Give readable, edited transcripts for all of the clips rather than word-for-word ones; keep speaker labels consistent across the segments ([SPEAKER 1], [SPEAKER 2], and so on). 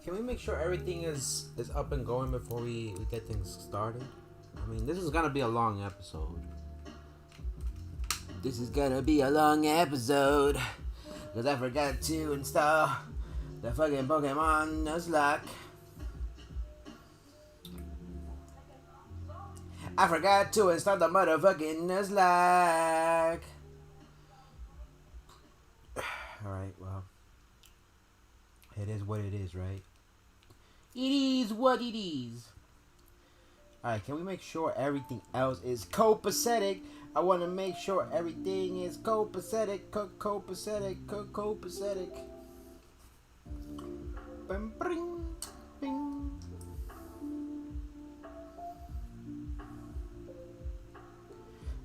[SPEAKER 1] Can we make sure everything is up and going before we get things started? I mean, this is gonna be a long episode. This is gonna be a long episode. Because I forgot to install the fucking Pokemon Nuzlocke. I forgot to install the motherfucking Nuzlocke. Alright, well. It is what it is, right? It is what it is. Alright, can we make sure everything else is copacetic? I want to make sure everything is copacetic. Copacetic. Bing, bing, bing.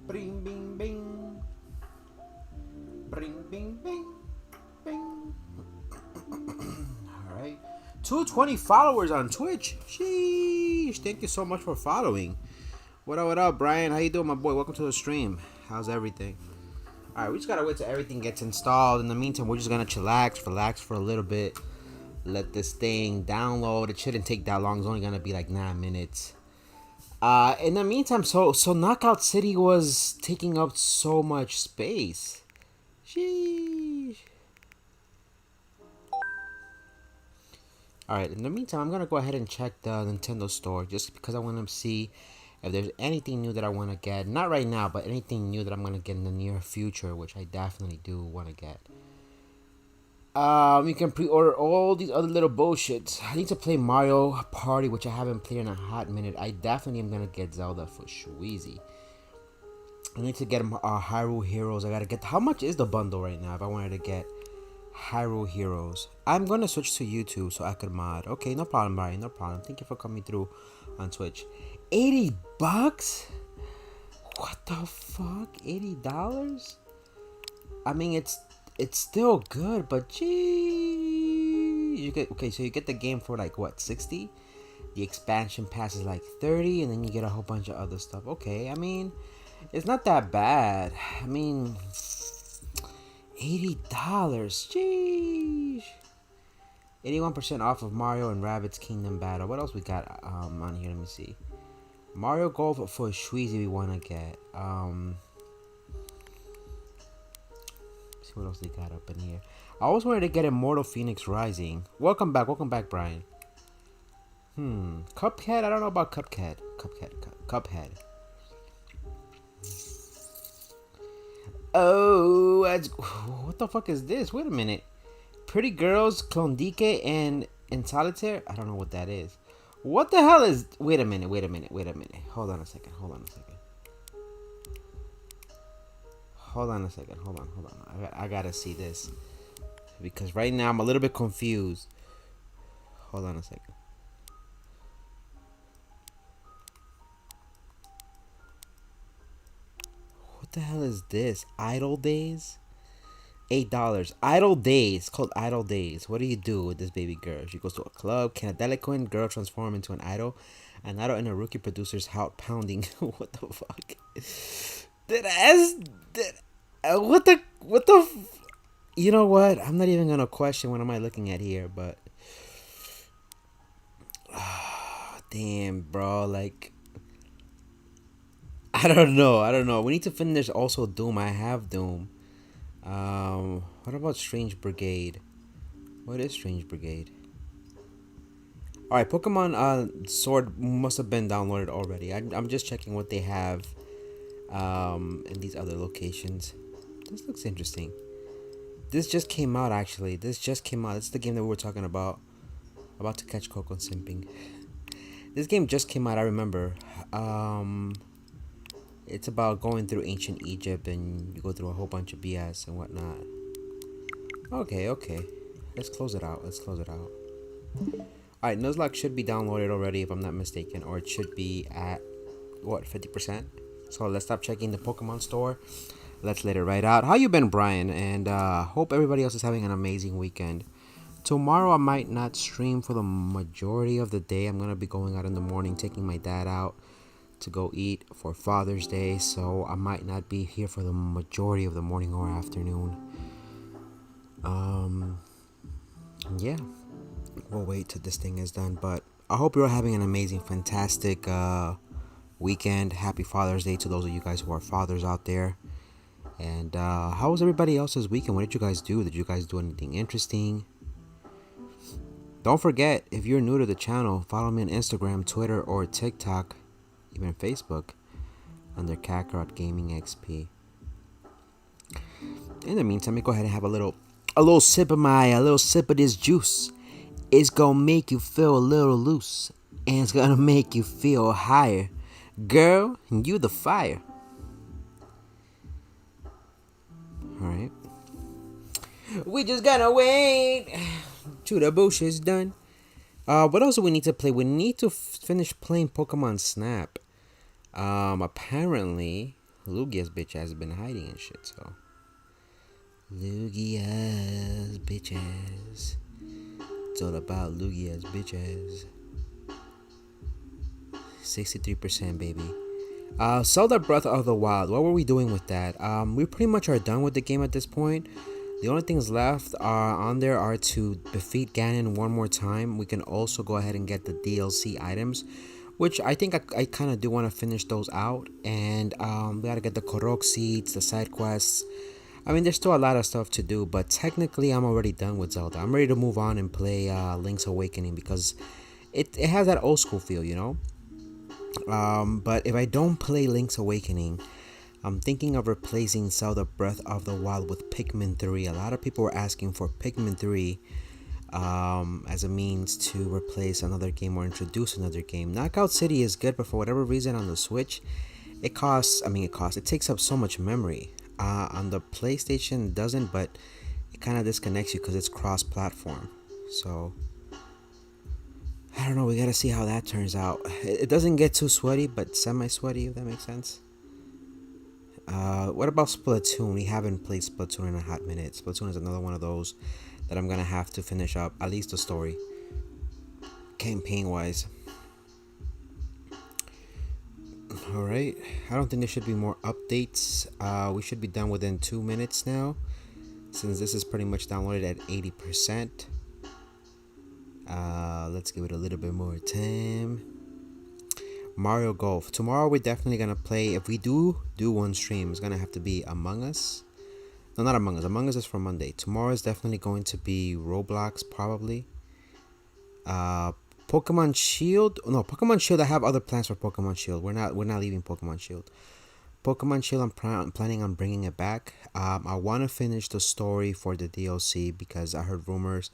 [SPEAKER 1] Bing, bing, bing. Bing, bing, bing. Bing. Alright. 220 followers on Twitch. Sheesh. Thank you so much for following. What up, Brian? How you doing, my boy? Welcome to the stream. How's everything? Alright, we just gotta wait till everything gets installed. In the meantime, we're just gonna chillax, relax for a little bit. Let this thing download. It shouldn't take that long. It's only gonna be like 9 minutes. In the meantime, so Knockout City was taking up so much space. Sheesh. Alright, in the meantime, I'm going to go ahead and check the Nintendo store just because I want to see if there's anything new that I want to get. Not right now, but anything new that I'm going to get in the near future, which I definitely do want to get. You can pre-order all these other little bullshits. I need to play Mario Party, which I haven't played in a hot minute. I definitely am going to get Zelda for Shweezy. I need to get Hyrule Heroes. I got to get... How much is the bundle right now if I wanted to get Hyrule Heroes? I'm going to switch to YouTube so I could mod. Okay, no problem, Brian. No problem. Thank you for coming through on Twitch. $80? What the fuck? $80? I mean, it's still good, but gee, you get so you get the game for like what, 60? The expansion pass is like 30, and then you get a whole bunch of other stuff. Okay, I mean, it's not that bad. I mean, $80, jeez. 81% off of Mario and Rabbids Kingdom Battle. What else we got on here? Let me see. Mario Golf for Shweezy we want to get. See what else they got up in here. I always wanted to get Immortal Phoenix Rising. Welcome back, Brian. Cuphead? I don't know about Cuphead. Cuphead. Oh, what the fuck is this? Wait a minute. Pretty Girls, Klondike, and in Solitaire? I don't know what that is. What the hell is... Wait a minute. Hold on a second. Hold on. I gotta see this. Because right now I'm a little bit confused. Hold on a second. What the hell is this? Idle Days? $8. Idle Days. Called Idle Days. What do you do with this baby girl? She goes to a club. Can a delinquent girl transform into an idol? An idol in a rookie producer's house pounding. What the fuck? What the you know what? I'm not even gonna question what am I looking at here, but damn, bro, like I don't know. We need to finish also Doom. I have Doom. What about Strange Brigade? What is Strange Brigade? Alright, Pokemon Sword must have been downloaded already. I'm just checking what they have in these other locations. This looks interesting. This just came out, actually. This is the game that we were talking about. About to catch Coco simping. This game just came out, I remember. It's about going through ancient Egypt and you go through a whole bunch of BS and whatnot. Okay. Let's close it out. Alright, Nuzlocke should be downloaded already if I'm not mistaken. Or it should be at, what, 50%? So let's stop checking the Pokemon store. Let's let it right out. How you been, Brian? And hope everybody else is having an amazing weekend. Tomorrow I might not stream for the majority of the day. I'm going to be going out in the morning, taking my dad out to go eat for Father's Day. So I might not be here for the majority of the morning or afternoon. Yeah. We'll wait till this thing is done. But I hope you're having an amazing, fantastic weekend. Happy Father's Day to those of you guys who are fathers out there. And how was everybody else's weekend? What did you guys do? Did you guys do anything interesting? Don't forget, if you're new to the channel, follow me on Instagram, Twitter, or TikTok, even Facebook, under Kakarot Gaming XP. In the meantime, let me go ahead and have a little sip of this juice. It's gonna make you feel a little loose, and it's gonna make you feel higher. Girl, you the fire. Alright. We just gotta wait till the bush is done. What else do we need to play? We need to finish playing Pokemon Snap. Apparently, Lugia's bitch has been hiding and shit, so. Lugia's bitches. It's all about Lugia's bitches. 63%, baby. Zelda Breath of the Wild. What were we doing with that? We pretty much are done with the game at this point. The only things left on there are to defeat Ganon one more time. We can also go ahead and get the DLC items, which I think I kind of do want to finish those out. And we gotta get the Korok seeds, the side quests. I mean, there's still a lot of stuff to do, but technically I'm already done with Zelda. I'm ready to move on and play Link's Awakening because it has that old school feel, you know? But if I don't play Link's Awakening, I'm thinking of replacing Zelda Breath of the Wild with Pikmin 3. A lot of people were asking for Pikmin 3 as a means to replace another game or introduce another game. Knockout City is good, but for whatever reason on the Switch, it takes up so much memory. On the PlayStation it doesn't, but it kind of disconnects you because it's cross-platform. So I don't know, we gotta see how that turns out. It doesn't get too sweaty, but semi-sweaty, if that makes sense. What about Splatoon? We haven't played Splatoon in a hot minute. Splatoon is another one of those that I'm gonna have to finish up, at least the story, campaign-wise. Alright, I don't think there should be more updates. We should be done within 2 minutes now, since this is pretty much downloaded at 80%. Let's give it a little bit more time. Mario Golf. Tomorrow we're definitely gonna play. If we do one stream, it's gonna have to be Among Us. No, not Among Us. Among Us is for Monday. Tomorrow is definitely going to be Roblox, probably. Pokemon Shield. No, Pokemon Shield. I have other plans for Pokemon Shield. We're not leaving Pokemon Shield. Pokemon Shield. I'm planning on bringing it back. I want to finish the story for the DLC because I heard rumors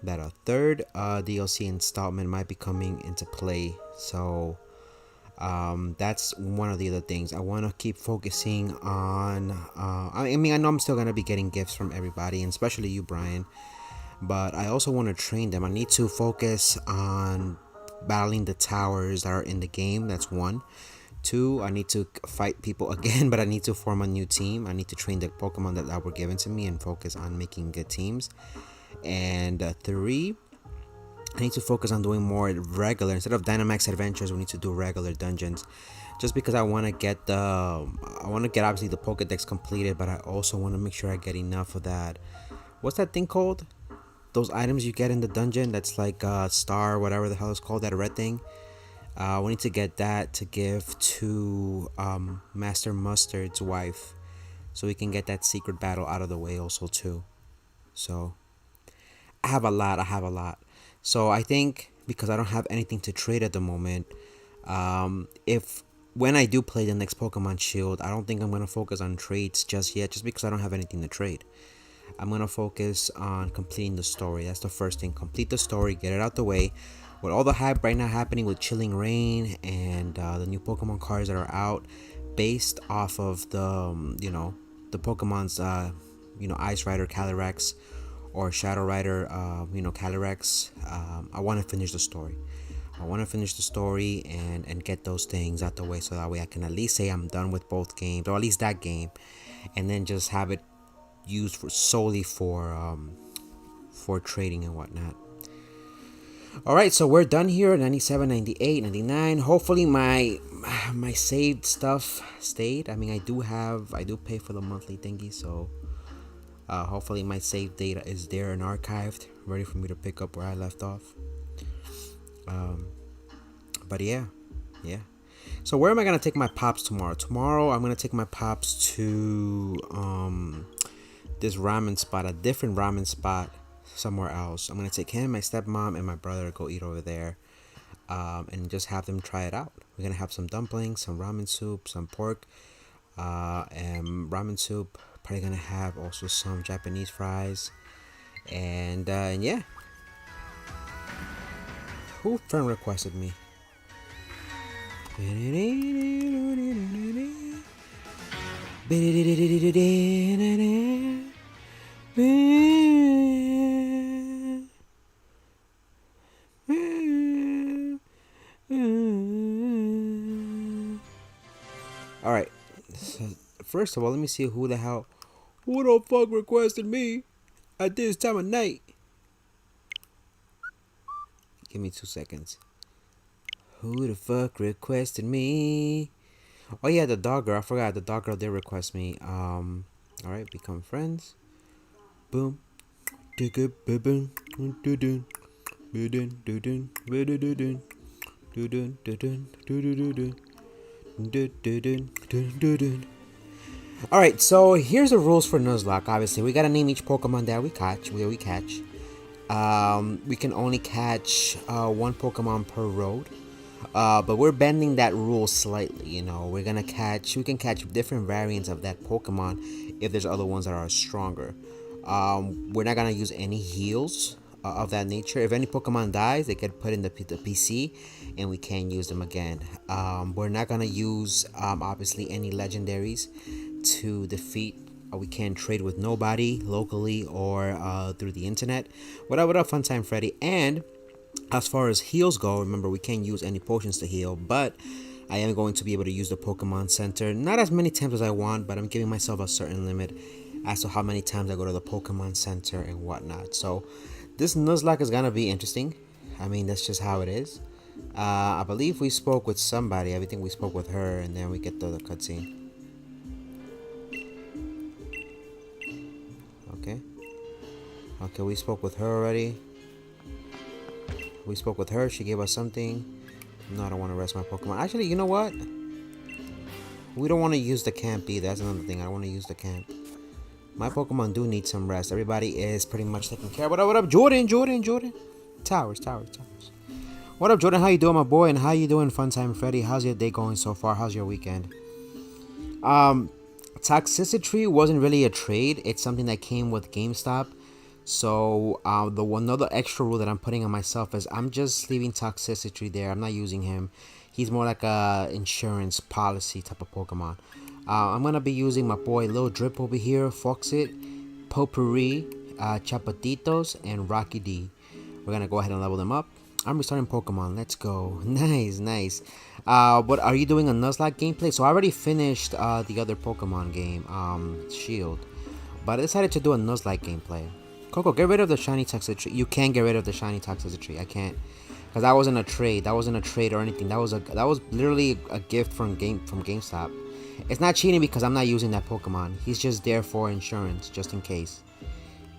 [SPEAKER 1] that a third DLC installment might be coming into play. So that's one of the other things. I want to keep focusing on. I mean, I know I'm still gonna be getting gifts from everybody, and especially you, Brian. But I also want to train them. I need to focus on battling the towers that are in the game. That's one. Two, I need to fight people again, but I need to form a new team. I need to train the Pokemon that were given to me and focus on making good teams. And three, I need to focus on doing more regular. Instead of Dynamax Adventures, we need to do regular dungeons. Just because I want to get obviously the Pokedex completed, but I also want to make sure I get enough of that. What's that thing called? Those items you get in the dungeon that's like star, whatever the hell it's called, that red thing. We need to get that to give to Master Mustard's wife, so we can get that secret battle out of the way also too. So I have a lot. So I think because I don't have anything to trade at the moment, when I do play the next Pokemon Shield, I don't think I'm gonna focus on trades just yet, just because I don't have anything to trade. I'm gonna focus on completing the story. That's the first thing. Complete the story, get it out the way. With all the hype right now happening with Chilling Reign and the new Pokemon cards that are out, based off of the the Pokemon's Ice Rider Calyrex or Shadow Rider Calyrex. I want to finish the story. I want to finish the story and get those things out the way, so that way I can at least say I'm done with both games, or at least that game, and then just have it used solely for trading and whatnot. Alright, so we're done here. 97, 98, 99. Hopefully my saved stuff stayed. I mean, I do pay for the monthly thingy, so Hopefully my save data is there and archived, ready for me to pick up where I left off. But yeah. So where am I gonna take my pops tomorrow? Tomorrow I'm gonna take my pops to this ramen spot, a different ramen spot somewhere else. I'm gonna take him, my stepmom, and my brother to go eat over there, and just have them try it out. We're gonna have some dumplings, some ramen soup, some pork, and ramen soup. Probably gonna have also some Japanese fries, and yeah. Who friend requested me? Alright. First of all, let me see who the fuck requested me at this time of night. Give me 2 seconds. Who the fuck requested me? Oh yeah, the dog girl. I forgot the dog girl did request me. Alright, become friends. Boom. Alright, so here's the rules for Nuzlocke. Obviously, we gotta name each Pokemon that we catch. We catch. We can only catch one Pokemon per road. But we're bending that rule slightly, you know. We can catch different variants of that Pokemon if there's other ones that are stronger. We're not gonna use any heals of that nature. If any Pokemon dies, they get put in the PC, and we can't use them again. We're not gonna use obviously any legendaries to defeat. We can't trade with nobody locally or through the internet. What up, Funtime Freddy? And as far as heals go, remember we can't use any potions to heal, but I am going to be able to use the Pokemon Center. Not as many times as I want, but I'm giving myself a certain limit as to how many times I go to the Pokemon Center and whatnot. So this Nuzlocke is gonna be interesting. I mean, that's just how it is. I believe we spoke with somebody. I think we spoke with her, and then we get the cutscene. Okay, we spoke with her already. She gave us something. No, I don't want to rest my Pokemon. Actually, you know what? We don't want to use the camp either. That's another thing. I don't want to use the camp. My Pokemon do need some rest. Everybody is pretty much taken care of. What up, Jordan? Towers. What up, Jordan? How you doing, my boy? And how you doing, Funtime Freddy? How's your day going so far? How's your weekend? Toxicity wasn't really a trade. It's something that came with GameStop. So the one other extra rule that I'm putting on myself is I'm just leaving Toxicity there. I'm not using him. He's more like a insurance policy type of Pokemon. I'm gonna be using my boy Lil Drip over here, Foxit, Potpourri, Chapatitos, and Rocky D. We're gonna go ahead and level them up. I'm restarting Pokemon. Let's go. Nice. What are you doing a Nuzlocke gameplay? So I already finished the other Pokemon game, Shield, but I decided to do a Nuzlocke gameplay. Coco, get rid of the shiny Toxicity. You can get rid of the shiny Toxicity. I can't, because that wasn't a trade. That wasn't a trade or anything. That was literally a gift from GameStop. It's not cheating because I'm not using that Pokemon. He's just there for insurance, just in case.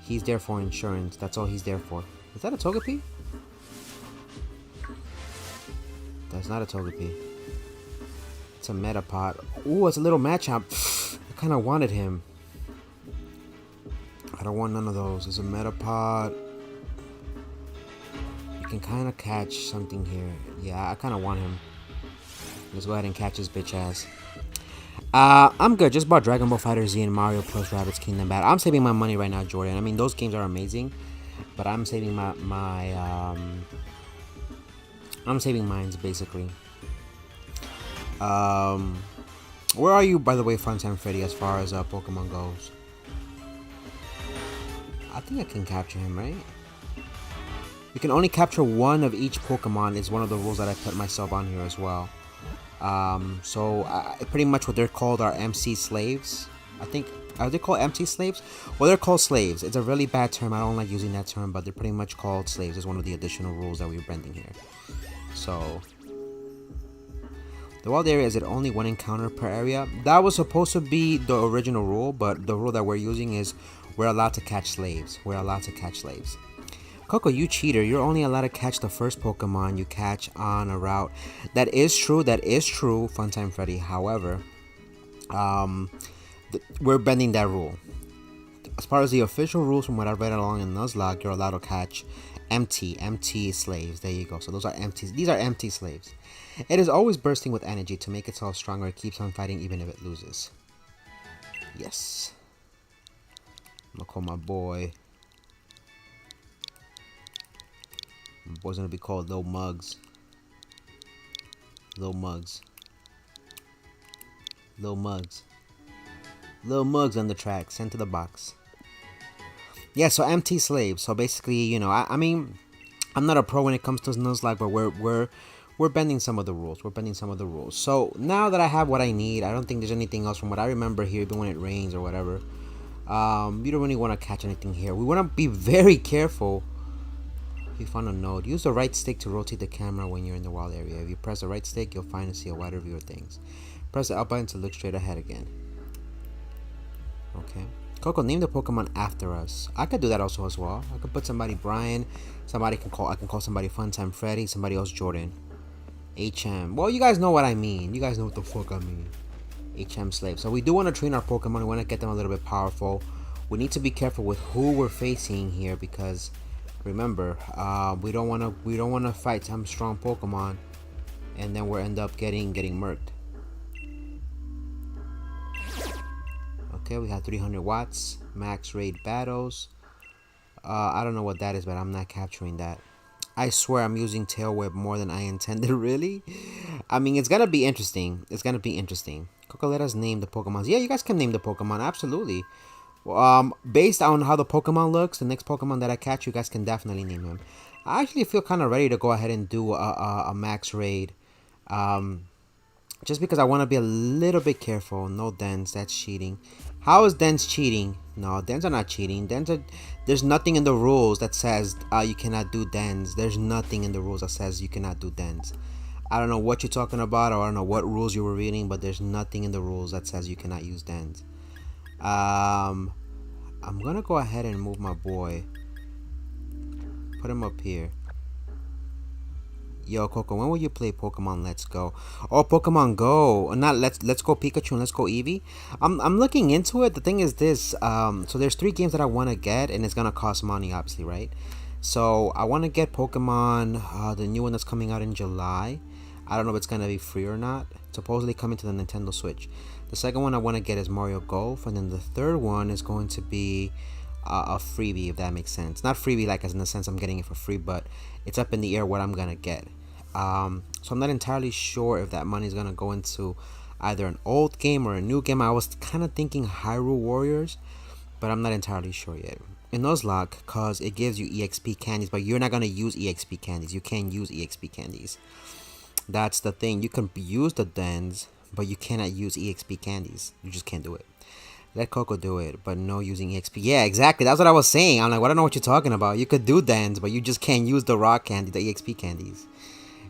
[SPEAKER 1] He's there for insurance. That's all he's there for. Is that a Togepi? That's not a Togepi. It's a Metapod. Ooh, it's a little Machamp. I kind of wanted him. I don't want none of those. It's a Metapod. You can kind of catch something here. Yeah, I kind of want him. Let's go ahead and catch his bitch ass. I'm good. Just bought Dragon Ball FighterZ and Mario plus Rabbids Kingdom Battle. I'm saving my money right now, Jordan. I mean, those games are amazing, but I'm saving I'm saving mines basically. Where are you, by the way, Funtime Freddy, as far as Pokemon goes? I think I can capture him, right? You can only capture one of each Pokemon is one of the rules that I put myself on here as well. Pretty much what they're called are MC slaves. I think, are they called MC slaves? Well, they're called slaves. It's a really bad term. I don't like using that term, but they're pretty much called slaves. It's one of the additional rules that we're bending here. So, the wild area is only one encounter per area. That was supposed to be the original rule, but the rule that we're using is we're allowed to catch slaves. We're allowed to catch slaves. Coco, you cheater. You're only allowed to catch the first Pokemon you catch on a route. That is true. That is true, Funtime Freddy. However, we're bending that rule. As far as the official rules from what I read along in Nuzlocke, you're allowed to catch empty slaves. There you go. So those are empty. These are empty slaves. It is always bursting with energy to make itself stronger. It keeps on fighting even if it loses. Yes. I'm gonna call my boy. My boy's gonna be called Lil Mugs. Lil Mugs. Lil Mugs. Lil Mugs on the track. Sent to the box. Yeah, so empty slaves. So basically, you know, I mean, I'm not a pro when it comes to Nuzlocke, but we're bending some of the rules. We're bending some of the rules. So now that I have what I need, I don't think there's anything else from what I remember here, even when it rains or whatever. You don't really want to catch anything here. We want to be very careful. If you find a node, use the right stick to rotate the camera when you're in the wild area. If you press the right stick, you'll find and see a wider view of things. Press the up button to look straight ahead again. Okay. Coco, name the Pokemon after us. I could do that also as well. I could put somebody Brian. I can call somebody Funtime Freddy. Somebody else Jordan. HM. Well, you guys know what I mean. You guys know what the fuck I mean. HM slave. So we do want to train our Pokemon. We want to get them a little bit powerful. We need to be careful with who we're facing here because remember, we don't want to fight some strong Pokemon, and then we'll end up getting murked. Okay, we have 300 watts, max raid battles. I don't know what that is, but I'm not capturing that. I swear I'm using Tail Whip more than I intended. Really? I mean, it's gonna be interesting. It's gonna be interesting. Coco, let us name the Pokemon. Yeah, you guys can name the Pokemon. Absolutely. Based on how the Pokemon looks, the next Pokemon that I catch, you guys can definitely name him. I actually feel kind of ready to go ahead and do a max raid. Just because I want to be a little bit careful. No dens, that's cheating. How is dens cheating? No, dens are not cheating. There's nothing in the rules that says you cannot do dens. There's nothing in the rules that says you cannot do dens. I don't know what you're talking about, or I don't know what rules you were reading, but there's nothing in the rules that says you cannot use dens. I'm gonna go ahead and move my boy. Put him up here. Yo, Coco, when will you play Pokemon Let's Go? Oh, Pokemon Go. Not Let's Go Pikachu and Let's Go Eevee. I'm looking into it. The thing is this. So there's 3 games that I want to get, and it's gonna cost money, obviously, right? So I want to get Pokemon, the new one that's coming out in July. I don't know if it's gonna be free or not. It's supposedly coming to the Nintendo Switch. The second one I want to get is Mario Golf, and then the third one is going to be a freebie, if that makes sense. Not freebie like as in the sense I'm getting it for free, but it's up in the air what I'm gonna get. So I'm not entirely sure if that money is gonna go into either an old game or a new game. I was kind of thinking Hyrule Warriors, but I'm not entirely sure yet. In Nuzlocke, cause it gives you EXP candies, but you're not gonna use EXP candies. You can't use EXP candies. That's the thing. You can use the dens, but you cannot use EXP candies. You just can't do it. Let Coco do it, but no using EXP. Yeah, exactly. That's what I was saying. I'm like, I don't know what you're talking about. You could do dens, but you just can't use the rock candy, the EXP candies.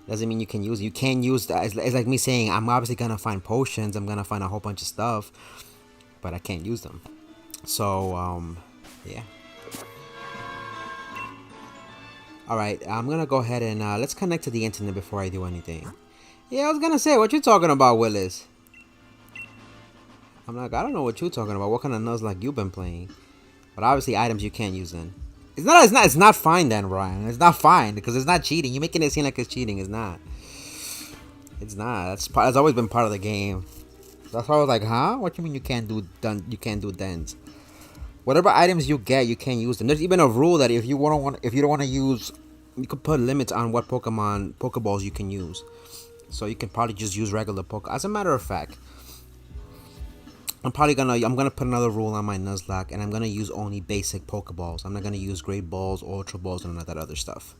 [SPEAKER 1] Doesn't mean you can use it. You can't use that. It's like me saying, I'm obviously gonna find potions. I'm gonna find a whole bunch of stuff, but I can't use them. So, yeah. Alright, I'm gonna go ahead and let's connect to the internet before I do anything. Yeah, I was gonna say, what you talking about, Willis? I'm like, I don't know what you're talking about. What kind of Nuzlocke you've been playing? But obviously, items you can't use then. It's not fine then, Ryan. It's not fine because it's not cheating. You're making it seem like it's cheating. It's not. It's not. That's always been part of the game. That's why I was like, huh? What you mean you can't do dens? Whatever items you get, you can't use them. There's even a rule that if you don't want to use, you could put limits on what Pokeballs you can use. So you can probably just use regular Poke. As a matter of fact, I'm gonna put another rule on my Nuzlocke, and I'm gonna use only basic Pokeballs. I'm not gonna use Great Balls, Ultra Balls, and all that other stuff.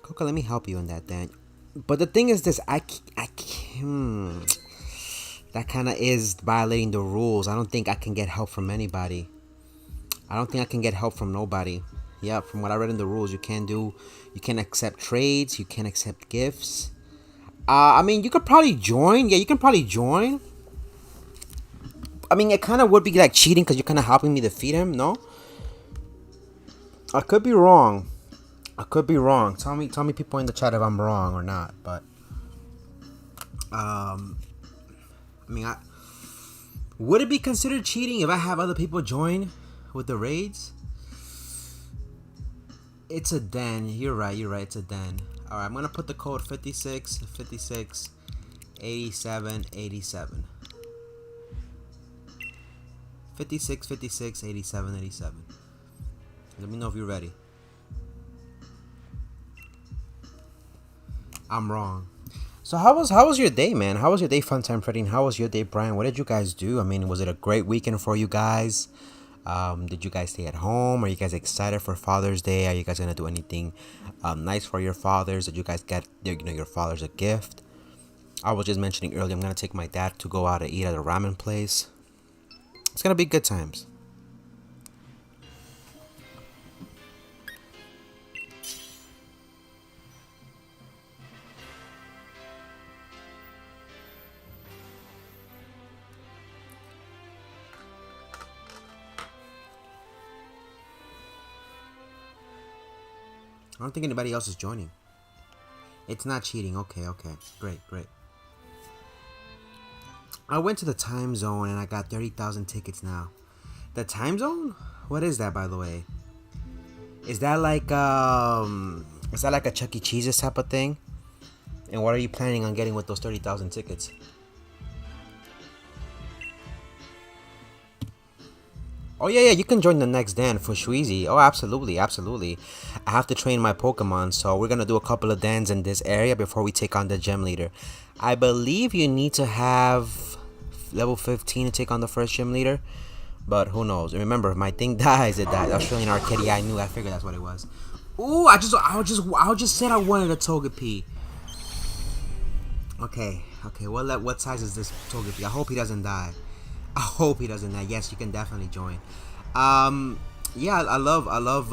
[SPEAKER 1] Coco, let me help you in that then. But the thing is this, I can't. That kind of is violating the rules. I don't think I can get help from anybody. I don't think I can get help from nobody. Yeah, from what I read in the rules, you can't accept trades. You can't accept gifts. I mean, you could probably join. Yeah, you can probably join. I mean, it kind of would be like cheating because you're kind of helping me defeat him. No, I could be wrong. I could be wrong. Tell me, people in the chat if I'm wrong or not. But I mean, would it be considered cheating if I have other people join with the raids? It's a den. You're right. It's a den. All right, I'm gonna put the code 56 56 87 87. 56 56 87 87. Let me know if you're ready. I'm wrong. So how was your day, man? How was your day, Funtime Freddy? And how was your day, Brian? What did you guys do? I mean, was it a great weekend for you guys? Did you guys stay at home? Are you guys excited for Father's Day? Are you guys gonna do anything nice for your fathers? Did you guys get your fathers a gift? I was just mentioning earlier, I'm gonna take my dad to go out to eat at a ramen place. It's gonna be good times. I don't think anybody else is joining. It's not cheating. Okay. Great. I went to the time zone and I got 30,000 tickets now. The time zone? What is that, by the way? Is that like a Chuck E. Cheese's type of thing? And what are you planning on getting with those 30,000 tickets? Oh yeah, you can join the next den for Shweezy. Oh, absolutely. I have to train my Pokemon, so we're gonna do a couple of dens in this area before we take on the gym leader. I believe you need to have level 15 to take on the first gym leader, but who knows? Remember, if my thing dies, it dies. Australian Arcade, I knew. I figured that's what it was. Ooh, I just said I wanted a Togepi. Okay. What size is this Togepi? I hope he doesn't die. Yes, you can definitely join. Yeah, I love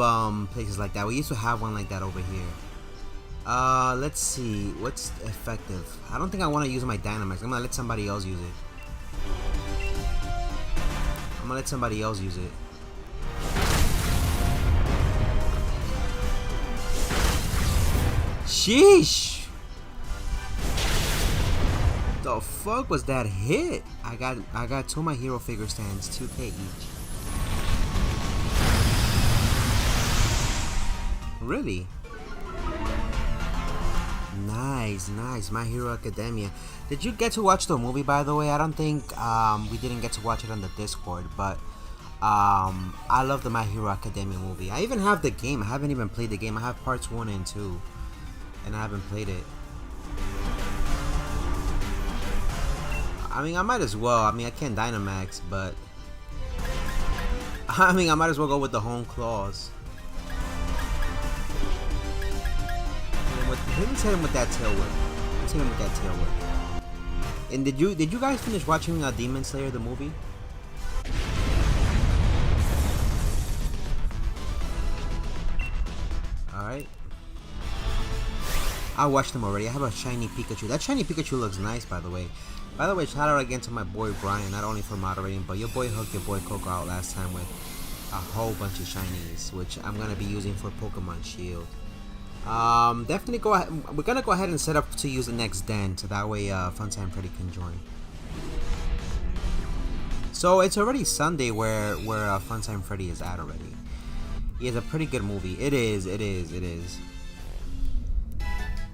[SPEAKER 1] places like that. We used to have one like that over here. Let's see what's effective. I don't think I want to use my Dynamax. I'm gonna let somebody else use it. Sheesh. The fuck was that hit? I got two of my hero figure stands, 2K each. Really? Nice. My Hero Academia. Did you get to watch the movie, by the way? I don't think we didn't get to watch it on the Discord, but I love the My Hero Academia movie. I even have the game. I haven't even played the game. I have parts 1 and 2, and I haven't played it. I mean, I might as well. I mean, I can't Dynamax, but I mean, I might as well go with the home claws. Let's hit him with that tail whip. And did you guys finish watching Demon Slayer the movie? All right. I watched them already. I have a shiny Pikachu. That shiny Pikachu looks nice, by the way. Shout out again to my boy Brian, not only for moderating, but your boy hooked your boy Coco out last time with a whole bunch of shinies, which I'm gonna be using for Pokemon Shield. Definitely go ahead. We're gonna go ahead and set up to use the next den, so that way Funtime Freddy can join. So it's already Sunday where Funtime Freddy is at already. He has a pretty good movie. It is.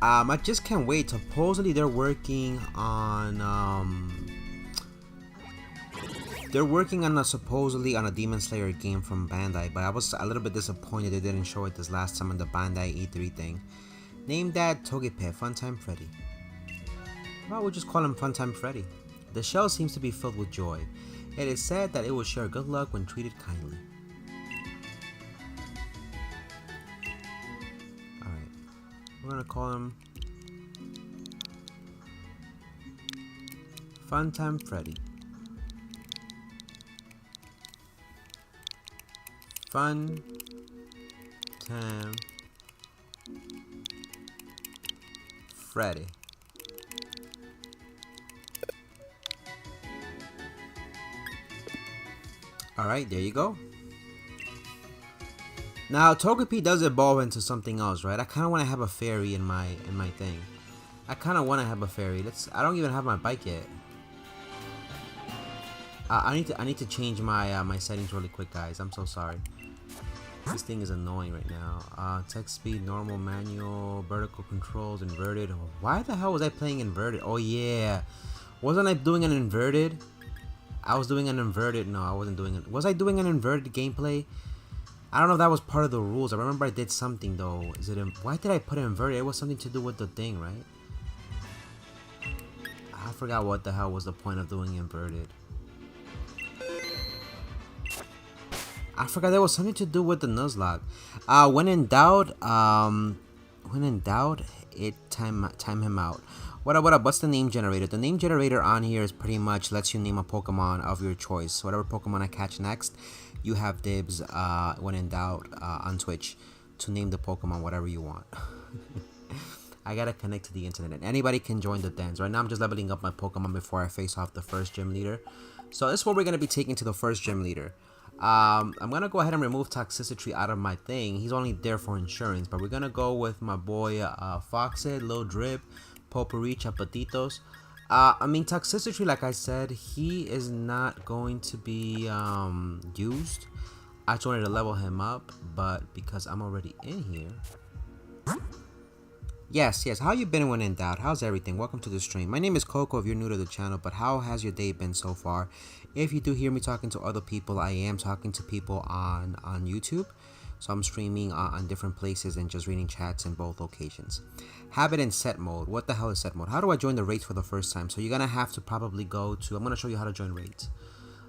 [SPEAKER 1] I just can't wait. Supposedly they're working on supposedly on a Demon Slayer game from Bandai, but I was a little bit disappointed they didn't show it this last time in the Bandai E3 thing. Name that Togepi, Funtime Freddy. Well, we'll just call him Funtime Freddy. The shell seems to be filled with joy. It is said that it will share good luck when treated kindly. Alright. We're gonna call him Funtime Freddy. Funtime Freddy. Alright, there you go. Now, Togepi does evolve into something else, right? I kind of want to have a fairy in my thing. I kind of want to have a fairy. I don't even have my bike yet. I need to change my my settings really quick, guys. I'm so sorry. This thing is annoying right now. Text speed, normal, manual, vertical controls, inverted. Why the hell was I playing inverted? Oh yeah, wasn't I doing an inverted? I was doing an inverted. No, I wasn't doing it. Was I doing an inverted gameplay? I don't know if that was part of the rules. I remember I did something though. Why did I put inverted? It was something to do with the thing, right? I forgot what the hell was the point of doing inverted. I forgot there was something to do with the Nuzlocke. When in doubt, time him out. What up? What's the name generator? The name generator on here is pretty much lets you name a Pokemon of your choice. Whatever Pokemon I catch next, you have dibs, when in doubt, on Twitch, to name the Pokemon whatever you want. I gotta connect to the internet, and anybody can join the dance. Right now, I'm just leveling up my Pokemon before I face off the first gym leader. So this is what we're gonna be taking to the first gym leader. I'm gonna go ahead and remove Toxicity out of my thing. He's only there for insurance, but we're gonna go with my boy Foxhead, Lil Drip, Potpourri, Chapatitos. I mean, Toxicity, like I said, he is not going to be used. I just wanted to level him up, but because I'm already in here. Yes, how you been when in doubt? How's everything? Welcome to the stream. My name is Coco if you're new to the channel, but how has your day been so far? If you do hear me talking to other people, I am talking to people on YouTube. So I'm streaming on different places and just reading chats in both locations. Habit and set mode. What the hell is set mode? How do I join the raids for the first time? So you're going to have to probably go to... I'm going to show you how to join raids.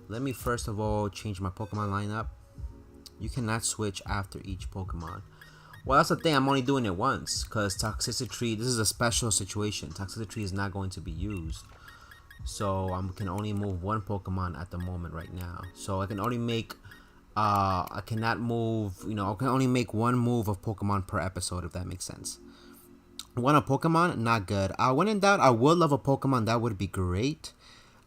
[SPEAKER 1] Let me first of all change my Pokemon lineup. You cannot switch after each Pokemon. Well, that's the thing. I'm only doing it once because Toxicity, this is a special situation. Toxicity is not going to be used. So I can only move one Pokemon at the moment right now. So I can only make... I cannot move, I can only make one move of Pokemon per episode, if that makes sense. Want a Pokemon? Not good. When in doubt, I would love a Pokemon. That would be great.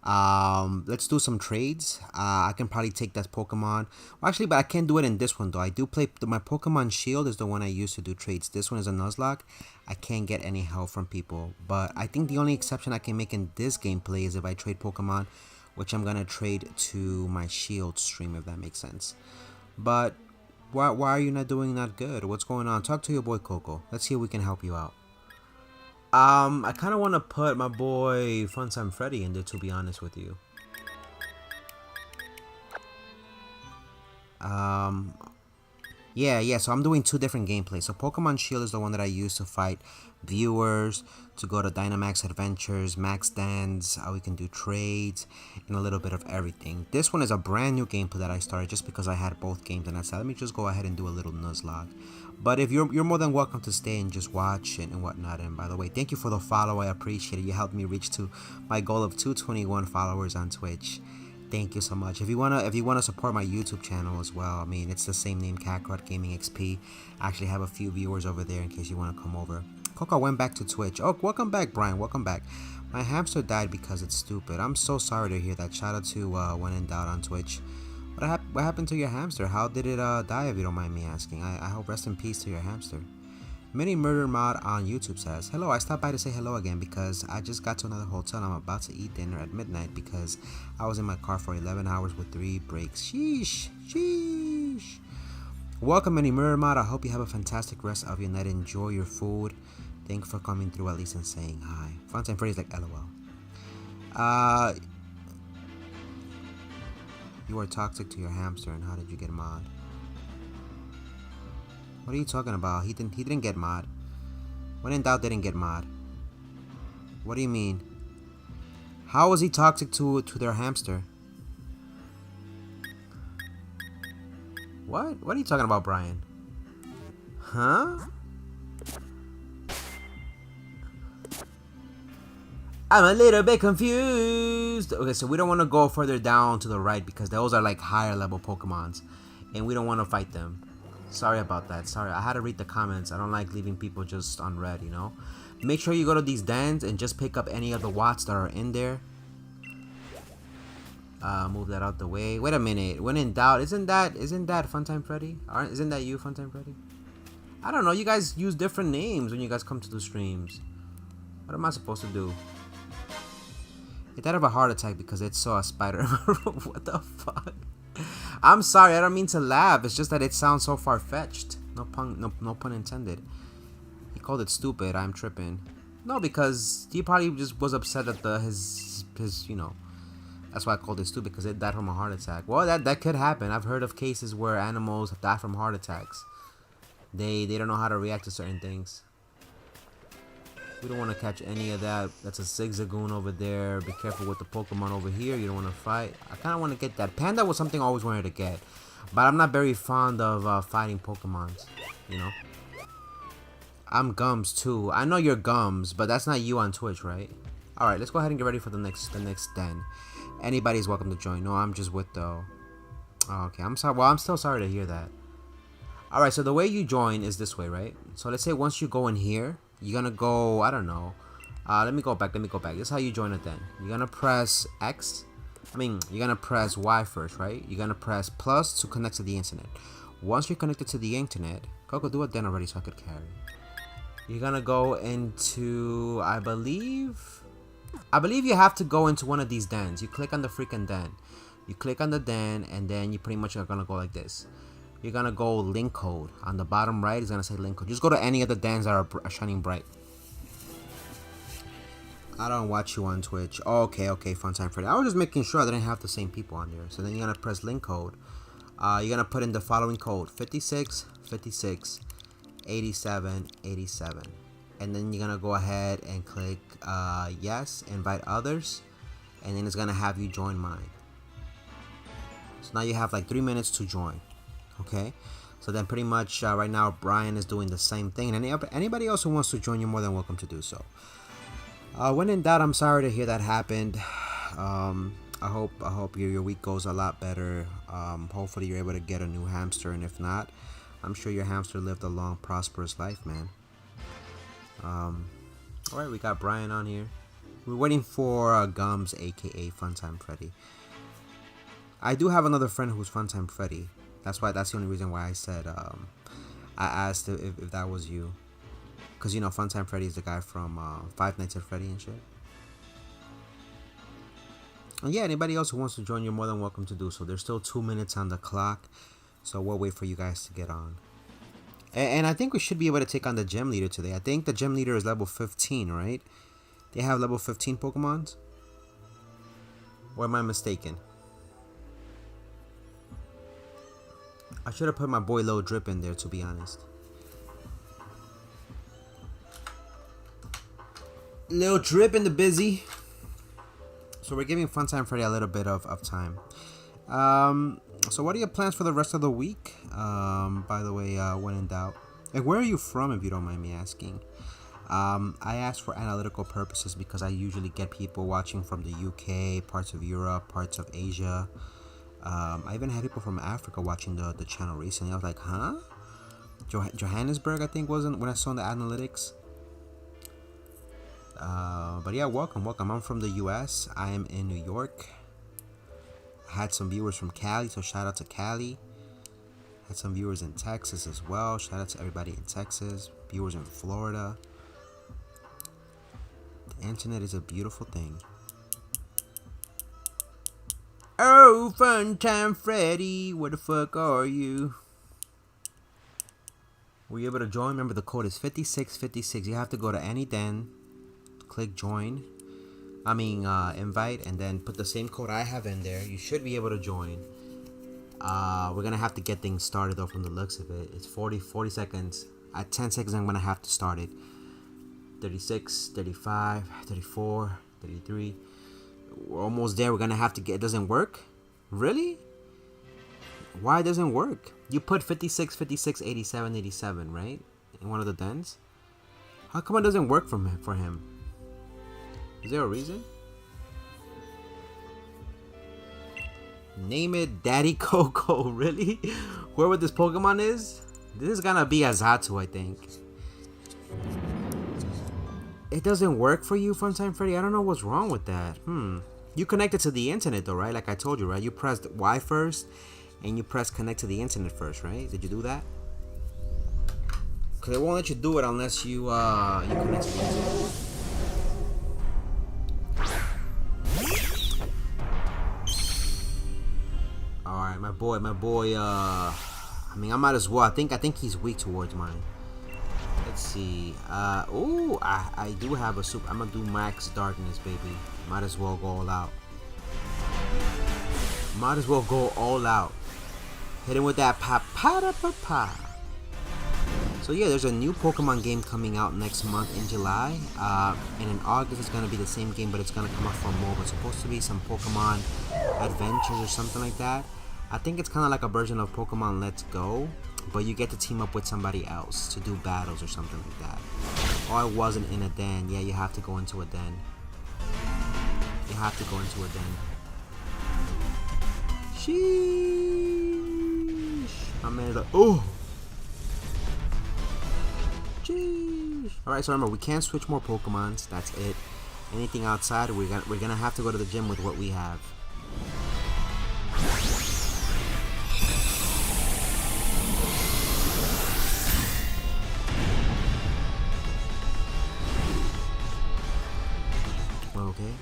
[SPEAKER 1] Let's do some trades. I can probably take that Pokemon. Well, actually, but I can't do it in this one, though. I do play... My Pokemon Shield is the one I use to do trades. This one is a Nuzlocke. I can't get any help from people. But I think the only exception I can make in this gameplay is if I trade Pokemon, which I'm gonna trade to my Shield stream, if that makes sense. But why are you not doing that good? What's going on? Talk to your boy Coco. Let's see if we can help you out. I kind of want to put my boy Funtime Freddy in there, to be honest with you. Yeah, so I'm doing two different gameplays. So Pokemon Shield is the one that I use to fight viewers, to go to Dynamax Adventures, Max Stands, we can do trades, and a little bit of everything. This one is a brand new gameplay that I started just because I had both games, and I said, let me just go ahead and do a little Nuzlocke. But if you're more than welcome to stay and just watch and whatnot. And by the way, thank you for the follow. I appreciate it. You helped me reach to my goal of 221 followers on Twitch. Thank you so much. If you wanna support my YouTube channel as well, I mean, it's the same name, Kakarot Gaming XP. I actually have a few viewers over there in case you wanna come over. Coco went back to Twitch. Oh, welcome back, Brian. Welcome back. My hamster died because it's stupid. I'm so sorry to hear that. Shout out to When in Doubt on Twitch. What happened to your hamster? How did it die, if you don't mind me asking? I hope rest in peace to your hamster. Mini Murder Mod on YouTube says, hello, I stopped by to say hello again because I just got to another hotel and I'm about to eat dinner at midnight because I was in my car for 11 hours with 3 breaks. Sheesh. Welcome, Mini Murder Mod. I hope you have a fantastic rest of your night. Enjoy your food. Thank you for coming through at least and saying hi. Funtime Freddy's like, LOL. You are toxic to your hamster, and how did you get mod? What are you talking about? He didn't get mod. When in doubt, didn't get mod. What do you mean? How was he toxic to their hamster? What are you talking about, Brian? Huh? I'm a little bit confused. Okay, so we don't want to go further down to the right because those are like higher level Pokemons, and we don't want to fight them. Sorry about that. Sorry, I had to read the comments. I don't like leaving people just unread, Make sure you go to these dens and just pick up any of the watts that are in there. Move that out the way. Wait a minute. When in doubt, isn't that Funtime Freddy? Isn't that you, Funtime Freddy? I don't know. You guys use different names when you guys come to the streams. What am I supposed to do? It died of a heart attack because it saw a spider in my room. What the fuck? I'm sorry. I don't mean to laugh. It's just that it sounds so far-fetched. No pun intended. He called it stupid. I'm tripping. No, because he probably just was upset at his you know. That's why I called it stupid, because it died from a heart attack. Well, that could happen. I've heard of cases where animals have died from heart attacks. They don't know how to react to certain things. We don't want to catch any of that. That's a Zigzagoon over there. Be careful with the Pokemon over here. You don't want to fight. I kind of want to get that. Panda was something I always wanted to get. But I'm not very fond of fighting Pokemons. You know? I'm Gums too. I know you're Gums, but that's not you on Twitch, right? Alright, let's go ahead and get ready for the next den. Anybody's welcome to join. No, I'm just with the... Oh, okay, I'm sorry. Well, I'm still sorry to hear that. Alright, so the way you join is this way, right? So let's say once you go in here, you're gonna go, I don't know. Let me go back. This is how you join it then. You're gonna press X. You're gonna press Y first, right? You're gonna press plus to connect to the internet. Once you're connected to the internet, Coco, do it then already so I could carry. You're gonna go into, I believe you have to go into one of these dens. You click on the freaking den. You click on the den, and then you pretty much are gonna go like this. You're gonna go link code. On the bottom right, it's gonna say link code. Just go to any of the dens that are shining bright. I don't watch you on Twitch. Oh, okay, Funtime Freddy. I was just making sure I didn't have the same people on there. So then you're gonna press link code. You're gonna put in the following code: 56 56 87 87. And then you're gonna go ahead and click yes, invite others, and then it's gonna have you join mine. So now you have like 3 minutes to join. Okay, so then pretty much right now Brian is doing the same thing, and anybody else who wants to join, you're more than welcome to do so. When in doubt, I'm sorry to hear that happened. I hope your week goes a lot better. Hopefully you're able to get a new hamster, and if not, I'm sure your hamster lived a long, prosperous life, man. Alright, we got Brian on here. We're waiting for Gums, aka Funtime Freddy. I do have another friend who's Funtime Freddy. That's the only reason why I said I asked if that was you, because you know Funtime Freddy is the guy from Five Nights at Freddy and shit. And yeah, anybody else who wants to join, you're more than welcome to do so. There's still 2 minutes on the clock, so we'll wait for you guys to get on. And I think we should be able to take on the gym leader today. I think the gym leader is level 15, right? They have level 15 Pokemons? Or am I mistaken? I should have put my boy Lil Drip in there, to be honest. Lil Drip in the busy. So we're giving Funtime Freddy a little bit of time. So what are your plans for the rest of the week? By the way, when in doubt. And where are you from, if you don't mind me asking? I ask for analytical purposes because I usually get people watching from the UK, parts of Europe, parts of Asia. I even had people from Africa watching the channel recently. I was like, huh? Johannesburg, I think, wasn't when I saw the analytics. But yeah, welcome. I'm from the US. I am in New York. I had some viewers from Cali, so shout out to Cali. Had some viewers in Texas as well. Shout out to everybody in Texas. Viewers in Florida. The internet is a beautiful thing. Oh, Funtime Freddy, where the fuck are you? Were you able to join? Remember, the code is 5656. You have to go to any den, click join. Invite, and then put the same code I have in there. You should be able to join. We're gonna have to get things started though from the looks of it. It's 40 seconds. At 10 seconds, I'm gonna have to start it. 36, 35, 34, 33. We're almost there. We're gonna have to get. It doesn't work? Really? Why it doesn't work? You put 56, 56, 87, 87, right? In one of the dens? How come it doesn't work for him? Is there a reason? Name it Daddy Coco. Really? Whoever this Pokemon is? This is gonna be Azatu, I think. It doesn't work for you, Funtime Freddy? I don't know what's wrong with that. You connected to the internet though, right? Like I told you, right? You pressed Y first, and you press connect to the internet first, right? Did you do that? Cause it won't let you do it unless you you connect to the internet. All right, my boy. I mean, I might as well. I think he's weak towards mine. Let's see. Ooh, I do have a super. I'm gonna do max darkness, baby. Might as well go all out. Might as well go all out. Hit him with that pa pa da pa pa. So yeah, there's a new Pokemon game coming out next month in July. And in August it's gonna be the same game, but it's gonna come out for mobile. It's supposed to be some Pokemon Adventures or something like that. I think it's kind of like a version of Pokemon Let's Go, but you get to team up with somebody else to do battles or something like that. Oh, I wasn't in a den. Yeah, you have to go into a den. You have to go into a den. Sheesh. My man's like, oh. Sheesh. Alright, so remember, we can't switch more Pokemons. That's it. Anything outside, we're gonna have to go to the gym with what we have. Okay.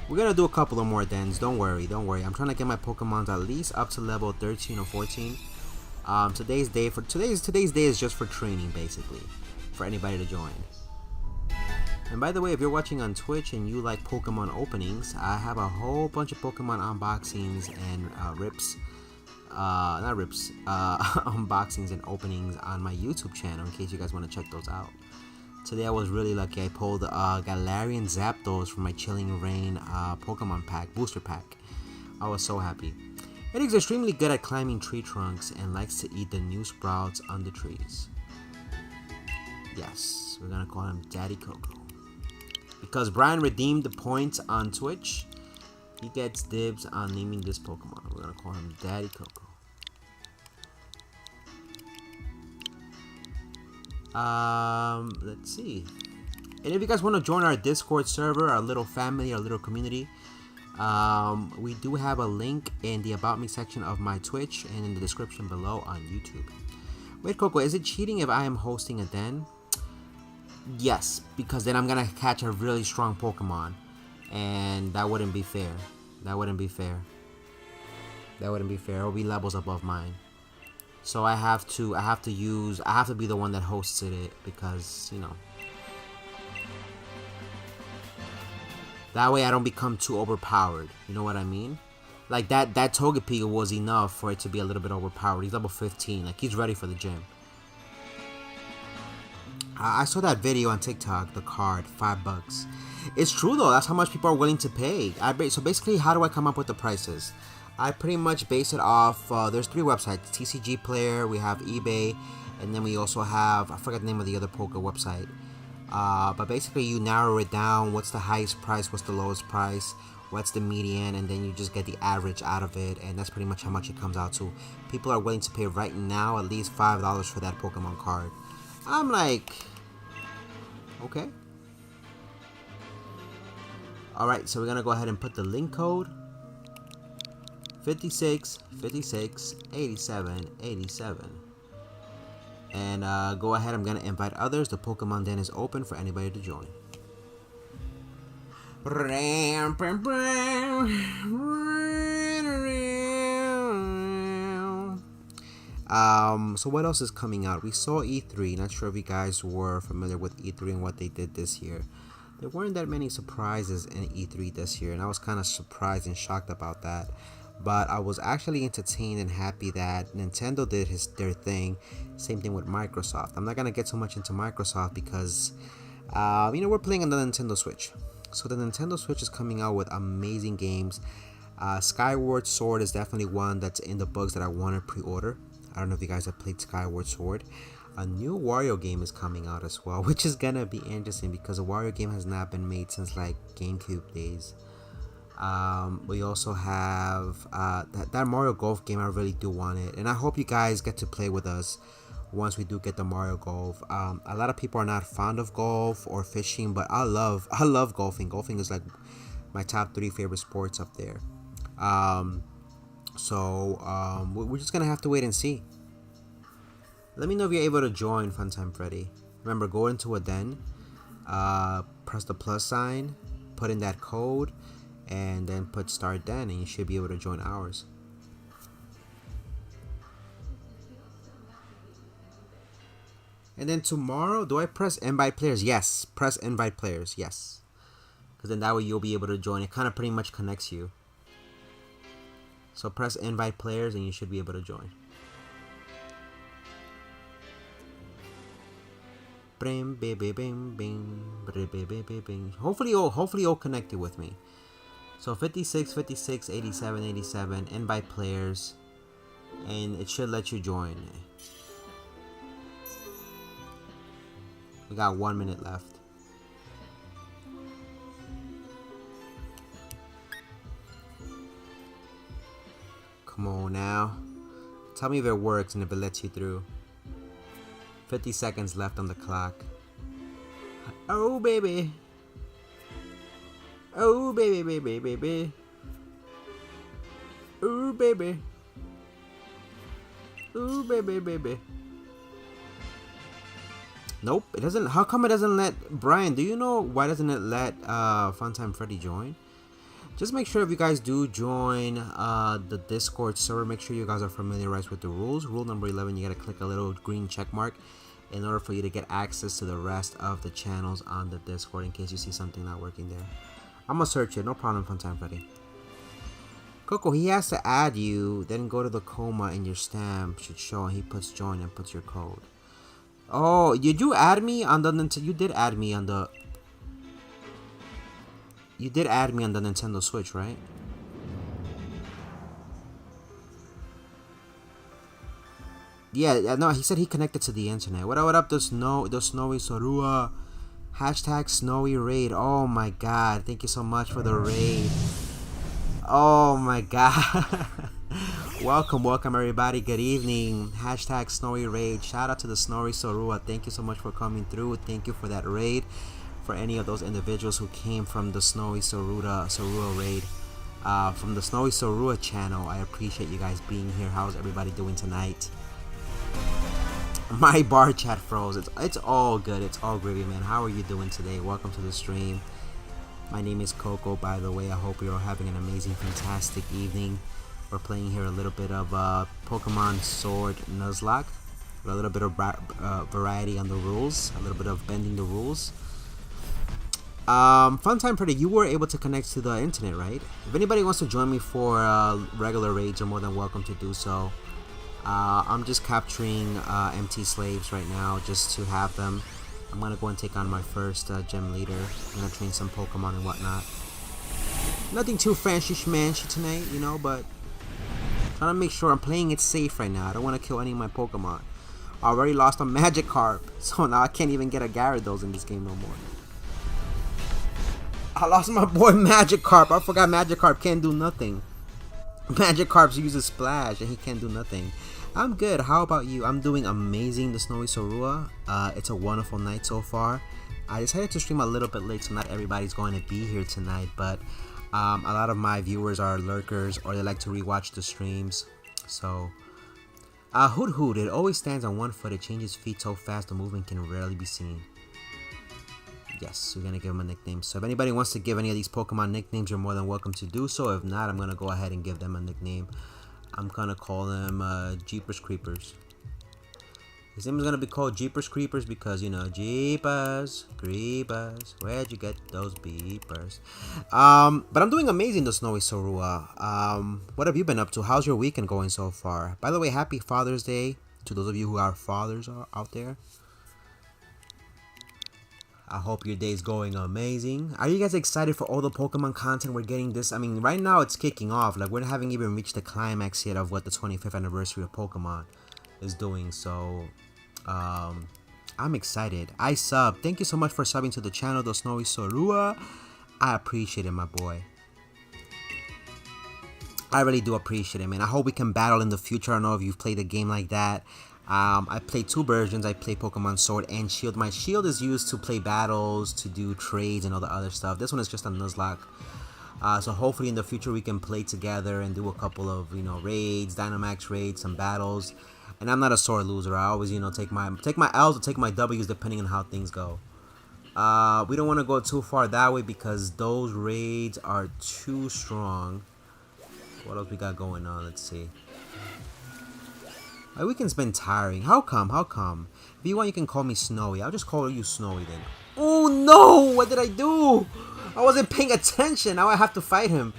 [SPEAKER 1] We're gonna do a couple of more dens. Don't worry. I'm trying to get my Pokemons at least up to level 13 or 14. Today's day is just for training, basically, for anybody to join. And by the way, if you're watching on Twitch and you like Pokemon openings, I have a whole bunch of Pokemon unboxings and unboxings and openings on my YouTube channel in case you guys want to check those out. Today I was really lucky. I pulled Galarian Zapdos from my Chilling Reign Pokemon pack, booster pack. I was so happy. It is extremely good at climbing tree trunks and likes to eat the new sprouts on the trees. Yes, we're gonna call him Daddy Coco. Because Brian redeemed the points on Twitch, he gets dibs on naming this Pokemon. We're gonna call him Daddy Coco. Let's see. And if you guys want to join our Discord server, our little family, our little community, we do have a link in the About Me section of my Twitch and in the description below on YouTube. Wait, Coco, is it cheating if I am hosting a den? Yes, because then I'm gonna catch a really strong Pokemon, and that wouldn't be fair. That wouldn't be fair. It'll be levels above mine. So I have to be the one that hosted it because, you know. That way I don't become too overpowered. You know what I mean? Like that Togepi was enough for it to be a little bit overpowered. He's level 15. Like, he's ready for the gym. I saw that video on TikTok, the card, $5. It's true though, that's how much people are willing to pay. So basically, how do I come up with the prices? I pretty much base it off, there's 3 websites, TCG Player, we have eBay, and then we also have, I forgot the name of the other poker website. But basically you narrow it down, what's the highest price, what's the lowest price, what's the median, and then you just get the average out of it, and that's pretty much how much it comes out to. People are willing to pay right now at least $5 for that Pokemon card. I'm like, okay. Alright, so we're gonna go ahead and put the link code 56 56 87 87, and go ahead. I'm gonna invite others. The Pokemon Den is open for anybody to join. So what else is coming out? We saw E3. Not sure if you guys were familiar with E3 and what they did this year. There weren't that many surprises in E3 this year, and I was kind of surprised and shocked about that. But I was actually entertained and happy that Nintendo did their thing. Same thing with Microsoft. I'm not gonna get so much into Microsoft because, we're playing on the Nintendo Switch. So the Nintendo Switch is coming out with amazing games. Skyward Sword is definitely one that's in the books that I want to pre-order. I don't know if you guys have played Skyward Sword. A new Wario game is coming out as well, which is gonna be interesting because a Wario game has not been made since like GameCube days. We also have that Mario Golf game. I really do want it, and I hope you guys get to play with us once we do get the Mario Golf. A lot of people are not fond of golf or fishing, but I love golfing. Golfing is like my top 3 favorite sports up there. We're just gonna have to wait and see. Let me know if you're able to join Funtime Freddy. Remember, go into a den, press the plus sign, put in that code, and then put start den, and you should be able to join ours. And then tomorrow, do I press invite players? Yes, press invite players, yes. Because then that way you'll be able to join. It kind of pretty much connects you. So press invite players and you should be able to join. Hopefully you'll connect it with me. So 56, 56, 87, 87, invite players, and it should let you join. We got 1 minute left. Come on now. Tell me if it works and if it lets you through. 50 seconds left on the clock. Oh baby. Oh baby, baby, baby. Oh baby. Oh baby, baby. Nope, it doesn't. How come it doesn't let Brian? Do you know why doesn't it let Funtime Freddy join? Just make sure if you guys do join the Discord server, make sure you guys are familiarized with the rules. Rule number 11, you gotta click a little green check mark in order for you to get access to the rest of the channels on the Discord in case you see something not working there. I'm gonna search it, no problem, Funtime Freddy. Coco, he has to add you, then go to the coma and your stamp should show, and he puts join and puts your code. Oh, did you add me on the Nintendo? You did add me on the... You did add me on the Nintendo Switch, right? Yeah, no, he said he connected to the internet. What up, the snowy Sorua? Hashtag snowy raid. Oh my god, thank you so much for the raid. Oh my god. Welcome everybody. Good evening. Hashtag snowy raid. Shout out to the snowy Sorua. Thank you so much for coming through. Thank you for that raid. For any of those individuals who came from the snowy Sorua raid, from the snowy Sorua channel, I appreciate you guys being here. How's everybody doing tonight? My bar chat froze. It's all good. It's all gravy, man. How are you doing today? Welcome to the stream. My name is Coco, by the way. I hope you're all having an amazing, fantastic evening. We're playing here a little bit of Pokemon Sword Nuzlocke. A little bit of variety on the rules. A little bit of bending the rules. Funtime Freddy, you were able to connect to the internet, right? If anybody wants to join me for regular raids, you're more than welcome to do so. I'm just capturing empty slaves right now just to have them. I'm gonna go and take on my first gym leader. I'm gonna train some Pokemon and whatnot. Nothing too fancy schmancy tonight, you know, but trying to make sure I'm playing it safe right now. I don't want to kill any of my Pokemon. I already lost a Magikarp, so now I can't even get a Gyarados in this game no more. I lost my boy Magikarp. I forgot Magikarp can't do nothing. Magikarp uses Splash and he can't do nothing. I'm good. How about you? I'm doing amazing, the Snowy Sorua. It's a wonderful night so far. I decided to stream a little bit late, so not everybody's going to be here tonight, but a lot of my viewers are lurkers or they like to rewatch the streams. So Hoot Hoot, it always stands on one foot. It changes feet so fast the movement can rarely be seen. Yes, we're gonna give him a nickname. So if anybody wants to give any of these Pokemon nicknames, you're more than welcome to do so. If not, I'm gonna go ahead and give them a nickname. I'm gonna call them Jeepers Creepers. His name is gonna be called Jeepers Creepers because, you know, Jeepers Creepers, where'd you get those beepers? But I'm doing amazing, the Snowy Sorua. What have you been up to? How's your weekend going so far? By the way, happy Father's Day to those of you who are fathers out there. I hope your day's going amazing. Are you guys excited for all the Pokemon content we're getting this? I mean, right now it's kicking off. Like, we haven't even reached the climax yet of what the 25th anniversary of Pokemon is doing. So, I'm excited. I sub. Thank you so much for subbing to the channel, the Snowy Sorua. I appreciate it, my boy. I really do appreciate it, man. I hope we can battle in the future. I don't know if you've played a game like that. I play two versions. I play Pokemon Sword and Shield. My Shield is used to play battles, to do trades, and all the other stuff. This one is just a Nuzlocke. So hopefully in the future we can play together and do a couple of, you know, raids, Dynamax raids, some battles. And I'm not a sore loser. I always, you know, take my L's or take my W's depending on how things go. We don't want to go too far that way because those raids are too strong. What else we got going on? Let's see. My weekend's been tiring. How come? How come? If you want, you can call me Snowy. I'll just call you Snowy then. Oh no! What did I do? I wasn't paying attention. Now I have to fight him.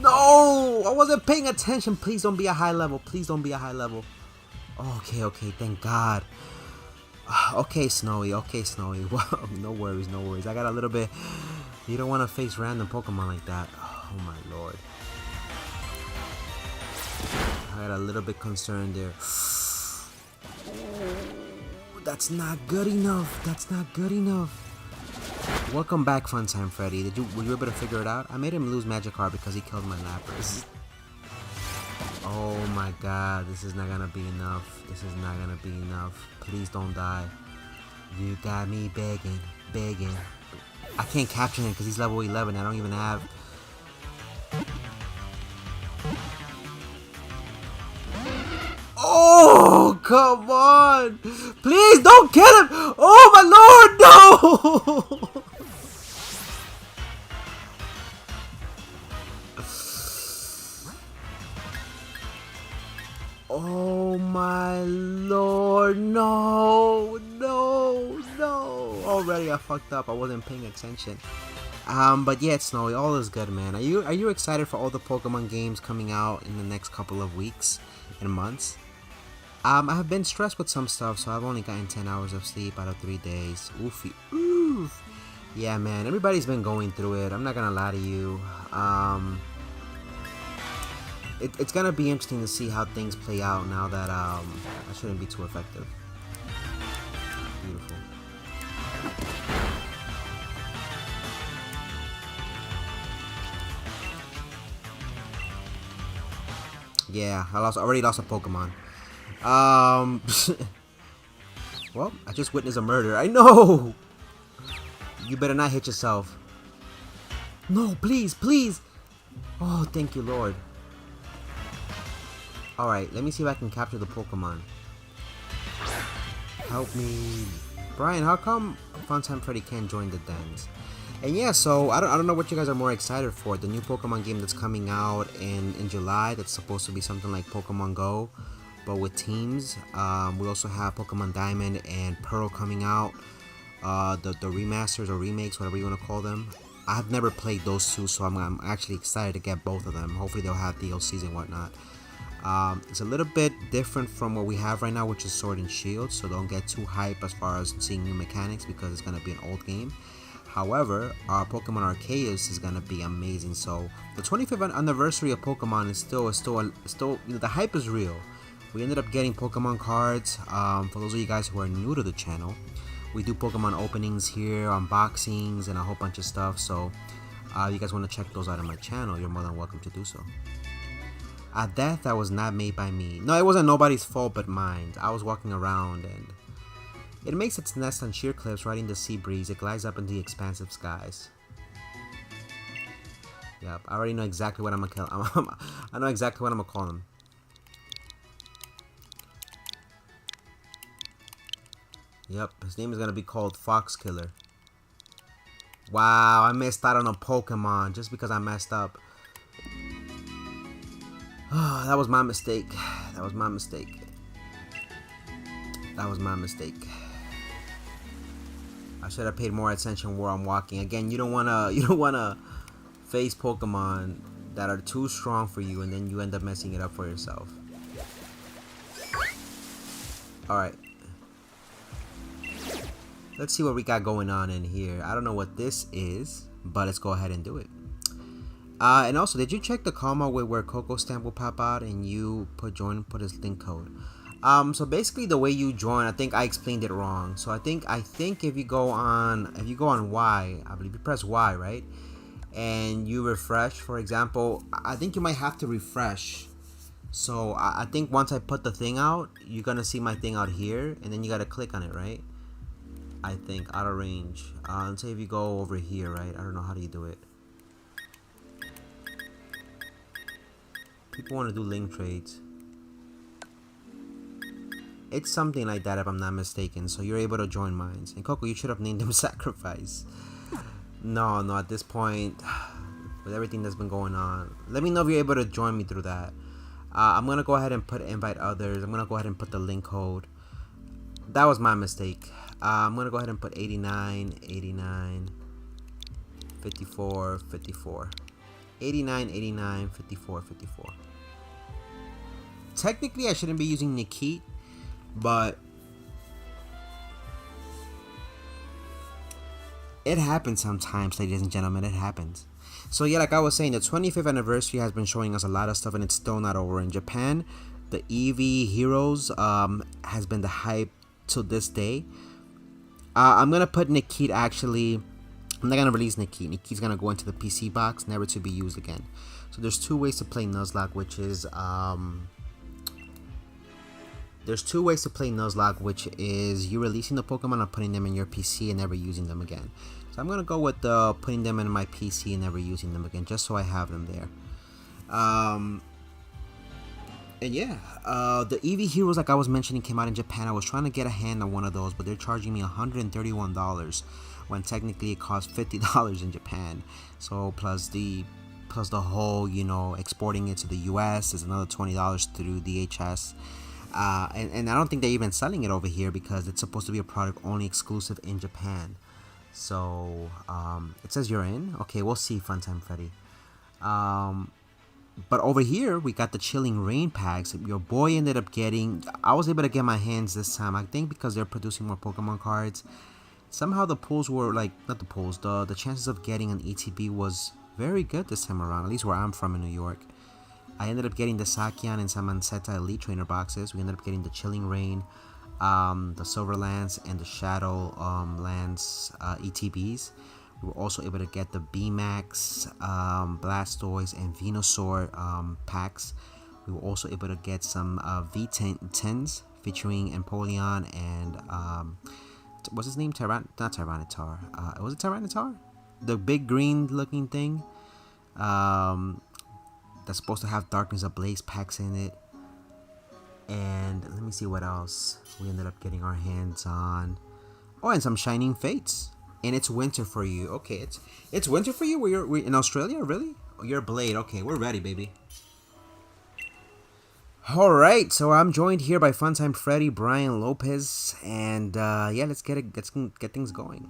[SPEAKER 1] No! I wasn't paying attention. Please don't be a high level. Please don't be a high level. Okay, okay. Thank God. Okay, Snowy. Okay, Snowy. Well, no worries, no worries. I got a little bit... You don't want to face random Pokemon like that. Oh my lord. I got a little bit concerned there. That's not good enough. That's not good enough. Welcome back, Funtime Freddy. Were you able to figure it out? I made him lose Magikarp because he killed my Lapras. Oh my god, this is not gonna be enough. This is not gonna be enough. Please don't die. You got me begging, begging. I can't capture him because he's level 11. I don't even have... Oh, come on! Please don't kill him! Oh my lord, no! Oh my lord, no, no, no. Already I fucked up. I wasn't paying attention. But yeah, Snowy, all is good, man. Are you excited for all the Pokemon games coming out in the next couple of weeks and months? I have been stressed with some stuff, so I've only gotten 10 hours of sleep out of 3 days. Oofy, oof. Yeah, man, everybody's been going through it. I'm not gonna lie to you. It's gonna be interesting to see how things play out now that I shouldn't be too effective. Beautiful. Yeah, I already lost a Pokemon. Well, I just witnessed a murder. I know. You better not hit yourself. No, please, please. Oh, thank you, Lord. Alright, let me see if I can capture the Pokemon. Help me. Brian, how come Funtime Freddy can't join the dens? And yeah, so I don't know what you guys are more excited for. The new Pokemon game that's coming out in July, that's supposed to be something like Pokemon Go, but with teams. We also have Pokemon Diamond and Pearl coming out. The remasters or remakes, whatever you want to call them. I've never played those two, so I'm actually excited to get both of them. Hopefully they'll have DLCs and whatnot. It's a little bit different from what we have right now, which is Sword and Shield, so don't get too hype as far as seeing new mechanics because it's going to be an old game. However, our Pokemon Arceus is going to be amazing. So the 25th anniversary of Pokemon is still you know, the hype is real. We ended up getting Pokemon cards. For those of you guys who are new to the channel, we do Pokemon openings here, unboxings, and a whole bunch of stuff. So you guys want to check those out on my channel, you're more than welcome to do so. A death that was not made by me. No, it wasn't nobody's fault but mine. I was walking around and it makes its nest on sheer cliffs riding the sea breeze. It glides up into the expansive skies. Yep, I already know exactly what I'm gonna kill. I know exactly what I'm gonna call him. Yep, his name is gonna be called Fox Killer. Wow, I missed out on a Pokemon just because I messed up. Oh, that was my mistake. That was my mistake. That was my mistake. I should have paid more attention where I'm walking. Again, you don't wanna face Pokemon that are too strong for you, and then you end up messing it up for yourself. All right. Let's see what we got going on in here. I don't know what this is, but let's go ahead and do it. And also, did you check the comment with where Coco stamp will pop out and you put his link code? So basically the way you join, I think I explained it wrong. So I think if you go on Y, I believe you press Y, right? And you refresh, for example, I think you might have to refresh. So I think once I put the thing out, you're gonna see my thing out here, and then you gotta click on it, right? I think out of range. Let's say if you go over here, right? I don't know, how do you do it? People want to do link trades. It's something like that if I'm not mistaken. So you're able to join mines. And Coco, you should have named them Sacrifice. No, at this point, with everything that's been going on, let me know if you're able to join me through that. I'm going to go ahead and put invite others. I'm going to go ahead and put the link code. That was my mistake. I'm going to go ahead and put 89, 89, 54, 54. 89, 89, 54, 54. Technically, I shouldn't be using Nikit, but it happens sometimes, ladies and gentlemen. It happens. So yeah, like I was saying, the 25th anniversary has been showing us a lot of stuff, and it's still not over. In Japan, the EV Heroes has been the hype till this day. I'm gonna put Nikit, actually. I'm not gonna release Nikit. Nikit's gonna go into the PC box, never to be used again. So there's two ways to play Nuzlocke, which is you releasing the Pokemon and putting them in your PC and never using them again. So I'm gonna go with putting them in my PC and never using them again, just so I have them there. And yeah, the EV Heroes, like I was mentioning, came out in Japan. I was trying to get a hand on one of those, but they're charging me $131 when technically it costs $50 in Japan. So plus the whole, you know, exporting it to the US is another $20 through DHS. And I don't think they're even selling it over here because it's supposed to be a product only exclusive in Japan. So it says you're in. Okay, we'll see, Funtime Freddy. But over here we got the Chilling Rain packs. Your boy ended up getting. I was able to get my hands this time. I think because they're producing more Pokemon cards. Somehow the pulls were like not the pulls. The chances of getting an ETB was very good this time around. At least where I'm from in New York. I ended up getting the Sakyan and Samanseta Elite Trainer boxes. We ended up getting the Chilling Rain, the Silver Lance, and the Shadow Lance ETBs. We were also able to get the B-Max, Blastoise, and Venusaur packs. We were also able to get some V10s featuring Empoleon and what's his name? Not Tyranitar. Was it Tyranitar? The big green looking thing. That's supposed to have Darkness Ablaze packs in it. And let me see what else we ended up getting our hands on. Oh, and some Shining Fates. And it's winter for you. Okay, it's winter for you? We're in Australia? Really? Oh, you're Blade. Okay, we're ready, baby. Alright, so I'm joined here by Funtime Freddy, Brian Lopez. And yeah, let's get things going.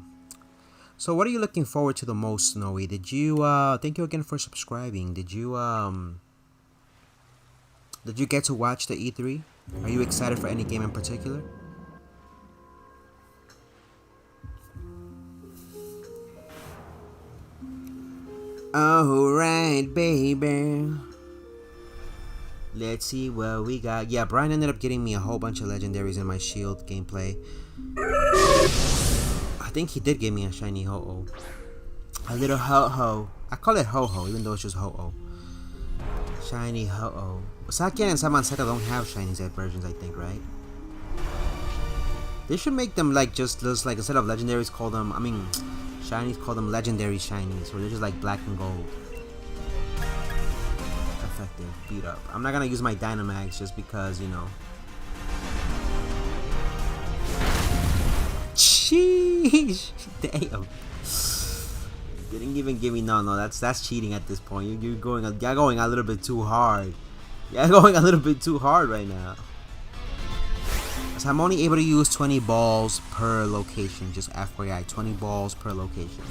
[SPEAKER 1] So what are you looking forward to the most, Snowy? Did you thank you again for subscribing. Did you get to watch the E3? Are you excited for any game in particular? Alright, baby. Let's see what we got. Yeah, Brian ended up getting me a whole bunch of legendaries in my Shield gameplay. I think he did give me a shiny Ho-Oh. A little Ho-Ho. I call it Ho-Ho, even though it's just Ho-Oh. Shiny Ho-Oh. Sakyan and Samanseta don't have shiny Z versions, I think, right? They should make them like just like instead of legendaries, call them, I mean, shinies, call them legendary shinies, where they're just like black and gold. Effective, beat up. I'm not gonna use my Dynamax just because, you know. Sheesh, damn. Didn't even give me no. That's cheating at this point. You're going a little bit too hard. You're going a little bit too hard right now. So I'm only able to use 20 balls per location. Just FYI, 20 balls per location.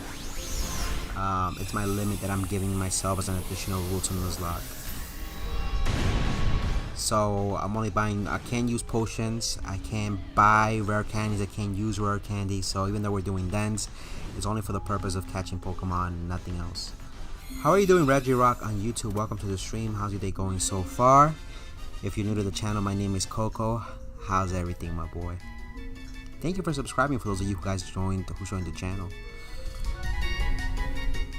[SPEAKER 1] It's my limit that I'm giving myself as an additional rule to Nuzlocke. So I'm only buying. I can't use potions. I can't buy rare candies. I can't use rare candy. So even though we're doing dens, it's only for the purpose of catching Pokemon and nothing else. How are you doing, Reggie Rock on YouTube? Welcome to the stream. How's your day going so far? If you're new to the channel, my name is Coco. How's everything, my boy? Thank you for subscribing for those of you guys who joined the channel.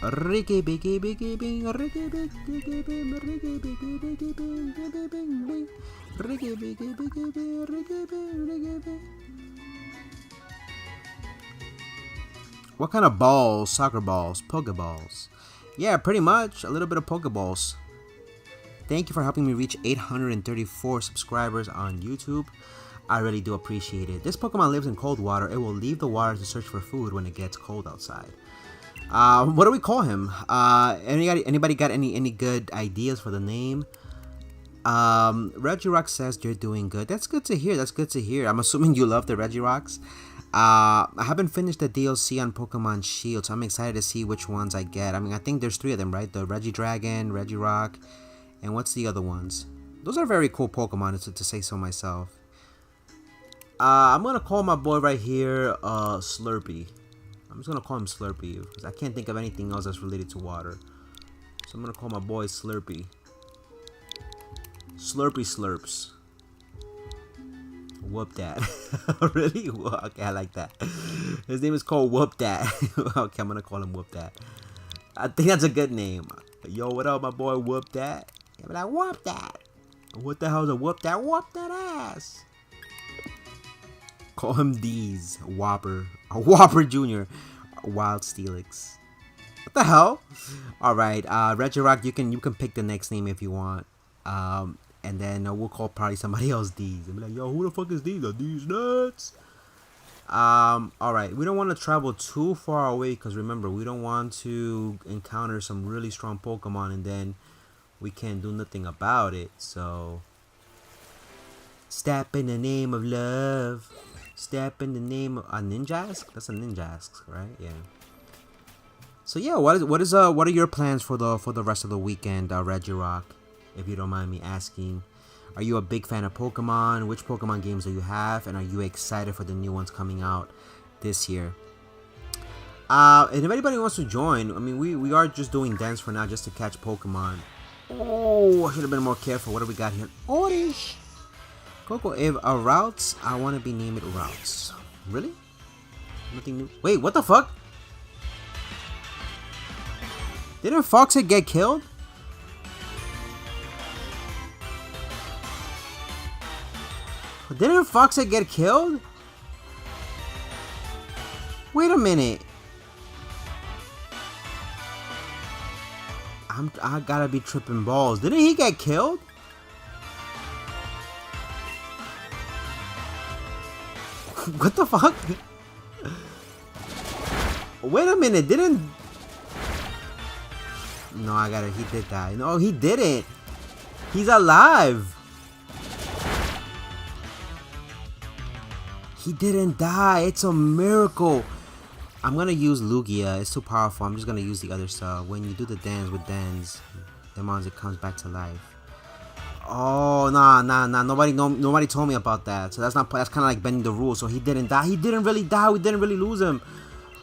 [SPEAKER 1] Ricky Bicky Bicky Bing, Ricky Bicky Bing, Ricky Bicky Bicky Bing, Ricky Bing Bing, Ricky Bicky Bicky Bing, Ricky Bing, Ricky Bing. What kind of balls? Soccer balls, Pokeballs. Yeah, pretty much a little bit of Pokeballs. Thank you for helping me reach 834 subscribers on YouTube. I really do appreciate it. This Pokemon lives in cold water. It will leave the water to search for food when it gets cold outside. What do we call him? Anybody got any good ideas for the name? Regirock says you're doing good. That's good to hear. That's good to hear. I'm assuming you love the Regirocks. I haven't finished the DLC on Pokemon Shield, so I'm excited to see which ones I get. I mean, I think there's 3 of them, right? The Regidragon, Regirock, and what's the other ones? Those are very cool Pokemon, to say so myself. I'm gonna call my boy right here, Slurpee. I'm just gonna call him Slurpee because I can't think of anything else that's related to water. So I'm gonna call my boy Slurpee. Slurpee Slurps. Whoop that. Really? Okay, I like that. His name is called Whoop That. Okay, I'm gonna call him Whoop That. I think that's a good name. Yo, what up, my boy Whoop That? I'm like, Whoop That. What the hell is a Whoop That? Whoop that ass. Call him D's. Whopper. A Whopper Jr. Wild Steelix. What the hell? Alright, Regirock, you can pick the next name if you want. And then we'll call probably somebody else D's. And be like, yo, who the fuck is D's? Are these nuts? Alright, we don't want to travel too far away because remember, we don't want to encounter some really strong Pokemon and then we can't do nothing about it. So, step in the name of love. Step in the name of a Ninjask? That's a Ninjask, right? Yeah. So yeah, what are your plans for the rest of the weekend, Regirock? If you don't mind me asking, are you a big fan of Pokemon? Which Pokemon games do you have, and are you excited for the new ones coming out this year? And if anybody wants to join, I mean, we are just doing dance for now, just to catch Pokemon. Oh, I should have been more careful. What do we got here? Orish. Coco, if a Routes, I want to be named Routes. Really? Nothing new. Wait, what the fuck? Didn't Foxhead get killed? Didn't Foxhead get killed? Wait a minute. I gotta be tripping balls. Didn't he get killed? What the fuck? Wait a minute, didn't... No, he did die. No, he didn't. He's alive. He didn't die. It's a miracle. I'm gonna use Lugia. It's too powerful. I'm just gonna use the other stuff. When you do the dance with Dens, it comes back to life. Oh, nah. Nobody told me about that. So that's kind of like bending the rules. So he didn't die. He didn't really die. We didn't really lose him.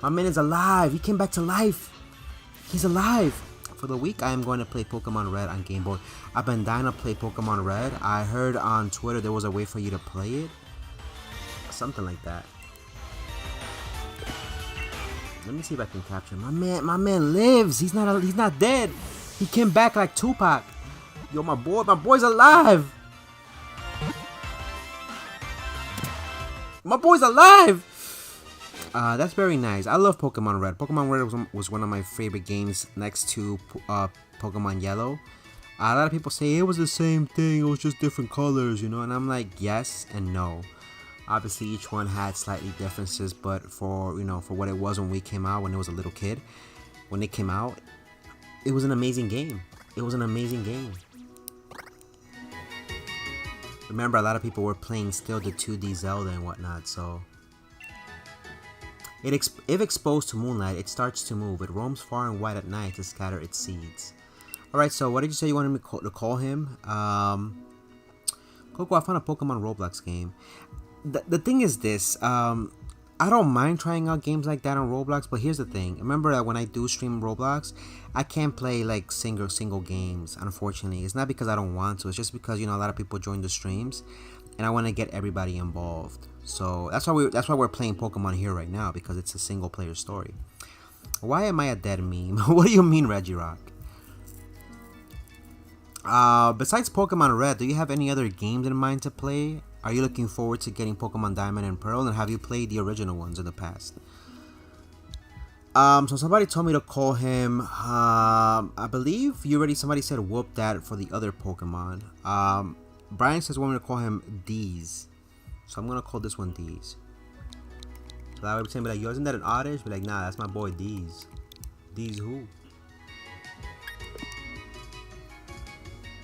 [SPEAKER 1] My man is alive. He came back to life. He's alive. For the week, I am going to play Pokemon Red on Game Boy. I've been dying to play Pokemon Red. I heard on Twitter there was a way for you to play it. Something like that. Let me see if I can capture him. My man lives. He's not dead. He came back like Tupac. Yo, my boy's alive. My boy's alive. That's very nice. I love Pokemon Red. Pokemon Red was one of my favorite games next to Pokemon Yellow. A lot of people say it was the same thing. It was just different colors, you know. And I'm like, yes and no. Obviously, each one had slightly differences, but for what it was when we came out, when it was a little kid, when it came out, it was an amazing game. It was an amazing game. Remember, a lot of people were playing still the 2D Zelda and whatnot, so... If exposed to moonlight, it starts to move. It roams far and wide at night to scatter its seeds. Alright, so what did you say you wanted me to call him? Coco, I found a Pokemon Roblox game. The thing is this, I don't mind trying out games like that on Roblox, but here's the thing. Remember that when I do stream Roblox, I can't play like single games, unfortunately. It's not because I don't want to, it's just because, a lot of people join the streams and I want to get everybody involved. So that's why we're playing Pokemon here right now, because it's a single player story. Why am I a dead meme? What do you mean, Regirock? Besides Pokemon Red, do you have any other games in mind to play? Are you looking forward to getting Pokemon Diamond and Pearl, and have you played the original ones in the past? So somebody told me to call him. I believe you already. Somebody said whoop that for the other Pokemon. Brian says want me to call him D's. So I'm gonna call this one D's. So that way, saying be like, yo, isn't that an oddish? Be like, nah, that's my boy D's. D's who?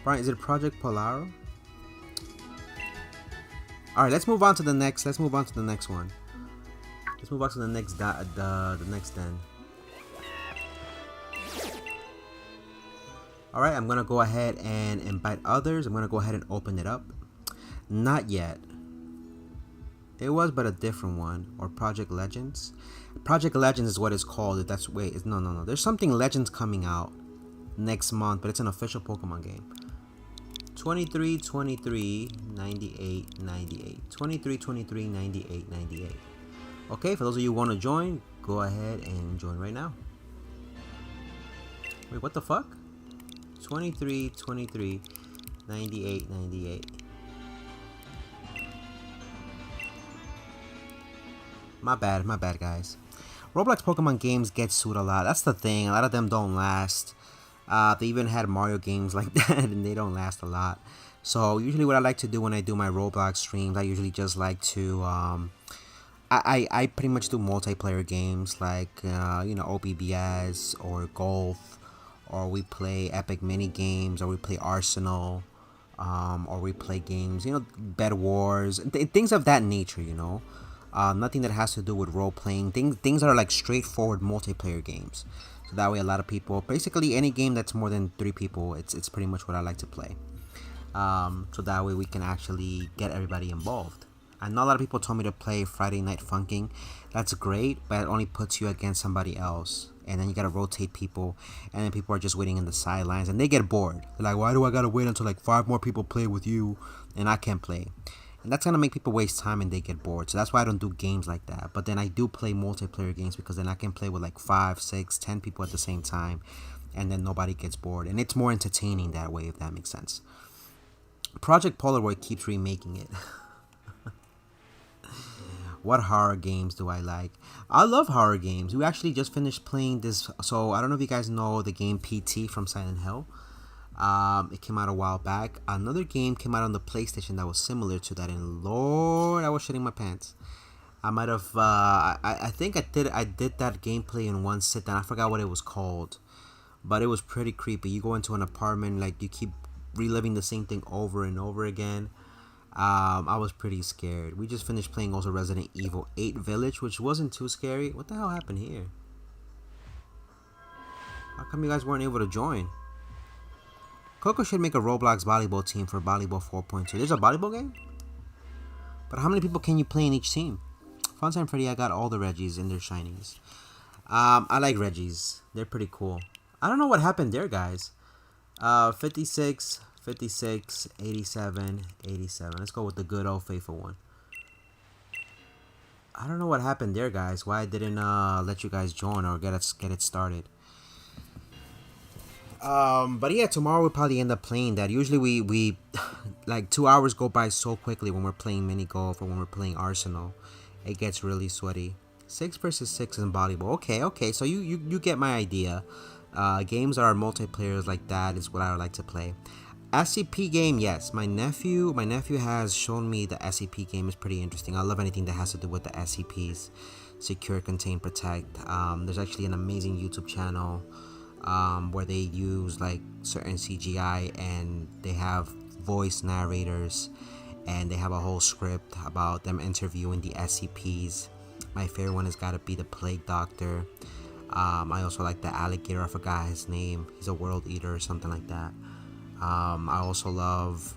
[SPEAKER 1] Brian, is it Project Polaro? All right, let's move on to the next. Let's move on to the next one. Let's move on to the next the next den. All right, I'm gonna go ahead and invite others. I'm gonna go ahead and open it up. Not yet. It was, but a different one. Or Project Legends. Project Legends is what it's called. If that's wait, it's no. There's something Legends coming out next month, but it's an official Pokemon game. 23, 23, 98, 98. 23, 23, 98, 98. Okay, for those of you who want to join, go ahead and join right now. Wait, what the fuck? 23, 23, 98, 98. My bad, guys. Roblox Pokemon games get sued a lot. That's the thing. A lot of them don't last. They even had Mario games like that, and they don't last a lot. So usually what I like to do when I do my Roblox streams, I usually just like to I pretty much do multiplayer games like you know, OBBS or golf, or we play epic mini games, or we play Arsenal, or we play games, you know, Bed Wars, things of that nature, you know. Nothing that has to do with role playing, things that are like straightforward multiplayer games. So that way a lot of people, basically any game that's more than 3 people, it's pretty much what I like to play. So that way we can actually get everybody involved. I know a lot of people told me to play Friday Night Funking. That's great, but it only puts you against somebody else. And then you gotta rotate people, and then people are just waiting in the sidelines, and they get bored. They're like, why do I gotta wait until like 5 more people play with you, and I can't play? And that's gonna make people waste time, and they get bored. So that's why I don't do games like that. But then I do play multiplayer games, because then I can play with like 5, 6, 10 people at the same time, and then nobody gets bored. And it's more entertaining that way, if that makes sense. Project Polaroid keeps remaking it. What horror games do I like? I love horror games. We actually just finished playing this. So I don't know if you guys know the game PT from Silent Hill. It came out a while back. Another game came out on the PlayStation that was similar to that, and Lord, I was shitting my pants. I might have. I think I did that gameplay in one sit down. I forgot what it was called, but it was pretty creepy. You go into an apartment, like you keep reliving the same thing over and over again. I was pretty scared. We just finished playing also Resident Evil 8 Village, which wasn't too scary. What the hell happened here? How come you guys weren't able to join? Coco should make a Roblox volleyball team for Volleyball 4.2. There's a volleyball game? But how many people can you play in each team? Funtime Freddy, I got all the Reggies and their shinies. I like Reggies. They're pretty cool. I don't know what happened there, guys. 56, 56, 87, 87. Let's go with the good old faithful one. I don't know what happened there, guys. Why I didn't let you guys join or get it started. But yeah, tomorrow we'll probably end up playing that. Usually we like 2 hours go by so quickly when we're playing mini golf or when we're playing Arsenal. It gets really sweaty. 6 versus 6 in volleyball. Okay. So you get my idea. Games that are multiplayers like that is what I would like to play. SCP game, yes. My nephew has shown me the SCP game is pretty interesting. I love anything that has to do with the SCPs. Secure, contain, protect. There's actually an amazing YouTube channel where they use like certain CGI and they have voice narrators and they have a whole script about them interviewing the SCPs. My favorite one has got to be the Plague Doctor. I also like the alligator. I forgot his name. He's a world eater or something like that. I also love,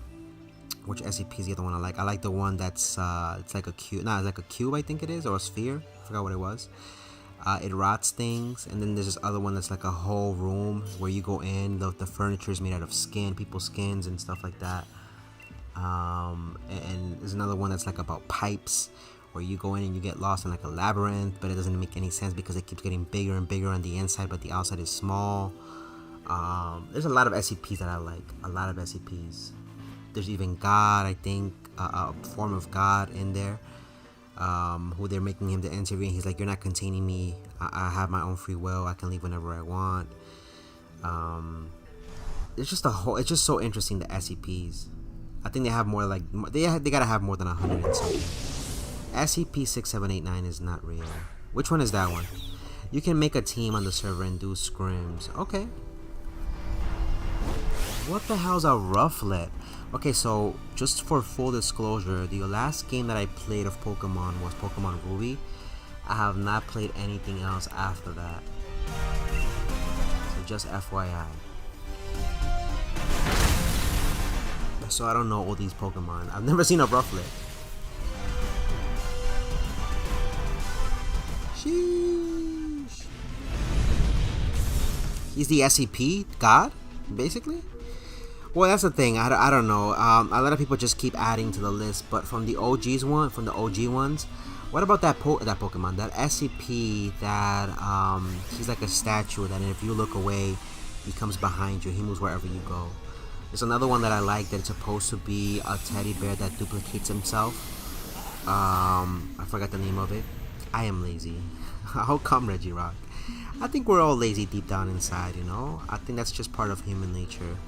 [SPEAKER 1] which SCP is the other one I like? I like the one that's it's like a cube. It's like a cube, I think it is, or a sphere. I forgot what it was. It rots things, and then there's this other one that's like a whole room where you go in. The furniture is made out of skin, people's skins and stuff like that. And there's another one that's like about pipes, where you go in and you get lost in like a labyrinth, but it doesn't make any sense because it keeps getting bigger and bigger on the inside, but the outside is small. There's a lot of SCPs that I like. A lot of SCPs. There's even God, I think, a form of God in there. Who they're making him the interview, and he's like, you're not containing me. I have my own free will. I can leave whenever I want. It's just a whole. It's just so interesting, the SCPs. I think they have more like they gotta have more than 100 and something. SCP-6789 is not real. Which one is that one? You can make a team on the server and do scrims. Okay. What the hell's a rufflet? Okay, so just for full disclosure, the last game that I played of Pokemon was Pokemon Ruby. I have not played anything else after that. So just FYI. So I don't know all these Pokemon. I've never seen a rufflet. Sheesh. He's the SCP god, basically. Well, that's the thing. I don't know. A lot of people just keep adding to the list, but from the OG ones, what about that Pokemon, that SCP that he's like a statue that if you look away, he comes behind you. He moves wherever you go. There's another one that I like that it's supposed to be a teddy bear that duplicates himself. I forgot the name of it. I am lazy. How come, Reggie Rock? I think we're all lazy deep down inside, you know? I think that's just part of human nature.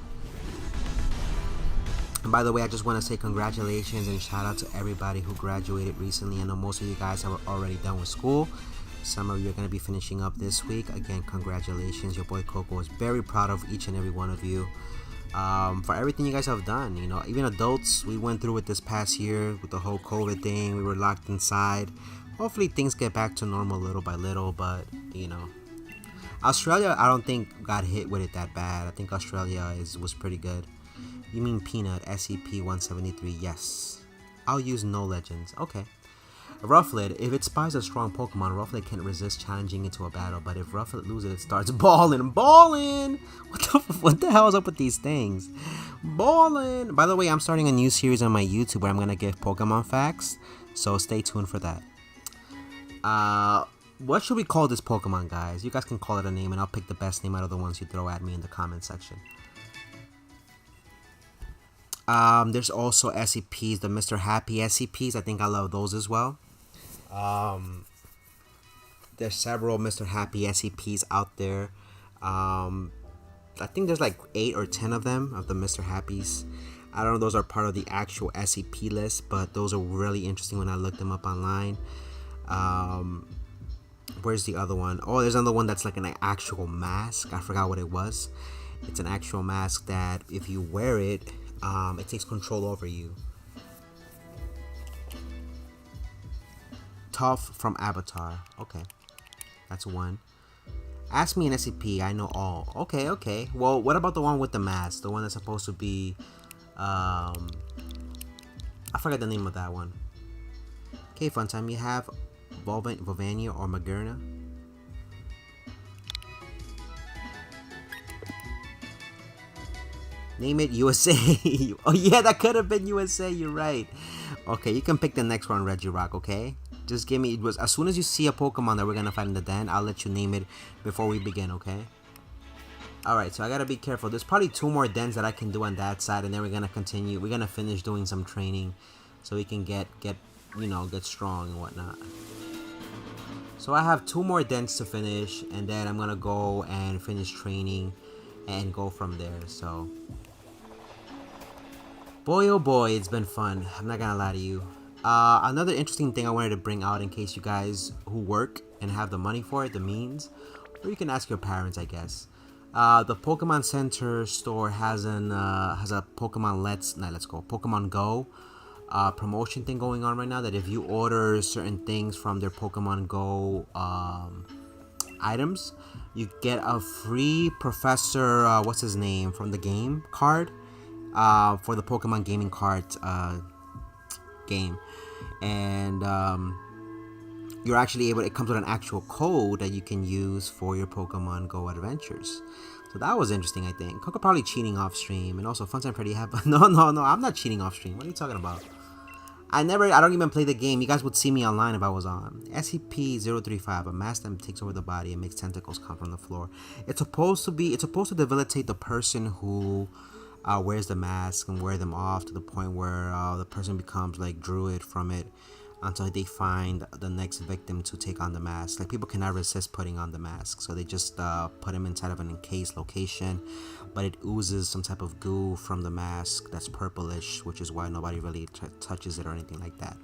[SPEAKER 1] And by the way, I just want to say congratulations and shout out to everybody who graduated recently. I know most of you guys have already done with school. Some of you are going to be finishing up this week. Again, congratulations. Your boy Coco is very proud of each and every one of you for everything you guys have done. You know, even adults, we went through it this past year with the whole COVID thing. We were locked inside. Hopefully things get back to normal little by little, but you know, Australia, I don't think got hit with it that bad. I think Australia was pretty good. You mean Peanut, SCP-173, yes. I'll use no legends, okay. Rufflet, if it spies a strong Pokemon, Rufflet can't resist challenging it to a battle, but if Rufflet loses, it starts balling. What the hell is up with these things? Balling! By the way, I'm starting a new series on my YouTube where I'm gonna give Pokemon facts, so stay tuned for that. What should we call this Pokemon, guys? You guys can call it a name, and I'll pick the best name out of the ones you throw at me in the comment section. There's also SCPs, the Mr. Happy SCPs. I think I love those as well. There's several Mr. Happy SCPs out there. I think there's like 8 or 10 of them, of the Mr. Happies. I don't know if those are part of the actual SCP list, but those are really interesting when I looked them up online. Where's the other one? Oh, there's another one that's like an actual mask. I forgot what it was. It's an actual mask that if you wear it, it takes control over you. Tough from Avatar. Okay, that's one. Ask me an SCP. I know all. Okay. Well, what about the one with the mask? The one that's supposed to be, I forgot the name of that one. Okay, Funtime, you have Volvania or Magerna? Name it USA. Oh yeah, that could have been USA. You're right. Okay, you can pick the next one, Reggie Rock. Okay, just give me. It was as soon as you see a Pokemon that we're gonna fight in the den, I'll let you name it before we begin. Okay. All right. So I gotta be careful. There's probably 2 more dens that I can do on that side, and then we're gonna continue. We're gonna finish doing some training, so we can get strong and whatnot. So I have 2 more dens to finish, and then I'm gonna go and finish training, and go from there. So. Boy, oh boy, it's been fun. I'm not gonna lie to you. Another interesting thing I wanted to bring out in case you guys who work and have the money for it, the means, or you can ask your parents, I guess. The Pokemon Center store has a Pokemon Go promotion thing going on right now. That if you order certain things from their Pokemon Go items, you get a free Professor what's his name from the game card. For the Pokemon gaming cards game, and you're actually able. It comes with an actual code that you can use for your Pokemon Go adventures. So that was interesting. I think Coco probably cheating off stream, and also Funtime pretty happy. No, I'm not cheating off stream. What are you talking about? I don't even play the game. You guys would see me online if I was on. SCP-035, a mask that takes over the body and makes tentacles come from the floor. It's supposed to debilitate the person who wears the mask and wear them off to the point where the person becomes like druid from it. until they find the next victim to take on the mask. Like, people cannot resist putting on the mask, so they just put him inside of an encased location, but it oozes some type of goo from the mask that's purplish, which is why nobody really touches it or anything like that.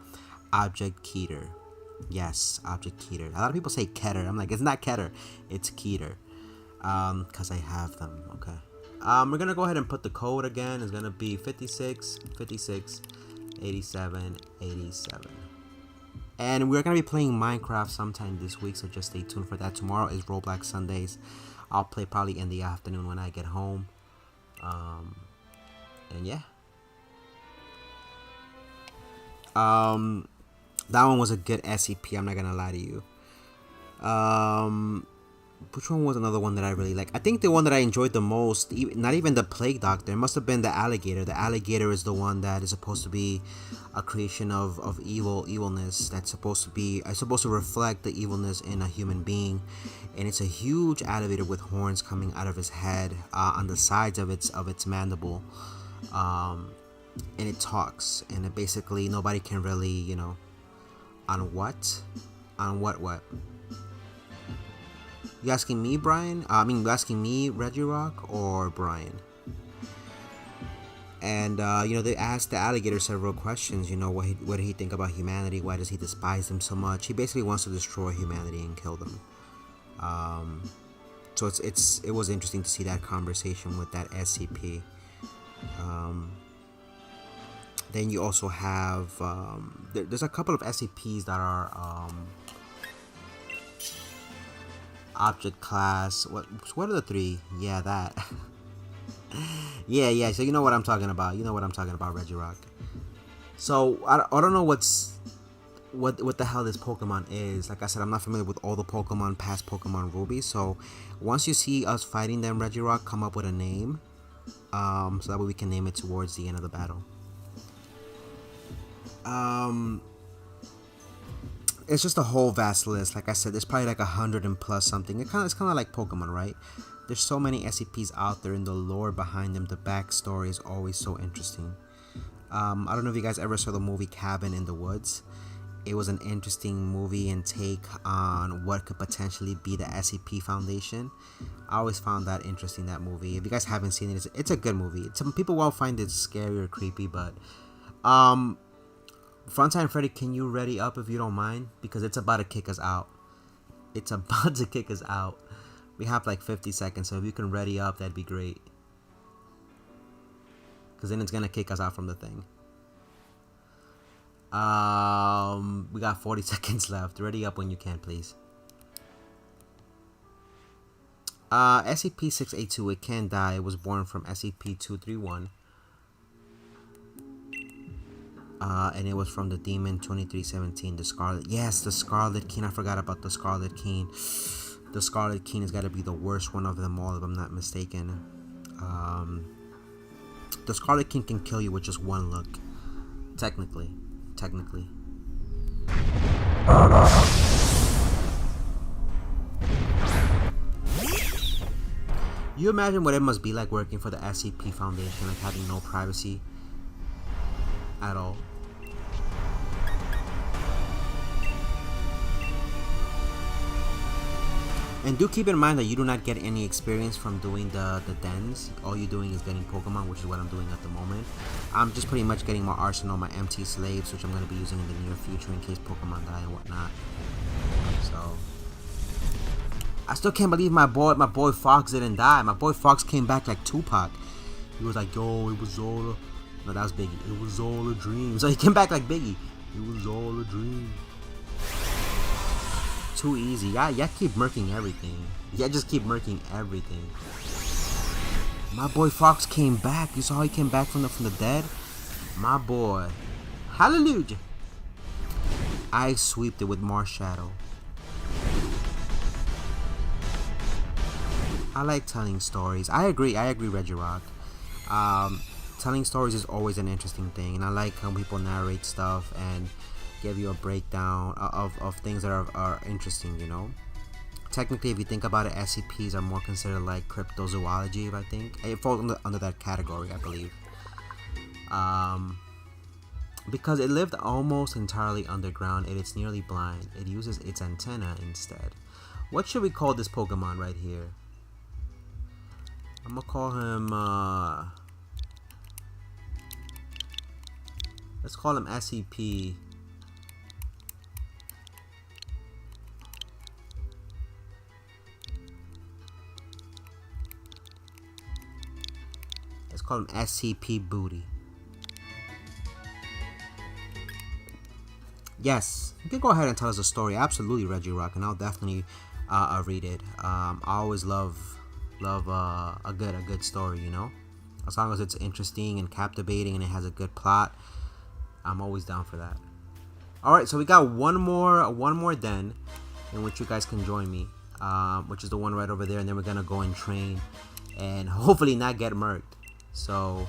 [SPEAKER 1] Object Keter. Yes, Object Keter. A lot of people say Keter. I'm like, it's not Keter, it's Keter, because I have them. Okay. We're gonna go ahead and put the code again. It's gonna be 56 56 87 87. And we're gonna be playing Minecraft sometime this week, so just stay tuned for that. Tomorrow is Roblox Sundays. I'll play probably in the afternoon when I get home. And yeah. That one was a good SCP, I'm not gonna lie to you. Which one was another one that I really like? I think the one that I enjoyed the most, not even the Plague Doctor, it must have been the Alligator. The Alligator is the one that is supposed to be a creation of evilness. That's supposed to reflect the evilness in a human being. And it's a huge alligator with horns coming out of his head, on the sides of its mandible. And it talks, and it basically nobody can really, on what? You asking me, Brian? You asking me, Reggie Rock, or Brian? And they asked the alligator several questions. What did he think about humanity? Why does he despise them so much? He basically wants to destroy humanity and kill them. So it was interesting to see that conversation with that SCP. Then you also have there's a couple of SCPs that are object class. What are the three? Yeah, that. yeah. So you know what I'm talking about. Reggie Rock. So I don't know what the hell this Pokemon is. Like I said, I'm not familiar with all the Pokemon past Pokemon Ruby. So once you see us fighting them, Reggie Rock, come up with a name, so that way we can name it towards the end of the battle. It's just a whole vast list. Like I said, there's probably like 100 and plus something. It's kind of like Pokemon, right? There's so many SCPs out there, and the lore behind them, the backstory is always so interesting. I don't know if you guys ever saw the movie Cabin in the Woods. It was an interesting movie and take on what could potentially be the SCP Foundation. I always found that interesting, that movie. If you guys haven't seen it, it's a good movie. Some people will find it scary or creepy, but Frontline Freddy, can you ready up if you don't mind? Because it's about to kick us out. We have like 50 seconds, so if you can ready up, that'd be great. Because then it's going to kick us out from the thing. We got 40 seconds left. Ready up when you can, please. SCP-682, it can die. It was born from SCP-231. And it was from the Demon 2317, the Scarlet. Yes, the Scarlet Keen. I forgot about the Scarlet Keen. The Scarlet Keen has got to be the worst one of them all, if I'm not mistaken. The Scarlet Keen can kill you with just one look. Technically. You imagine what it must be like working for the SCP Foundation, like having no privacy at all. And do keep in mind that you do not get any experience from doing the dens. All you're doing is getting Pokemon, which is what I'm doing at the moment. I'm just pretty much getting my arsenal, my MT slaves, which I'm going to be using in the near future in case Pokemon die and whatnot. So I still can't believe my boy Fox didn't die. My boy Fox came back like Tupac. He was like, yo, it was all no, that was Biggie. It was all a dream. So he came back like Biggie. It was all a dream. Too easy. Yeah, keep murking everything. Yeah, just keep murking everything. My boy Fox came back. You saw how he came back from the dead? My boy. Hallelujah. I sweeped it with Marshadow. I like telling stories. I agree, Reggie Rock. Telling stories is always an interesting thing, and I like how people narrate stuff and give you a breakdown of things that are interesting, Technically, if you think about it, SCPs are more considered like cryptozoology, I think. It falls under that category, I believe. Because it lived almost entirely underground and it's nearly blind, it uses its antenna instead. What should we call this Pokemon right here? I'm gonna call him, let's call him SCP. Let's call him SCP Booty. Yes, you can go ahead and tell us a story. Absolutely, Reggie Rock, and I'll definitely read it. I always love a good story, you know. As long as it's interesting and captivating and it has a good plot, I'm always down for that. All right, so we got one more den in which you guys can join me, which is the one right over there, and then we're gonna go and train and hopefully not get murked. So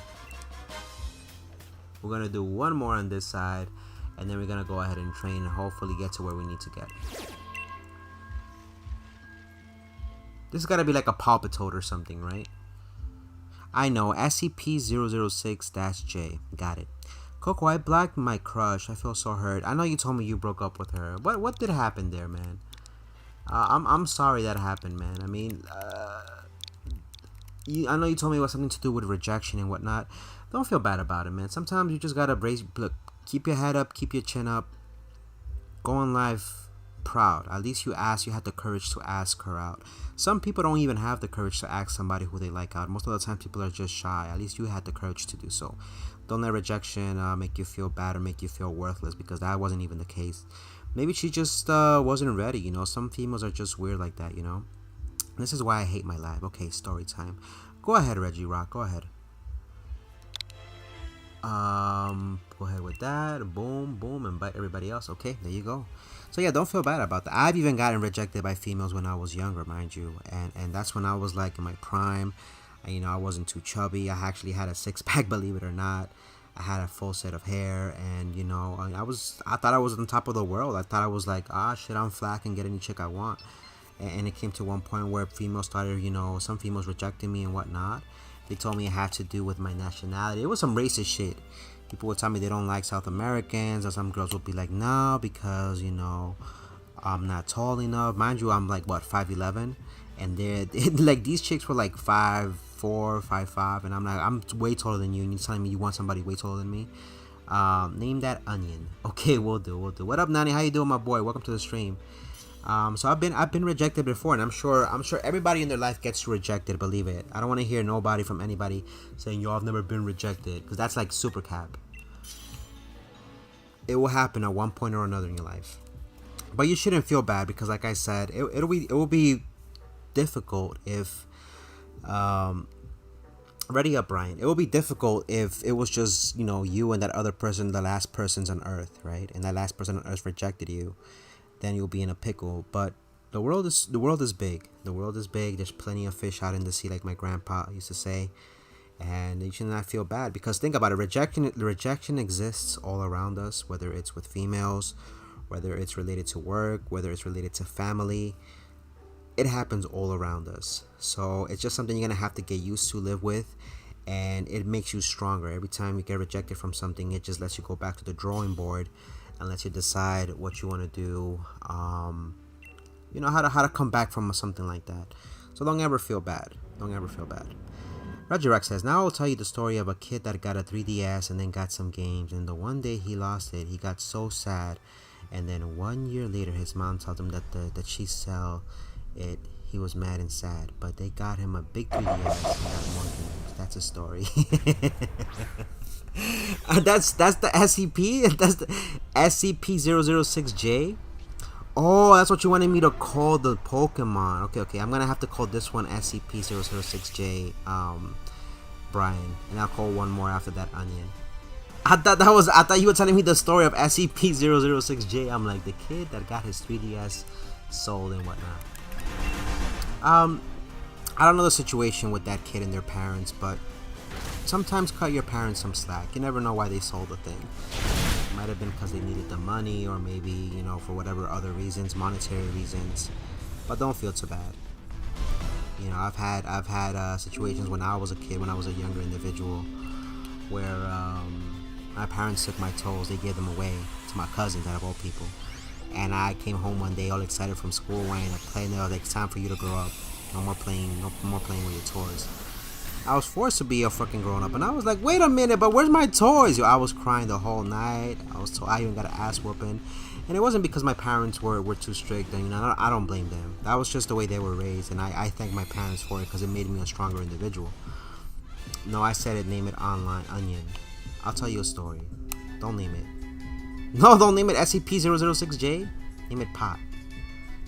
[SPEAKER 1] we're gonna do one more on this side, and then we're gonna go ahead and train and hopefully get to where we need to get. This has gotta be like a Paw Patrol or something, right? I know, SCP-006-J. Got it. Coco, I blocked my crush. I feel so hurt. I know you told me you broke up with her. What did happen there, man? I'm sorry that happened, man. I mean, I know you told me it was something to do with rejection and whatnot. Don't feel bad about it, man. Sometimes you just gotta look, keep your head up, keep your chin up. Go in life proud. At least you had the courage to ask her out. Some people don't even have the courage to ask somebody who they like out. Most of the time, people are just shy. At least you had the courage to do so. Don't let rejection make you feel bad or make you feel worthless, because that wasn't even the case. Maybe she just wasn't ready, you know. Some females are just weird like that, you know. This is why I hate my life. Okay, story time. Go ahead, Reggie Rock. Go ahead. Go ahead with that. Boom, boom, invite everybody else. Okay, there you go. So yeah, don't feel bad about that. I've even gotten rejected by females when I was younger, mind you, and that's when I was like in my prime. And, you know, I wasn't too chubby. I actually had a six-pack, believe it or not. I had a full set of hair, and you know, I thought I was on top of the world. I thought I was like, shit, I'm flat, I can get any chick I want. And it came to one point where females started, you know, some females rejecting me and whatnot. They told me it had to do with my nationality. It was some racist shit. People would tell me they don't like South Americans, or some girls would be like, no, because, you know, I'm not tall enough. Mind you, I'm like, what, 5'11", and they're like, these chicks were like 5'4", 5'5", and I'm like, I'm way taller than you, and you're telling me you want somebody way taller than me. Name that onion. Okay, we'll do. What up, Nani? How you doing, my boy? Welcome to the stream. So I've been rejected before, and I'm sure everybody in their life gets rejected. Believe it. I don't want to hear nobody from anybody saying, yo, I've never been rejected, because that's like super cap. It will happen at one point or another in your life, but you shouldn't feel bad, because like I said, it will be difficult if ready up, Brian. It will be difficult if it was just, you know, you and that other person, the last persons on earth, right? And that last person on earth rejected you. Then you'll be in a pickle. But the world is big. The world is big. There's plenty of fish out in the sea, like my grandpa used to say. And you should not feel bad, because think about it. Rejection exists all around us, whether it's with females, whether it's related to work, whether it's related to family. It happens all around us. So it's just something you're gonna have to get used to, live with, and it makes you stronger. Every time you get rejected from something, it just lets you go back to the drawing board and lets you decide what you want to do. You know, how to come back from something like that. So don't ever feel bad. Roger Rex says, now I'll tell you the story of a kid that got a 3DS and then got some games, and the one day he lost it, he got so sad, and then 1 year later his mom told him that she sell it. He was mad and sad, but they got him a big 3DS and got more games. That's a story. That's the SCP. That's the SCP-006-J. Oh, that's what you wanted me to call the Pokemon. Okay. I'm gonna have to call this one SCP-006-J, Brian, and I'll call one more after that, Onion. I thought you were telling me the story of SCP-006-J. I'm like, the kid that got his 3DS sold and whatnot. I don't know the situation with that kid and their parents, but sometimes cut your parents some slack. You never know why they sold the thing. It might have been because they needed the money, or maybe, you know, for whatever other reasons, monetary reasons. But don't feel too bad. You know, I've had situations when I was a kid, when I was a younger individual, where My parents took my toes. They gave them away to my cousins, out of all people. And I came home one day all excited from school, wanting to play. And they were like, "It's time for you to grow up. No more playing. No more playing with your toys." I was forced to be a fucking grown up, and I was like, "Wait a minute, but where's my toys?" Yo, I was crying the whole night. I even got an ass whooping, and it wasn't because my parents were too strict. And I don't blame them. That was just the way they were raised, and I thank my parents for it because it made me a stronger individual. No, I said it. Name it online onion. I'll tell you a story. Don't name it. No, don't name it SCP-006J. Name it Pot.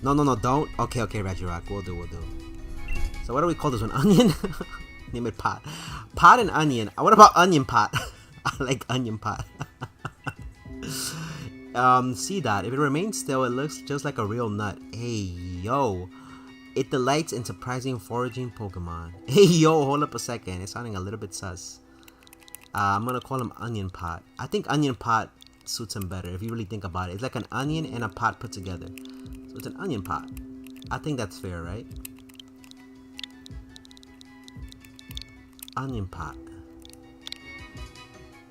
[SPEAKER 1] No, don't. Okay, Reggie Rock. We'll do. So what do we call this one? Onion? Name it Pot. Pot and onion. What about onion pot? I like onion pot. See that? If it remains still, it looks just like a real nut. Hey, yo. It delights in surprising foraging Pokemon. Hey, yo, hold up a second. It's sounding a little bit sus. I'm gonna call him Onion Pot. I think Onion Pot suits him better if you really think about it. It's like an onion and a pot put together. So it's an onion pot. I think that's fair, right? Onion Pot.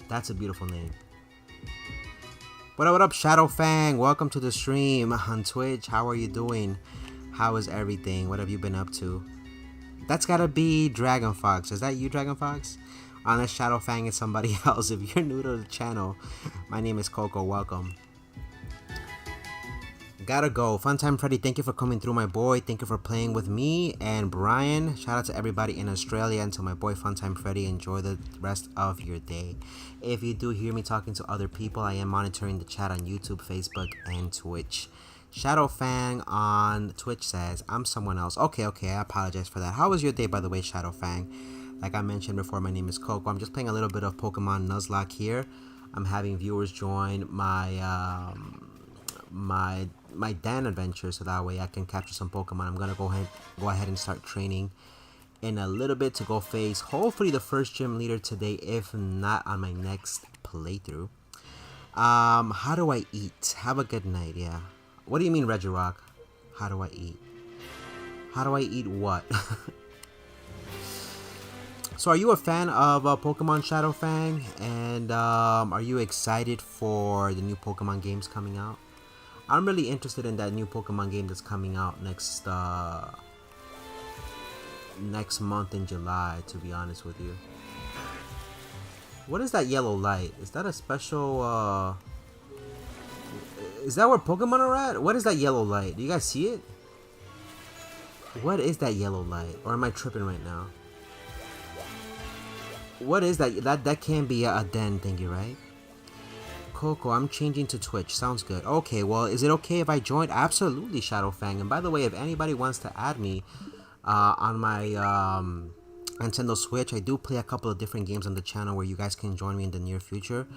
[SPEAKER 1] That's a beautiful name. What up, Shadow Fang? Welcome to the stream on Twitch. How are you doing? How is everything? What have you been up to? That's gotta be Dragon Fox. Is that you, Dragon Fox? Unless Shadow Fang is somebody else. If you're new to the channel, my name is Coco. Welcome. Gotta go. Funtime Freddy, thank you for coming through, my boy. Thank you for playing with me and Brian. Shout out to everybody in Australia and to my boy Funtime Freddy. Enjoy the rest of your day. If you do hear me talking to other people, I am monitoring the chat on YouTube, Facebook, and Twitch. Shadow Fang on Twitch says, "I'm someone else." Okay, I apologize for that. How was your day, by the way, Shadow Fang? Like I mentioned before, my name is Coco. I'm just playing a little bit of Pokemon Nuzlocke here. I'm having viewers join my my Dan adventure, so that way I can capture some Pokemon. I'm gonna go ahead and start training in a little bit to go face hopefully the first gym leader today, if not on my next playthrough. How do I eat? Have a good night. Yeah. What do you mean, Reggie Rock? How do I eat? How do I eat what? So are you a fan of Pokemon Shadow Fang? And are you excited for the new Pokemon games coming out? I'm really interested in that new Pokemon game that's coming out next month in July, to be honest with you. What is that yellow light? Is that a special is that where Pokemon are at? What is that yellow light? Do you guys see it? What is that yellow light? Or am I tripping right now? What is that? That can't be a den thingy, right? Coco, I'm changing to Twitch. Sounds good. Okay, well, is it okay if I join? Absolutely, Shadow Fang. And by the way, if anybody wants to add me on my Nintendo Switch, I do play a couple of different games on the channel where you guys can join me in the near future.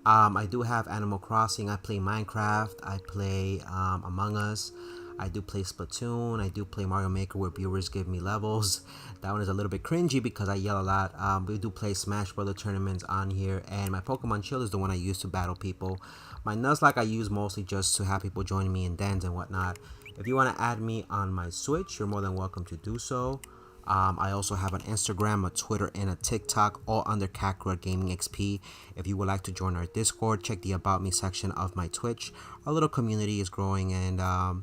[SPEAKER 1] I do have Animal Crossing. I play Minecraft. I play Among Us. I do play Splatoon. I do play Mario Maker where viewers give me levels. That one is a little bit cringy because I yell a lot. We do play Smash Brother tournaments on here. And my Pokemon Shield is the one I use to battle people. My Nuzlocke I use mostly just to have people join me in dens and whatnot. If you want to add me on my Switch, you're more than welcome to do so. I also have an Instagram, a Twitter, and a TikTok, all under Kakarot Gaming XP. If you would like to join our Discord, check the About Me section of my Twitch. Our little community is growing, and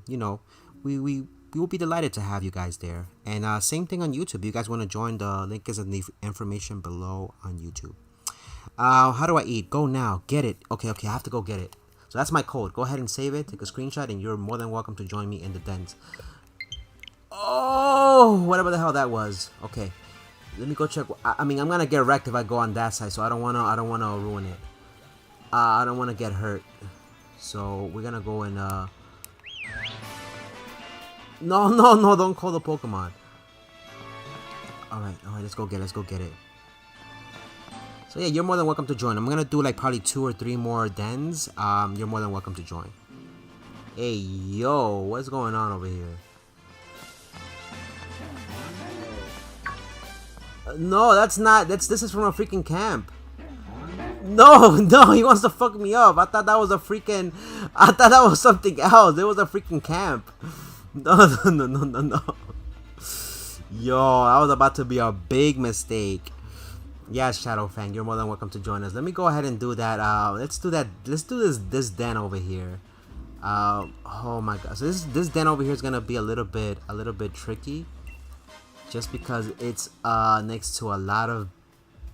[SPEAKER 1] you know, we will be delighted to have you guys there. And same thing on YouTube. If you guys want to join, the link is in the information below on YouTube. How do I eat? Go now. Get it. Okay, I have to go get it. So that's my code. Go ahead and save it. Take a screenshot, and you're more than welcome to join me in the dens. Oh, whatever the hell that was. Okay, let me go check. I mean, I'm gonna get wrecked if I go on that side, so I don't wanna ruin it. I don't wanna get hurt, so we're gonna go and no, don't call the Pokemon. All right, let's go get it. So yeah, you're more than welcome to join. I'm gonna do like probably 2 or 3 more dens. You're more than welcome to join. Hey, yo, what's going on over here? No, that's not. This is from a freaking camp. No, he wants to fuck me up. I thought that was something else. It was a freaking camp. No. Yo, that was about to be a big mistake. Yes, Shadow Fang, you're more than welcome to join us. Let me go ahead and do that. Let's do that. Let's do this den over here. Oh my god. So this den over here is gonna be a little bit tricky, just because it's next to a lot of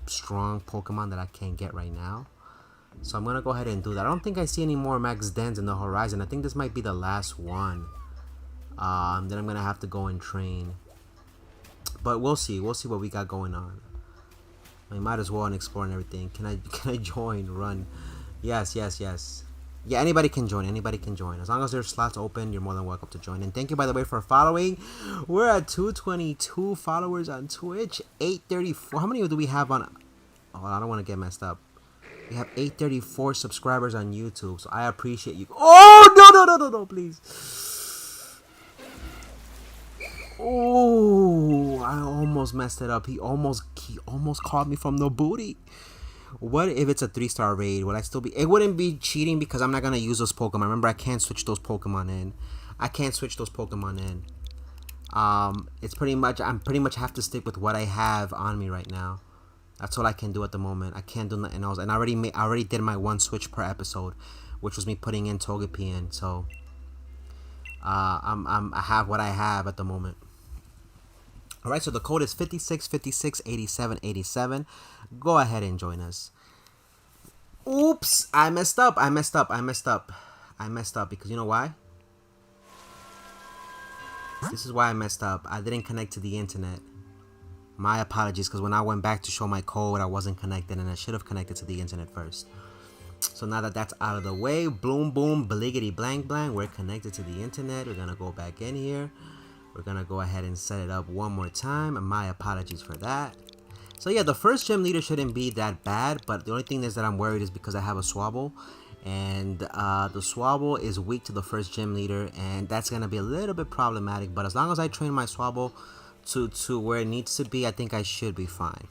[SPEAKER 1] strong Pokemon that I can't get right now. So I'm gonna go ahead and do that. I don't think I see any more max dens in the horizon. I think this might be the last one. Then I'm gonna have to go and train. But we'll see. We'll see what we got going on. I might as well and explore and everything. Can I join? Run? Yes. Yeah, anybody can join. Anybody can join. As long as there's slots open, you're more than welcome to join. And thank you, by the way, for following. We're at 222 followers on Twitch. 834. How many do we have on? Oh, I don't want to get messed up. We have 834 subscribers on YouTube, so I appreciate you. Oh no, please. Oh, I almost messed it up. He almost caught me from the booty. What if it's a 3-star raid? Would I still be? It wouldn't be cheating because I'm not gonna use those Pokemon. Remember, I can't switch those Pokemon in. It's pretty much I'm pretty much have to stick with what I have on me right now. That's all I can do at the moment. I can't do nothing else. And I already did my one switch per episode, which was me putting in Togepi in. So I have what I have at the moment. All right, so the code is 56568787. Go ahead and join us. Oops, I messed up because you know why? This is why I messed up. I didn't connect to the internet. My apologies, because when I went back to show my code, I wasn't connected, and I should have connected to the internet first. So now that that's out of the way, boom, bliggity, blank, we're connected to the internet. We're going to go back in here. We're going to go ahead and set it up one more time, and my apologies for that. So yeah, the first gym leader shouldn't be that bad, but the only thing is that I'm worried is because I have a Swabble, and the Swabble is weak to the first gym leader, and that's going to be a little bit problematic, but as long as I train my Swabble to where it needs to be, I think I should be fine.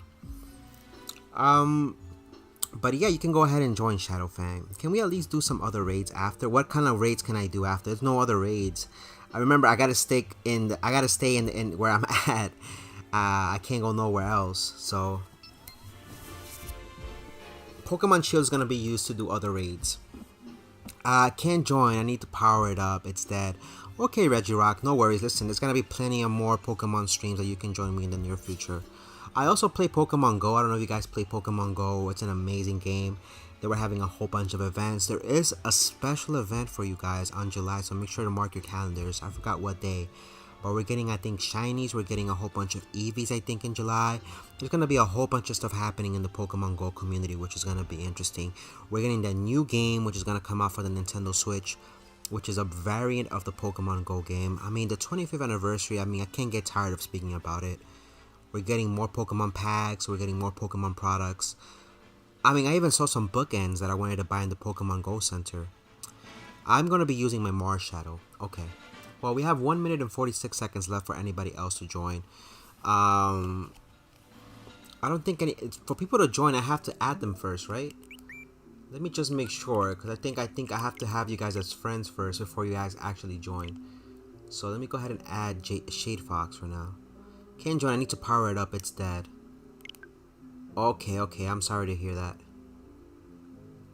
[SPEAKER 1] But yeah, you can go ahead and join Shadow Fang. Can we at least do some other raids after? What kind of raids can I do after? There's no other raids. I remember I gotta stay in where I'm at. I can't go nowhere else. So Pokemon Shield is gonna be used to do other raids. I can't join. I need to power it up. It's dead. Okay, Regirock, no worries. Listen, there's gonna be plenty of more Pokemon streams that you can join me in the near future. I also play Pokemon Go. I don't know if you guys play Pokemon Go. It's an amazing game. They were having a whole bunch of events. There is a special event for you guys on July, so make sure to mark your calendars. I forgot what day, but we're getting, I think, shinies. We're getting a whole bunch of Eevees, I think, in July. There's gonna be a whole bunch of stuff happening in the Pokemon Go community, which is gonna be interesting. We're getting the new game, which is gonna come out for the Nintendo Switch, which is a variant of the Pokemon Go game. I mean, the 25th anniversary, I mean, I can't get tired of speaking about it. We're getting more Pokemon packs. We're getting more Pokemon products. I mean, I even saw some bookends that I wanted to buy in the Pokemon Go Center. I'm going to be using my Mars Shadow. Okay. Well, we have 1 minute and 46 seconds left for anybody else to join. I don't think for people to join, I have to add them first, right? Let me just make sure, because I think I have to have you guys as friends first before you guys actually join. So let me go ahead and add Shade Fox for now. Can't join. I need to power it up. It's dead. Okay. I'm sorry to hear that.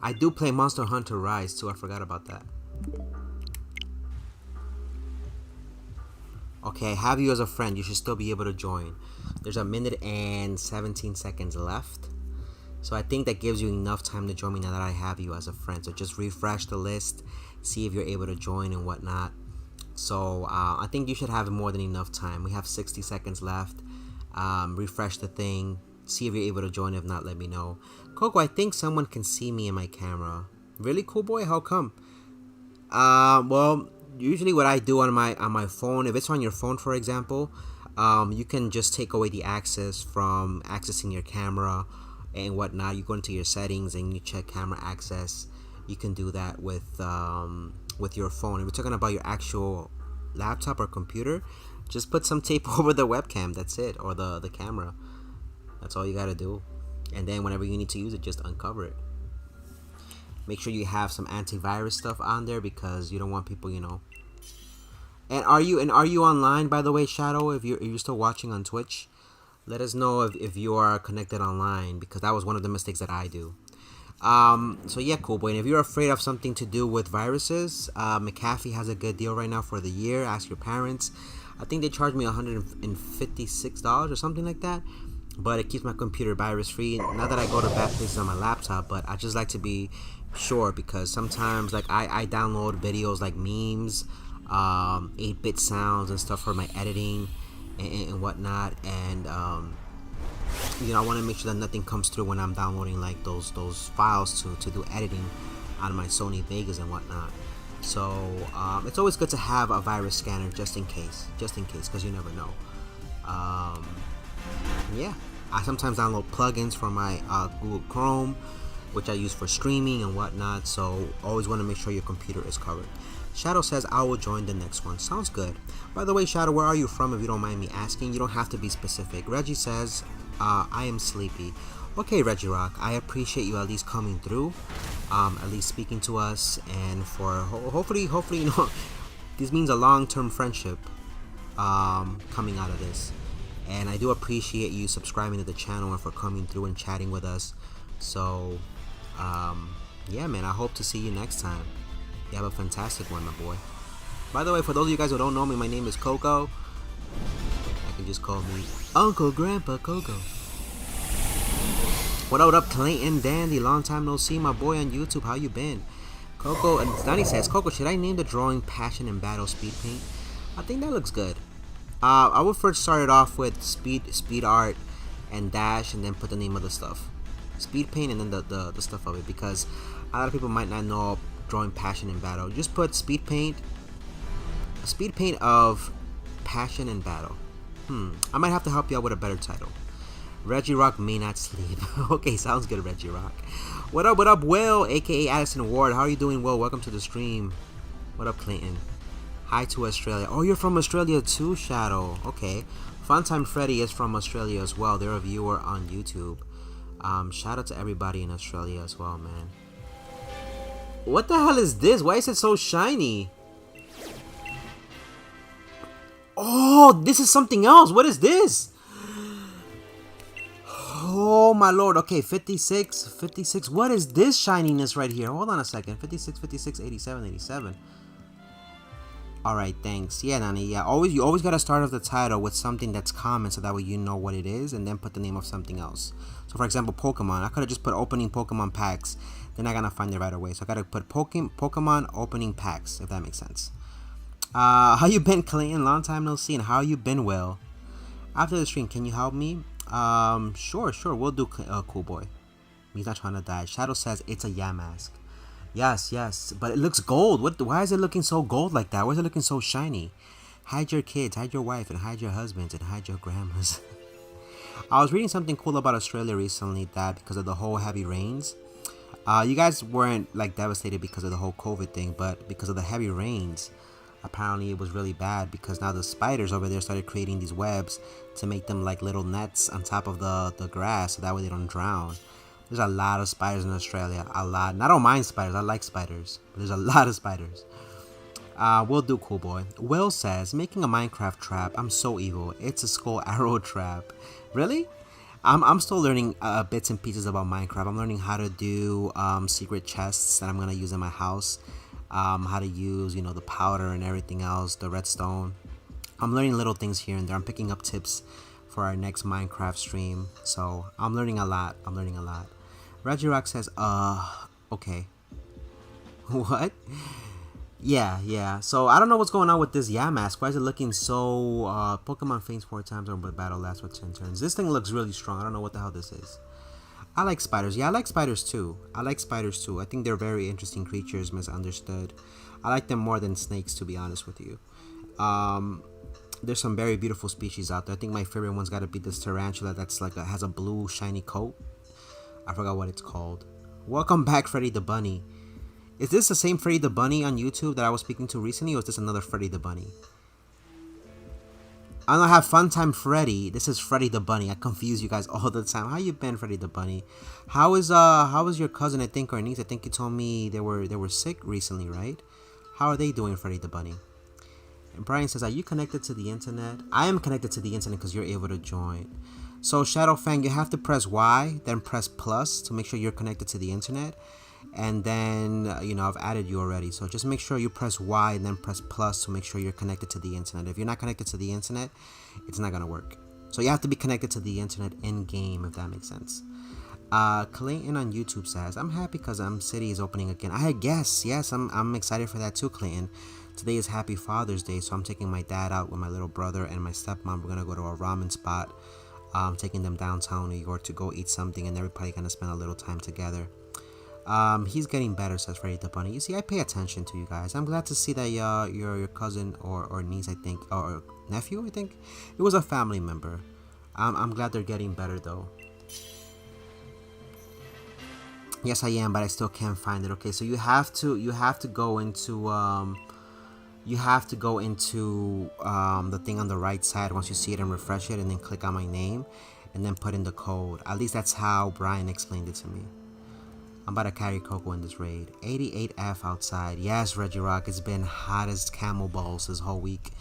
[SPEAKER 1] I do play Monster Hunter Rise too. I forgot about that. Okay, I have you as a friend. You should still be able to join. There's 1 minute and 17 seconds left. So I think that gives you enough time to join me now that I have you as a friend. So just refresh the list, see if you're able to join and whatnot. So I think you should have more than enough time. We have 60 seconds left. Refresh the thing, see if you're able to join. If not, let me know. Coco, I think someone can see me in my camera. Really, cool boy? How come? Well, usually what I do on my phone, if it's on your phone, for example, you can just take away the access from accessing your camera and whatnot. You go into your settings and you check camera access. You can do that with your phone. If we're talking about your actual laptop or computer, just put some tape over the webcam. That's it, or the camera. That's all you gotta do. And then whenever you need to use it, just uncover it. Make sure you have some antivirus stuff on there because you don't want people, you know. And are you online, by the way, Shadow? If you're still watching on Twitch, Let us know if you are connected online, because that was one of the mistakes that I do. So yeah, cool boy. And if you're afraid of something to do with viruses, McAfee has a good deal right now for the year. Ask your parents. I think they charged me $156 or something like that. But it keeps my computer virus free. Not that I go to bad places on my laptop, but I just like to be sure, because sometimes like I download videos like memes, 8-bit sounds and stuff for my editing and whatnot. And I want to make sure that nothing comes through when I'm downloading like those files to do editing on my Sony Vegas and whatnot. So it's always good to have a virus scanner just in case, because you never know. Yeah, I sometimes download plugins for my Google Chrome, which I use for streaming and whatnot. So always want to make sure your computer is covered. Shadow says, I will join the next one. Sounds good. By the way, Shadow, where are you from, if you don't mind me asking? You don't have to be specific. Reggie says, I am sleepy. Okay, Reggie Rock, I appreciate you at least coming through, at least speaking to us, and for hopefully, this means a long-term friendship coming out of this. And I do appreciate you subscribing to the channel and for coming through and chatting with us. So, yeah, man, I hope to see you next time. You have a fantastic one, my boy. By the way, for those of you guys who don't know me, my name is Coco. I can just call me Uncle Grandpa Coco. What up, Clayton Dandy? Long time no see, my boy on YouTube. How you been? Coco, and Donnie says, Coco, should I name the drawing Passion and Battle Speed Paint? I think that looks good. I would first start it off with speed art and dash, and then put the name of the stuff. Speed paint and then the stuff of it, because a lot of people might not know drawing Passion and Battle. Just put speed paint of Passion and Battle. I might have to help you out with a better title. Reggie Rock may not sleep. Okay, sounds good, Reggie Rock. What up, Will, aka Addison Ward? How are you doing, Will? Welcome to the stream. What up, Clayton? Hi to Australia. Oh, you're from Australia too, Shadow. Okay. Funtime Freddy is from Australia as well. They're a viewer on YouTube. Shout out to everybody in Australia as well, man. What the hell is this? Why is it so shiny? Oh, this is something else. What is this? Oh my lord. Okay, 56. What is this shininess right here? Hold on a second. 56, 87, 87. Alright, thanks. Yeah, Nani, yeah. You always gotta start off the title with something that's common, so that way you know what it is, and then put the name of something else. So for example, Pokemon. I could have just put opening Pokemon packs. They're not gonna find it right away. So I gotta put Pokemon opening packs, if that makes sense. How you been, Clayton? Long time no see. And how you been, Will? After the stream, can you help me? Sure. We'll do, cool boy. He's not trying to die. Shadow says it's a Yamask. Yes, but it looks gold. Why is it looking so gold like that? Why is it looking so shiny? Hide your kids, hide your wife, and hide your husbands, and hide your grandmas. I was reading something cool about Australia recently, that because of the whole heavy rains, you guys weren't like devastated because of the whole COVID thing, but because of the heavy rains, apparently it was really bad, because now the spiders over there started creating these webs to make them like little nets on top of the grass, so that way they don't drown. There's a lot of spiders in Australia. A lot. And I don't mind spiders. I like spiders. But there's a lot of spiders. We'll do, cool boy. Will says, making a Minecraft trap. I'm so evil. It's a skull arrow trap. Really? I'm still learning bits and pieces about Minecraft. I'm learning how to do secret chests that I'm going to use in my house. How to use, the powder and everything else. The redstone. I'm learning little things here and there. I'm picking up tips for our next Minecraft stream. So I'm learning a lot. Reggie Rock says, okay. What? Yeah. So I don't know what's going on with this Yamask. Why is it looking so, Pokemon faints 4 times or but battle lasts for 10 turns. This thing looks really strong. I don't know what the hell this is. I like spiders. Yeah, I like spiders too. I think they're very interesting creatures, misunderstood. I like them more than snakes, to be honest with you. There's some very beautiful species out there. I think my favorite one's got to be this tarantula that's like has a blue shiny coat. I forgot what it's called. Welcome back, Freddy the Bunny. Is this the same Freddy the Bunny on YouTube that I was speaking to recently, or is this another Freddy the Bunny? I don't have Funtime Freddy. This is Freddy the Bunny. I confuse you guys all the time. How you been, Freddy the Bunny? How is your cousin, I think, or niece? I think you told me they were sick recently, right? How are they doing, Freddy the Bunny? And Brian says, are you connected to the internet? I am connected to the internet because you're able to join. So Shadowfang, you have to press Y, then press plus to make sure you're connected to the internet. And then, I've added you already. So just make sure you press Y and then press plus to make sure you're connected to the internet. If you're not connected to the internet, it's not going to work. So you have to be connected to the internet in-game, if that makes sense. Clayton on YouTube says, I'm happy because City is opening again. I guess, yes, I'm excited for that too, Clayton. Today is Happy Father's Day, so I'm taking my dad out with my little brother and my stepmom. We're going to go to a ramen spot. Taking them downtown New York to go eat something, and they're probably gonna spend a little time together. He's getting better, says Freddy the Bunny. You see, I pay attention to you guys. I'm glad to see that your cousin or niece, I think, or nephew, I think, it was a family member. I'm glad they're getting better though. Yes, I am, but I still can't find it. Okay, so you have to go into the thing on the right side once you see it and refresh it, and then click on my name and then put in the code. At least that's how Brian explained it to me. I'm about to carry Coco in this raid. 88F outside. Yes, Reggie Rock, it's been hot as camel balls this whole week.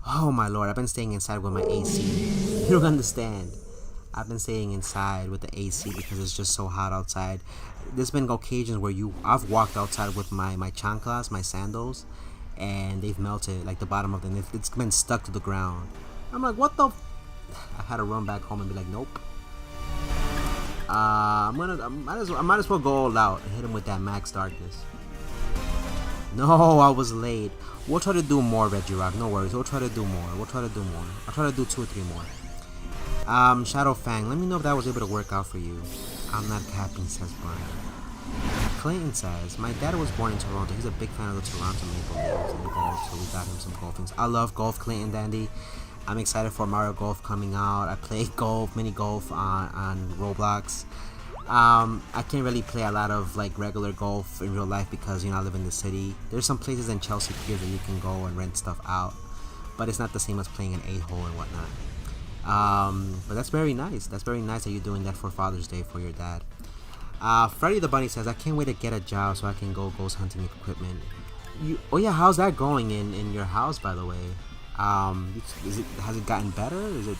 [SPEAKER 1] Oh my lord, I've been staying inside with my AC. You don't understand. I've been staying inside with the AC because it's just so hot outside. There's been occasions where I've walked outside with my chanclas, my sandals, and they've melted, like the bottom of them. It's been stuck to the ground. I'm like, what the I had to run back home and be like, nope. I might as well go all out and hit him with that max darkness. No, I was late. We'll try to do more, Reggie Rock. No worries. We'll try to do more. I'll try to do 2 or 3 more. Shadowfang, let me know if that was able to work out for you. I'm not capping, says Brian. Clayton says, my dad was born in Toronto. He's a big fan of the Toronto Maple Leafs and golf, so we got him some golf things. I love golf, Clayton Dandy. I'm excited for Mario Golf coming out. I play golf, mini golf on Roblox. I can't really play a lot of like regular golf in real life because I live in the city. There's some places in Chelsea Piers that you can go and rent stuff out, but it's not the same as playing an 8-hole and whatnot. But that's very nice. That's very nice that you're doing that for Father's Day for your dad. Freddy the Bunny says, I can't wait to get a job so I can go ghost hunting equipment. Oh yeah, how's that going in your house, by the way? Has it gotten better? Is it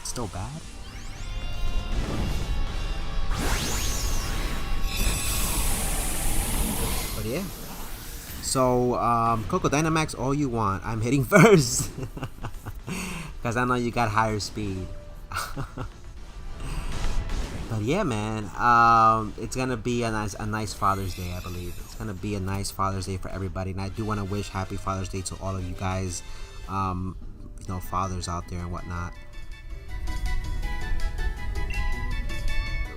[SPEAKER 1] still bad? But yeah. So, Coco Dynamax, all you want. I'm hitting first. Because I know you got higher speed. But yeah, man, it's gonna be a nice Father's Day, I believe. It's gonna be a nice Father's Day for everybody, and I do want to wish Happy Father's Day to all of you guys, fathers out there and whatnot.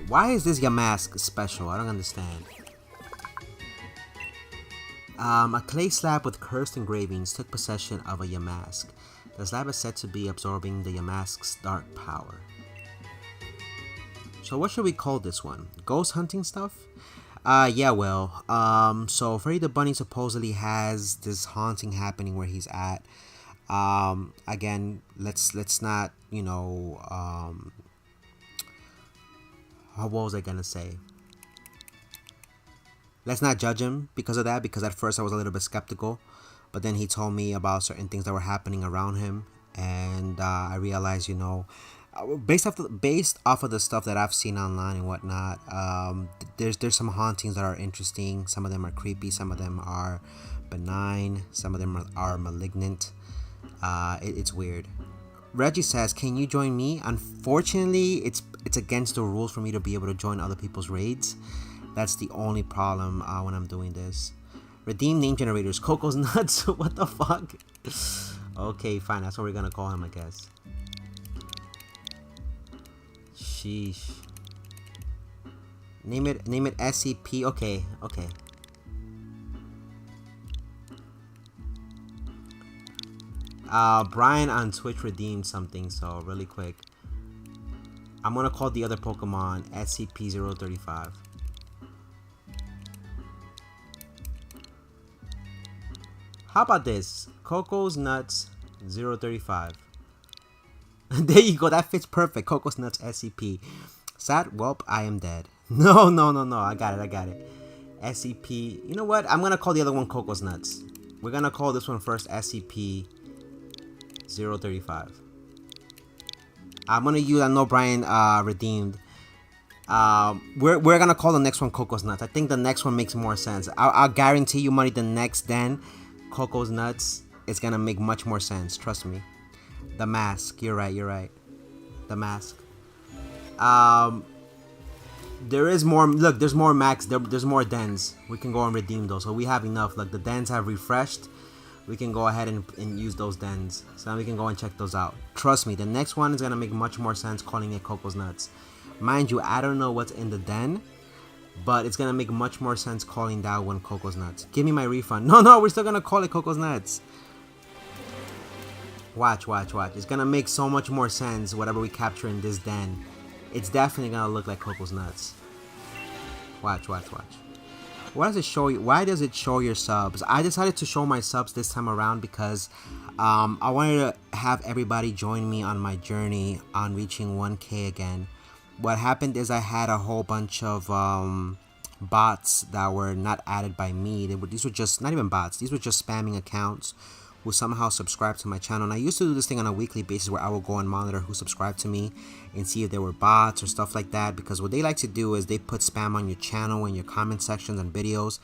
[SPEAKER 1] Why is this Yamask special? I don't understand. A clay slab with cursed engravings took possession of a Yamask. The slab is said to be absorbing the Yamask's dark power. So what should we call this one? Ghost hunting stuff? Yeah, well, so Freddy the Bunny supposedly has this haunting happening where he's at. Again, let's not, what was I gonna say? Let's not judge him because of that, because at first I was a little bit skeptical, but then he told me about certain things that were happening around him, and I realized, based off of the stuff that I've seen online and whatnot, there's some hauntings that are interesting. Some of them are creepy, some of them are benign, some of them are malignant. It's weird. Reggie says, can you join me? Unfortunately, it's against the rules for me to be able to join other people's raids. That's the only problem when I'm doing this. Redeem name generators. Coco's nuts. What the fuck? Okay, fine. That's what we're gonna call him, I guess. Sheesh. Name it SCP. Okay. Brian on Twitch redeemed something, so really quick. I'm gonna call the other Pokemon SCP-035. How about this? Coco's Nuts 035. There you go, that fits perfect. Coco's Nuts SCP. Sad, welp, I am dead. No, I got it. SCP, you know what? I'm gonna call the other one Coco's Nuts. We're gonna call this one first SCP 035. I'm gonna use. I know Brian redeemed. We're gonna call the next one Coco's Nuts. I think the next one makes more sense. I'll guarantee you money. The next den, Coco's Nuts, is gonna make much more sense. Trust me. The mask. You're right. You're right. The mask. There is more. Look, there's more max. There's more dens. We can go and redeem those. So we have enough. Look, the dens have refreshed. We can go ahead and use those dens. So now we can go and check those out. Trust me, the next one is gonna make much more sense calling it Coco's Nuts. Mind you, I don't know what's in the den, but it's gonna make much more sense calling that one Coco's Nuts. Give me my refund. No, we're still gonna call it Coco's Nuts. Watch. It's gonna make so much more sense whatever we capture in this den. It's definitely gonna look like Coco's Nuts. Watch. What does it show you? Why does it show your subs? I decided to show my subs this time around because I wanted to have everybody join me on my journey on reaching 1K again. What happened is I had a whole bunch of bots that were not added by me. These were just, not even bots, these were just spamming accounts who somehow subscribed to my channel. And I used to do this thing on a weekly basis where I will go and monitor who subscribed to me and see if there were bots or stuff like that, because what they like to do is they put spam on your channel and your comment sections and videos,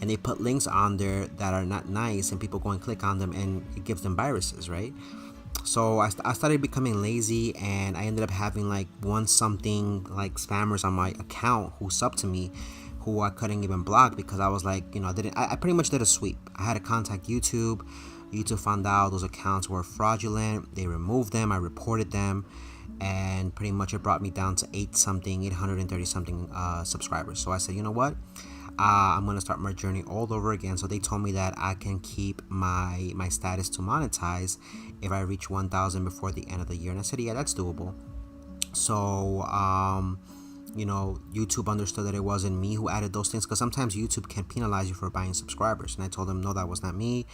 [SPEAKER 1] and they put links on there that are not nice, and people go and click on them and it gives them viruses, right? So I started becoming lazy, and I ended up having like one something like spammers on my account who subbed to me, who I couldn't even block because I was like, you know, I pretty much did a sweep. I had to contact YouTube. YouTube found out those accounts were fraudulent. They removed them. I reported them, and pretty much it brought me down to 830 something subscribers. So I said, you know what? I'm gonna start my journey all over again. So they told me that I can keep my status to monetize if I reach 1,000 before the end of the year, and I said, yeah, that's doable. So you know, YouTube understood that it wasn't me who added those things, because sometimes YouTube can penalize you for buying subscribers, and I told them no, that was not me.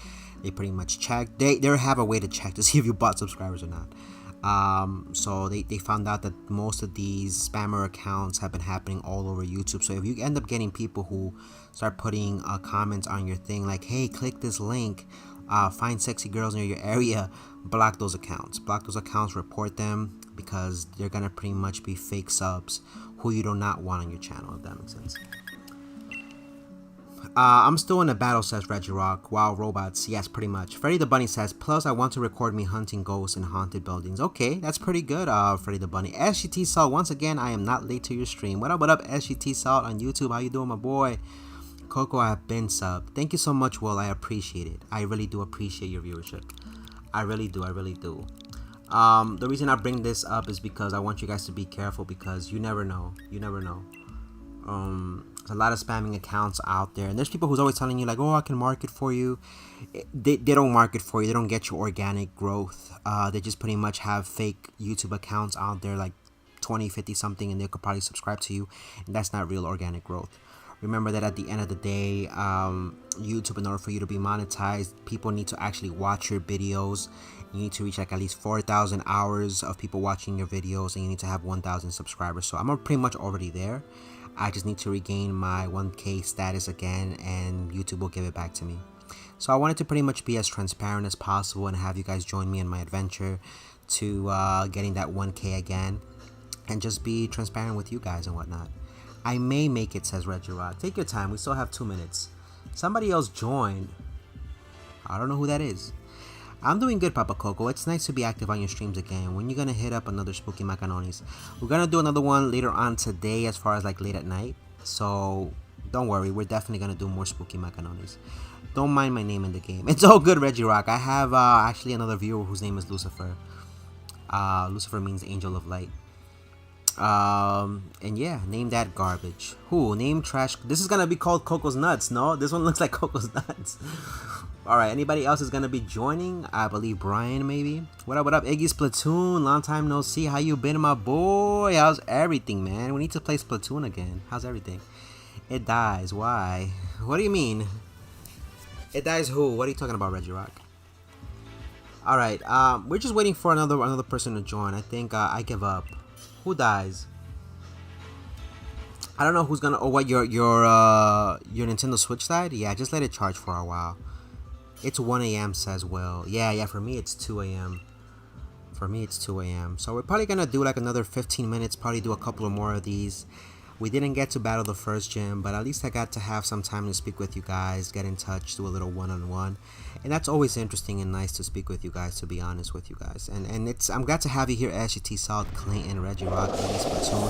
[SPEAKER 1] They pretty much checked. They have a way to check to see if you bought subscribers or not. So they found out that most of these spammer accounts have been happening all over YouTube. So if you end up getting people who start putting comments on your thing like, hey, click this link, find sexy girls near your area, block those accounts. Report them, because they're gonna pretty much be fake subs who you do not want on your channel, if that makes sense. I'm still in the battle, says Reggie Rock. Wow, robots. Yes, pretty much. Freddy the Bunny says, plus I want to record me hunting ghosts in haunted buildings. Okay, that's pretty good, Freddy the Bunny. SGT Salt, once again, I am not late to your stream. What up, SGT Salt on YouTube? How you doing, my boy? Coco, I have been subbed. Thank you so much, Will. I appreciate it. I really do appreciate your viewership. I really do. The reason I bring this up is because I want you guys to be careful, because you never know. There's a lot of spamming accounts out there, and there's people who's always telling you like, oh, I can market for you. They don't market for you. They don't get you organic growth. They just pretty much have fake YouTube accounts out there, like 20, 50 something, and they could probably subscribe to you, and that's not real organic growth. Remember that at the end of the day, YouTube, in order for you to be monetized, people need to actually watch your videos. You need to reach like at least 4,000 hours of people watching your videos, and you need to have 1,000 subscribers. So I'm pretty much already there. I just need to regain my 1K status again, and YouTube will give it back to me. So I wanted to pretty much be as transparent as possible and have you guys join me in my adventure to getting that 1K again, and just be transparent with you guys and whatnot. I may make it, says Reggie Rock. Take your time. We still have 2 minutes. Somebody else joined. I don't know who that is. I'm doing good, Papa Coco. It's nice to be active on your streams again. When you gonna hit up another Spooky Macaronis? We're gonna do another one later on today, as far as like late at night. So don't worry, we're definitely gonna do more Spooky Macaronis. Don't mind my name in the game. It's all good, Reggie Rock. I have actually another viewer whose name is Lucifer. Lucifer means angel of light. And yeah, name that garbage. Who? Name trash. This is gonna be called Coco's Nuts. No, this one looks like Coco's Nuts. Alright, anybody else is gonna be joining? I believe Brian, maybe. What up, Iggy Splatoon? Long time no see. How you been, my boy? How's everything, man? We need to play Splatoon again. How's everything? It dies. Why? What do you mean? It dies who? What are you talking about, Reggie Rock? Alright, we're just waiting for another person to join. I think I give up. Who dies? I don't know who's gonna. Oh, what, your Nintendo Switch died? Yeah, just let it charge for a while. It's 1 a.m. says Will. Yeah, for me it's 2 a.m. For me, it's 2 a.m. So we're probably gonna do like another 15 minutes, probably do a couple of more of these. We didn't get to battle the first gym, but at least I got to have some time to speak with you guys, get in touch, do a little one-on-one. And that's always interesting and nice to speak with you guys, to be honest with you guys. And I'm glad to have you here, Ashley T. Salt, Clayton, Reggie Rock, Iggy Spatoon.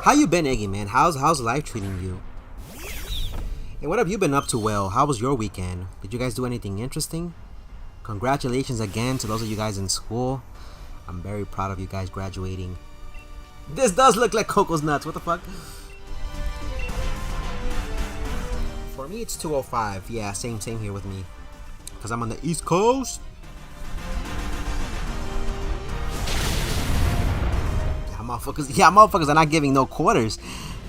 [SPEAKER 1] How you been, Iggy, man? How's life treating you? And what have you been up to, Will? How was your weekend? Did you guys do anything interesting? Congratulations again to those of you guys in school. I'm very proud of you guys graduating. This does look like Coco's Nuts. What the fuck? For me, it's 2:05. Yeah, same here with me. Because I'm on the East Coast. Yeah, motherfuckers are not giving no quarters.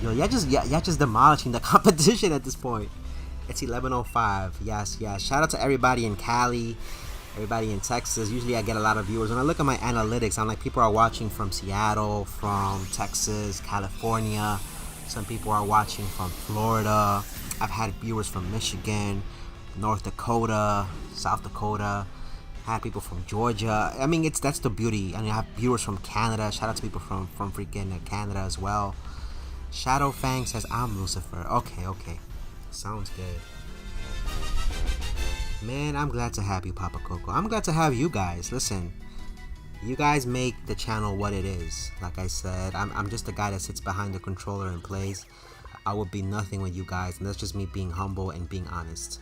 [SPEAKER 1] Yo, y'all just demolishing the competition at this point. It's 11:05. Yes. Shout out to everybody in Cali, everybody in Texas. Usually I get a lot of viewers. When I look at my analytics, I'm like, people are watching from Seattle, from Texas, California. Some people are watching from Florida. I've had viewers from Michigan, North Dakota, South Dakota. I had people from Georgia. I mean, that's the beauty. I mean, I have viewers from Canada. Shout out to people from freaking Canada as well. Shadow Fang says, I'm Lucifer. Okay. Sounds good. Man, I'm glad to have you, Papa Coco. I'm glad to have you guys. Listen, you guys make the channel what it is. Like I said, I'm just the guy that sits behind the controller and plays. I would be nothing with you guys, and that's just me being humble and being honest.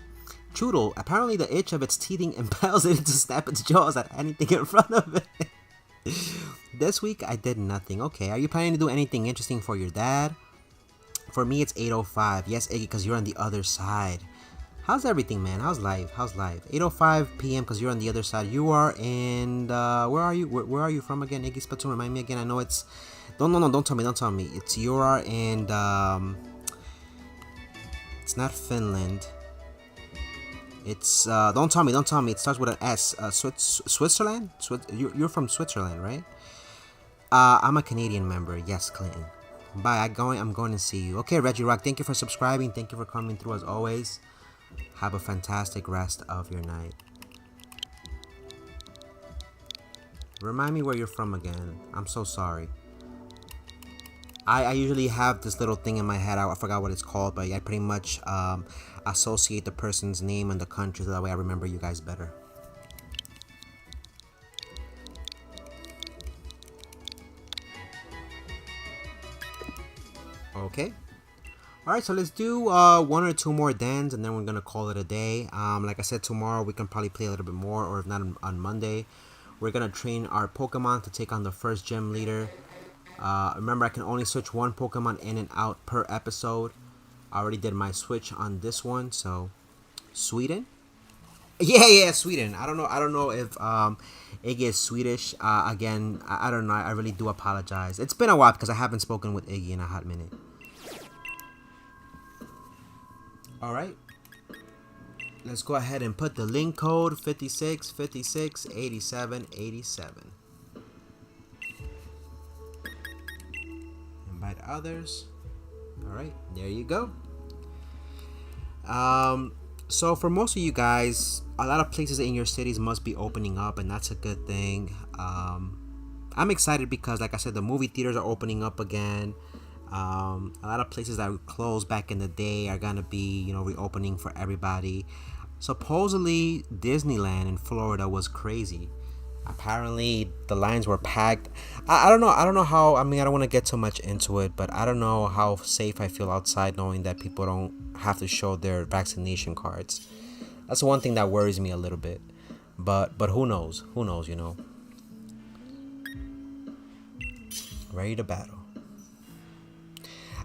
[SPEAKER 1] Choodle, apparently the itch of its teething impels it to snap its jaws at anything in front of it. This week, I did nothing. Okay, are you planning to do anything interesting for your dad? For me, it's 8:05. Yes, Iggy, because you're on the other side. How's everything, man? How's life? 8:05 p.m. because you're on the other side. You are in, where are you? Where are you from again? Iggy Spatoon, remind me again. I know it's, don't tell me. You are in, it's not Finland. It's, don't tell me. It starts with an S. Switzerland? You're from Switzerland, right? I'm a Canadian member. Yes, Clinton. Bye. I'm going to see you. Okay, Reggie Rock, thank you for subscribing. Thank you for coming through as always. Have a fantastic rest of your night. Remind me where you're from again. I'm so sorry. I usually have this little thing in my head. I forgot what it's called, but I pretty much associate the person's name and the country so that way I remember you guys better. Okay. Alright, so let's do 1 or 2 more dens and then we're gonna call it a day. Like I said, tomorrow we can probably play a little bit more, or if not on Monday. We're gonna train our Pokemon to take on the first gym leader. Remember, I can only switch one Pokemon in and out per episode. I already did my switch on this one, so Sweden. Yeah, Sweden. I don't know if Iggy is Swedish. Again, I don't know. I really do apologize. It's been a while because I haven't spoken with Iggy in a hot minute. All right. Let's go ahead and put the link code 56568787. Invite others. All right, there you go. So for most of you guys, a lot of places in your cities must be opening up, and that's a good thing. I'm excited because, like I said, the movie theaters are opening up again. A lot of places that were closed back in the day are gonna be, reopening for everybody. Supposedly, Disneyland in Florida was crazy. Apparently, the lines were packed. I don't know how. I mean, I don't want to get too much into it, but I don't know how safe I feel outside knowing that people don't have to show their vaccination cards. That's the one thing that worries me a little bit. But who knows? Ready to battle.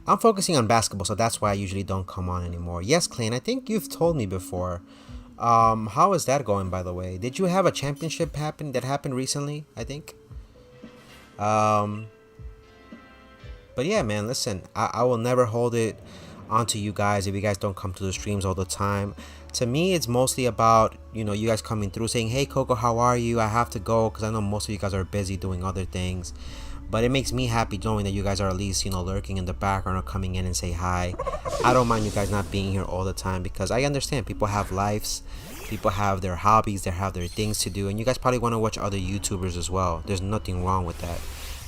[SPEAKER 1] I'm focusing on basketball, so that's why I usually don't come on anymore. Yes, Clayton, I think you've told me before. How is that going, by the way? Did you have a championship that happened recently, I think? But yeah, man, listen, I will never hold it onto you guys if you guys don't come to the streams all the time. To me, it's mostly about, you guys coming through saying, hey, Coco, how are you? I have to go because I know most of you guys are busy doing other things. But it makes me happy knowing that you guys are at least, lurking in the background or coming in and say hi. I don't mind you guys not being here all the time because I understand people have lives. People have their hobbies, they have their things to do, and you guys probably want to watch other YouTubers as well. There's nothing wrong with that.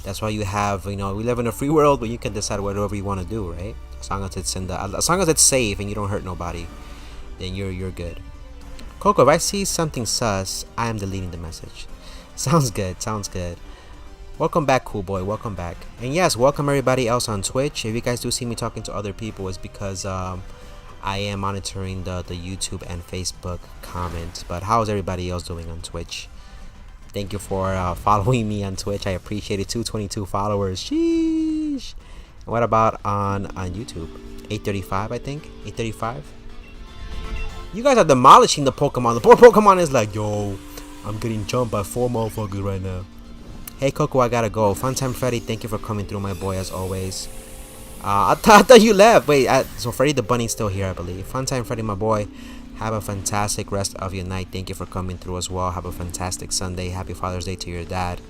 [SPEAKER 1] That's why you have, we live in a free world where you can decide whatever you want to do, right? As long as it's safe and you don't hurt nobody, then you're good. Coco, if I see something sus, I am deleting the message. Sounds good. Welcome back, cool boy. Welcome back. And yes, welcome everybody else on Twitch. If you guys do see me talking to other people, it's because I am monitoring the YouTube and Facebook comments. But how's everybody else doing on Twitch? Thank you for following me on Twitch. I appreciate it. 222 followers. Sheesh. What about on YouTube? 835, I think. 835. You guys are demolishing the Pokemon. The poor Pokemon is like, yo, I'm getting jumped by 4 motherfuckers right now. Hey Coco, I gotta go. Funtime Freddy, thank you for coming through, my boy, as always. I thought you left. Wait, so Freddy the Bunny's still here, I believe. Funtime Freddy, my boy, have a fantastic rest of your night. Thank you for coming through as well. Have a fantastic Sunday. Happy Father's Day to your dad.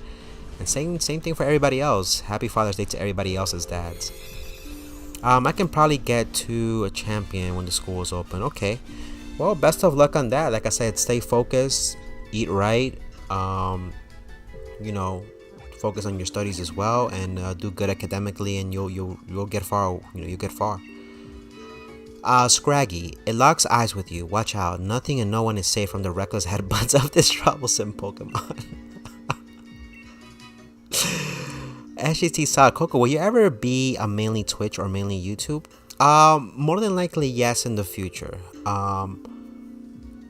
[SPEAKER 1] And same thing for everybody else. Happy Father's Day to everybody else's dads. I can probably get to a champion when the school is open. Okay. Well, best of luck on that. Like I said, stay focused, eat right, focus on your studies as well, and do good academically, and you'll get far. You'll get far. Scraggy, it locks eyes with you. Watch out. Nothing and no one is safe from the reckless headbutts of this troublesome Pokemon. SGT Saw, Coco, will you ever be a mainly Twitch or mainly YouTube? More than likely, yes, in the future.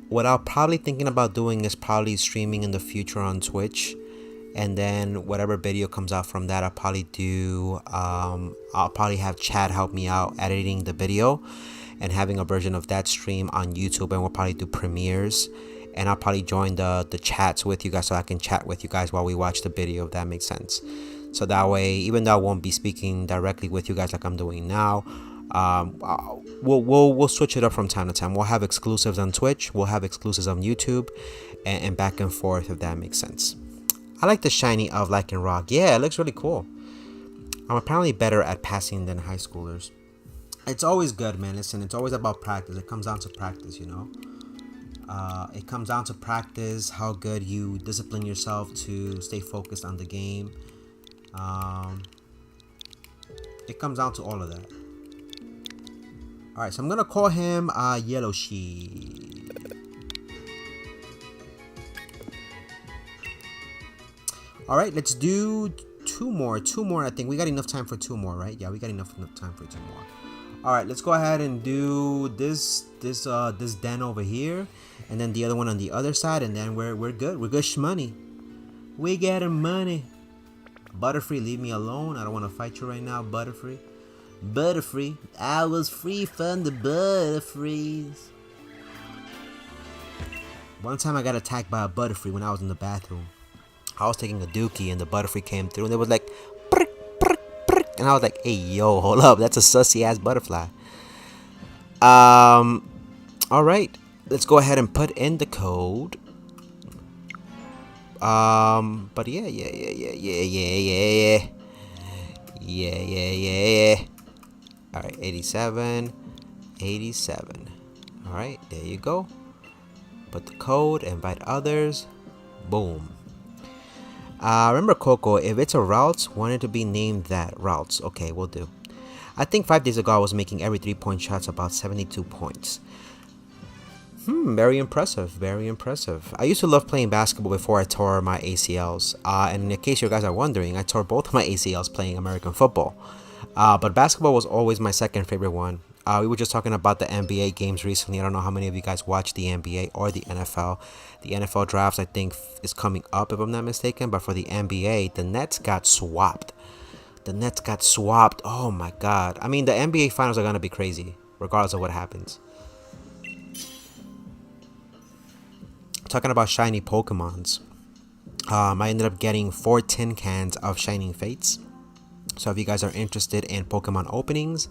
[SPEAKER 1] What I'll probably thinking about doing is probably streaming in the future on Twitch, and then whatever video comes out from that, I'll probably do. I'll probably have Chad help me out editing the video, and having a version of that stream on YouTube, and we'll probably do premieres, and I'll probably join the chats with you guys so I can chat with you guys while we watch the video, if that makes sense. So that way, even though I won't be speaking directly with you guys like I'm doing now, we'll switch it up from time to time. We'll have exclusives on Twitch, we'll have exclusives on YouTube, and back and forth, if that makes sense. I like the shiny of Lycanroc. Yeah, it looks really cool. I'm apparently better at passing than high schoolers. It's always good, man. Listen, it's always about practice. It comes down to practice, it comes down to practice, how good you discipline yourself to stay focused on the game. It comes down to all of that. Alright, so I'm gonna call him Yellow Sheep. Alright, let's do two more. I think we got enough time for 2 more, right? Yeah, we got enough time for 2 more. Alright, let's go ahead and do this den over here, and then the other one on the other side, and then we're good. We're good shmoney. We getting money. Butterfree, leave me alone. I don't want to fight you right now, Butterfree. Butterfree, I was free from the Butterfrees. One time I got attacked by a Butterfree when I was in the bathroom. I was taking a dookie and the Butterfree came through and it was like, prick, prick, prick. And I was like, hey, yo, hold up, that's a sussy ass butterfly. Alright, let's go ahead and put in the code. But yeah. Alright, 87. Alright, there you go. Put the code, invite others. Boom. Remember, Coco, if it's a routes, want it to be named that. Routes. Okay, we'll do. I think 5 days ago I was making every 3-point shots about 72 points. Very impressive. Very impressive. I used to love playing basketball before I tore my ACLs. And in case you guys are wondering, I tore both of my ACLs playing American football. But basketball was always my second favorite one. We were just talking about the NBA games recently. I don't know how many of you guys watch the NBA or the NFL. The NFL drafts, I think, is coming up, if I'm not mistaken. But for the NBA, the Nets got swapped. Oh, my God. I mean, the NBA finals are going to be crazy, regardless of what happens. Talking about shiny Pokemons, I ended up getting 4 tin cans of Shining Fates. So if you guys are interested in Pokemon openings,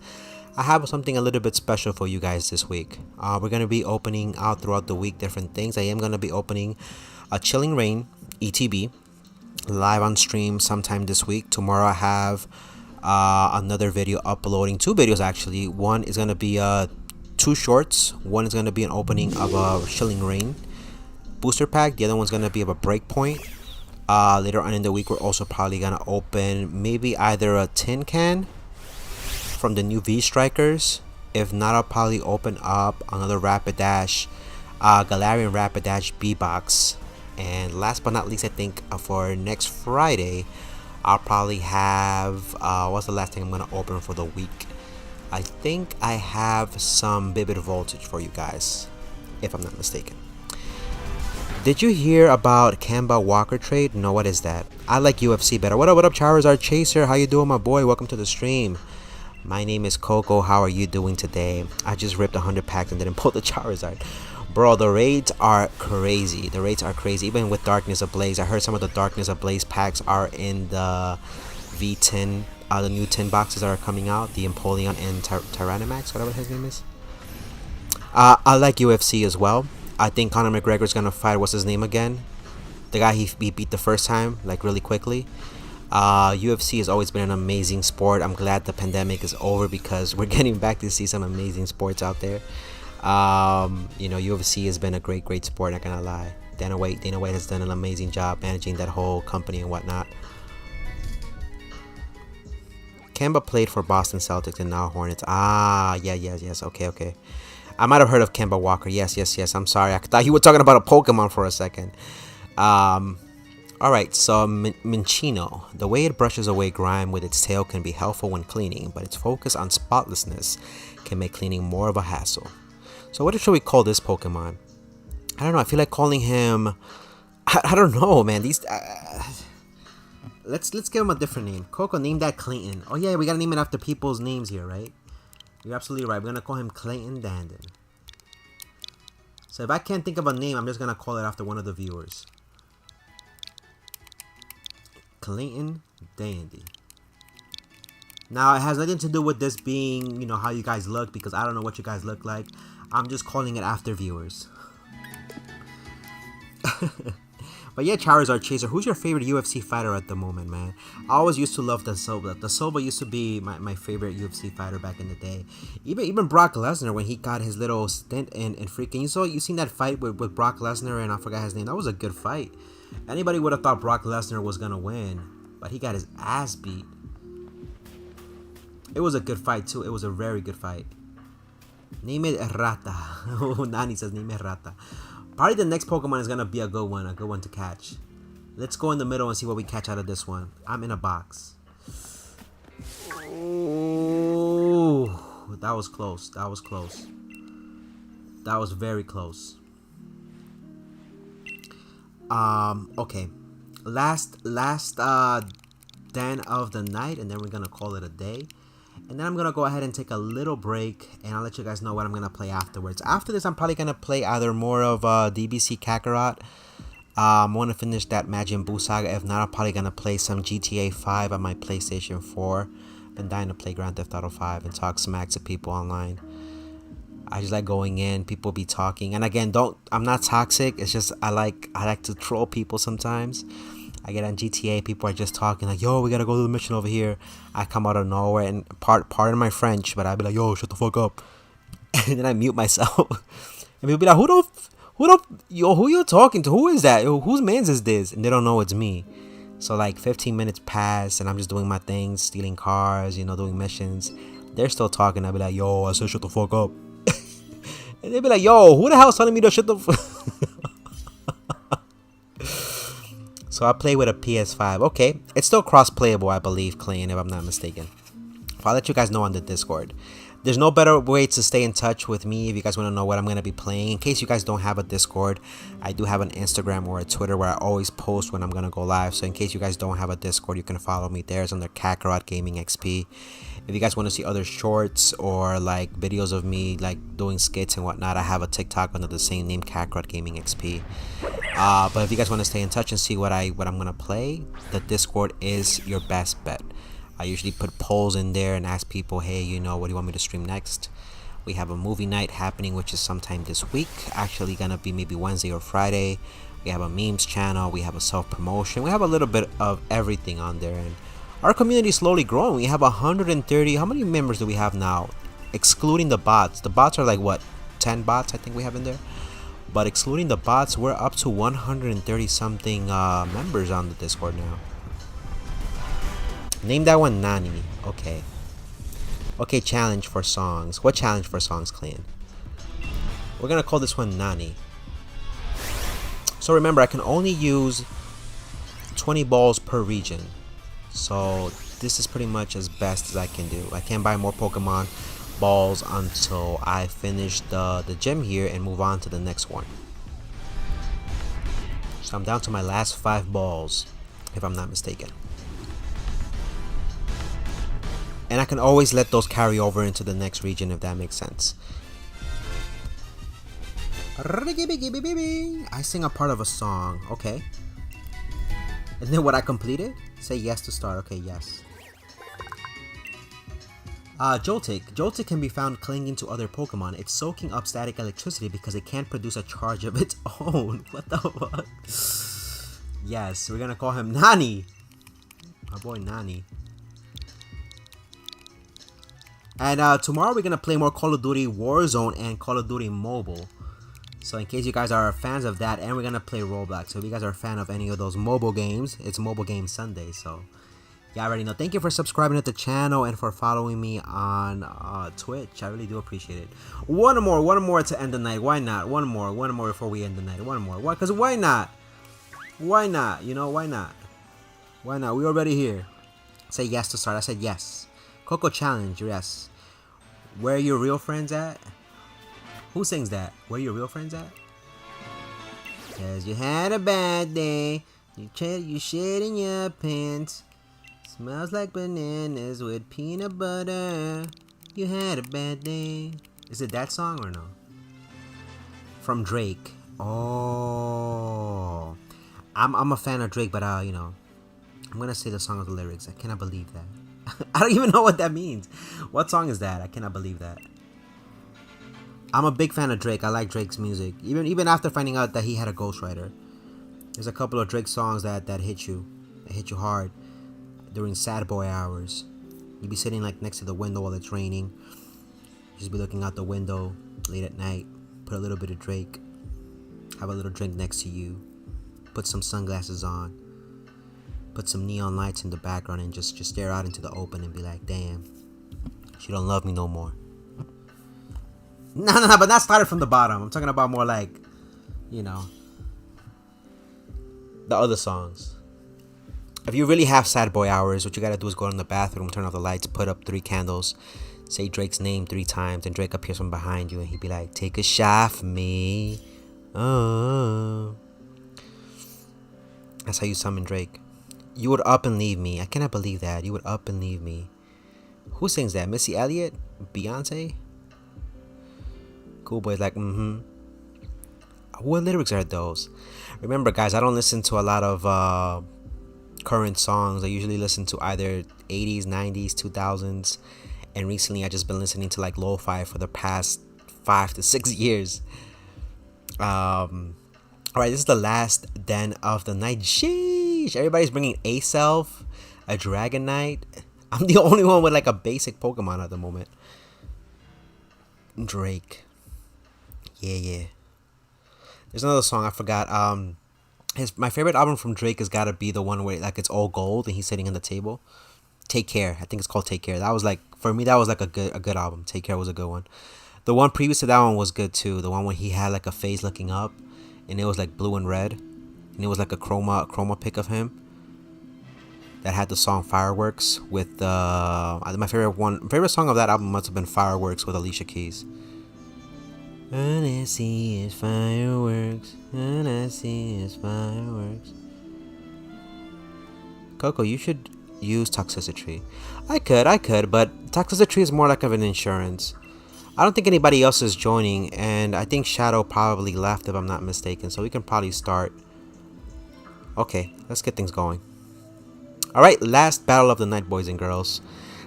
[SPEAKER 1] I have something a little bit special for you guys this week. We're going to be opening out throughout the week different things. I am going to be opening a Chilling Reign ETB live on stream sometime this week. Tomorrow I have another video uploading, 2 videos actually. One is going to be a two shorts. One is gonna be an opening of a Shilling Rain booster pack. The other one's gonna be of a Breakpoint. Later on in the week, we're also probably gonna open maybe either a tin can from the new V Strikers. If not, I'll probably open up another Rapidash, Galarian Rapidash B box. And last but not least, I think for next Friday, I'll probably have what's the last thing I'm gonna open for the week? I think I have some Vivid Voltage for you guys, if I'm not mistaken. Did you hear about Kemba Walker trade? No, what is that? I like UFC better. What up, Charizard Chaser? How you doing, my boy? Welcome to the stream. My name is Coco. How are you doing today? I just ripped 100 packs and didn't pull the Charizard. Bro, the raids are crazy. The raids are crazy. Even with Darkness Ablaze, I heard some of the Darkness Ablaze packs are in the V10, the new 10 boxes that are coming out. The Empoleon and Tyranimax, whatever his name is. I like UFC as well. I think Conor McGregor's gonna fight, what's his name again? The guy he beat the first time, like really quickly. UFC has always been an amazing sport. I'm glad the pandemic is over because we're getting back to see some amazing sports out there. You know, UFC has been a great sport, not gonna lie. Dana White has done an amazing job managing that whole company and whatnot. Kemba played for Boston Celtics and now Hornets. Yes. Okay. I might have heard of Kemba Walker. Yes. I'm sorry. I thought you were talking about a Pokemon for a second. Alright, so Minchino. The way it brushes away grime with its tail can be helpful when cleaning, but its focus on spotlessness can make cleaning more of a hassle. So what should we call this Pokemon? I don't know. I feel like calling him... I don't know, man. These... Let's give him a different name. Coco, name that Clayton. Oh yeah, we gotta name it after people's names here, right? You're absolutely right. We're gonna call him Clayton Dandon. So if I can't think of a name, I'm just gonna call it after one of the viewers. Clayton Dandy. Now it has nothing to do with this being, you know, how you guys look, because I don't know what you guys look like. I'm just calling it after viewers. But yeah, Charizard Chaser, who's your favorite UFC fighter at the moment, man? I always used to love the Silva. The Silva used to be my favorite UFC fighter back in the day. Even Brock Lesnar, when he got his little stint in freaking... You seen that fight with Brock Lesnar and I forgot his name? That was a good fight. Anybody would have thought Brock Lesnar was going to win, but he got his ass beat. It was a good fight too. It was a very good fight. Name it Rata. Oh, Nani says name it Rata. Probably the next Pokemon is going to be a good one to catch. Let's go in the middle and see what we catch out of this one. I'm in a box. Ooh, that was close. That was very close. Okay. Last den of the night, and then we're going to call it a day. And then I'm going to go ahead and take a little break, and I'll let you guys know what I'm going to play afterwards. After this, I'm probably going to play either more of DBC Kakarot. I want to finish that Majin Buu saga. If not, I'm probably going to play some GTA 5 on my PlayStation 4. Been dying to play Grand Theft Auto 5 and talk smack to people online. I just like going in, people be talking. And again, I'm not toxic. It's just I like to troll people sometimes. I get on GTA, people are just talking like, yo, we gotta go to the mission over here. I come out of nowhere and pardon my French, but I'd be like, yo, shut the fuck up. And then I mute myself. And people be like, who you talking to? Who is that? Yo, whose mans is this? And they don't know it's me. So like 15 minutes pass and I'm just doing my things, stealing cars, doing missions. They're still talking. I'd be like, yo, I said shut the fuck up. And they'd be like, yo, who the hell's telling me to shut the fuck? So I play with a PS5. Okay, it's still cross-playable, I believe, Clayton, if I'm not mistaken. I'll let you guys know on the Discord. There's no better way to stay in touch with me if you guys want to know what I'm going to be playing. In case you guys don't have a Discord, I do have an Instagram or a Twitter where I always post when I'm going to go live. So in case you guys don't have a Discord, you can follow me there. It's under Kakarot Gaming XP. If you guys want to see other shorts or like videos of me like doing skits and whatnot, I have a TikTok under the same name, Kakarot Gaming XP. But if you guys want to stay in touch and see what I'm going to play, the Discord is your best bet. I usually put polls in there and ask people, hey, what do you want me to stream next? We have a movie night happening, which is sometime this week. Actually gonna be maybe Wednesday or Friday. We have a memes channel. We have a self-promotion. We have a little bit of everything on there. And our community is slowly growing. We have 130. How many members do we have now? excluding the bots. The bots are like what, 10 bots I think we have in there. But excluding the bots, we're up to 130 something members on the Discord now. Name that one Nani. Okay. Okay, challenge for songs. What challenge for songs, clan? We're gonna call this one Nani. So remember, I can only use 20 balls per region. So this is pretty much as best as I can do. I can't buy more Pokemon balls until I finish the gym here and move on to the next one. So I'm down to my last 5 balls, if I'm not mistaken. And I can always let those carry over into the next region if that makes sense. I sing a part of a song. Okay. Isn't it what I completed? Say yes to start. Okay, yes. Joltik. Joltik can be found clinging to other Pokemon. It's soaking up static electricity because it can't produce a charge of its own. What the fuck? Yes, we're gonna call him Nani. My boy Nani. And tomorrow we're gonna play more Call of Duty Warzone and Call of Duty Mobile. So in case you guys are fans of that, and we're gonna play Roblox. So if you guys are a fan of any of those mobile games, it's Mobile Game Sunday. So you already know. Thank you for subscribing to the channel and for following me on Twitch. I really do appreciate it. One more to end the night. Why not? One more before we end the night. One more. Why? Because why not? Why not? You know, why not? Why not? We're already here. Say yes to start. I said yes. Coco Challenge, yes. Where are your real friends at? Who sings that? Where are your real friends at? Cause you had a bad day. You shit in your pants. Smells like bananas with peanut butter. You had a bad day. Is it that song or no? From Drake. Oh. I'm a fan of Drake, but you know, I'm gonna say the song of the lyrics. I cannot believe that. I don't even know what that means. What song is that? I cannot believe that. I'm a big fan of Drake. I like Drake's music. Even after finding out that he had a ghostwriter. There's a couple of Drake songs that hit you. That hit you hard during sad boy hours. You'd be sitting like next to the window while it's raining. You just be looking out the window late at night. Put a little bit of Drake. Have a little drink next to you. Put some sunglasses on. Put some neon lights in the background and just stare out into the open and be like, damn, she don't love me no more. No, but that started from the bottom. I'm talking about more like, you know, the other songs. If you really have sad boy hours, what you gotta do is go in the bathroom, turn off the lights, put up 3 candles, say Drake's name 3 times, and Drake appears from behind you and he'd be like, take a shot for me. Oh. That's how you summon Drake. You would up and leave me. I cannot believe that. You would up and leave me. Who sings that? Missy Elliott? Beyonce? Cool Boy's like, What lyrics are those? Remember, guys, I don't listen to a lot of current songs. I usually listen to either 80s, 90s, 2000s. And recently, I just been listening to like lo-fi for the past 5 to 6 years. Alright, this is the last den of the night. Sheesh! Everybody's bringing a self, a Dragonite. I'm the only one with like a basic Pokemon at the moment. Drake. Yeah. There's another song I forgot. My favorite album from Drake has gotta be the one where like it's all gold and he's sitting on the table. Take Care. I think it's called Take Care. That was like, for me, that was like a good album. Take Care was a good one. The one previous to that one was good too. The one where he had like a face looking up and it was like blue and red. And it was like a chroma pic of him. That had the song Fireworks with my favorite song of that album must have been Fireworks with Alicia Keys. All I see is fireworks. All I see is fireworks. Coco, you should use Toxicity. I could, but Toxicity is more like of an insurance. I don't think anybody else is joining, and I think Shadow probably left if I'm not mistaken, so we can probably start. Okay, let's get things going. Alright, last battle of the night, boys and girls.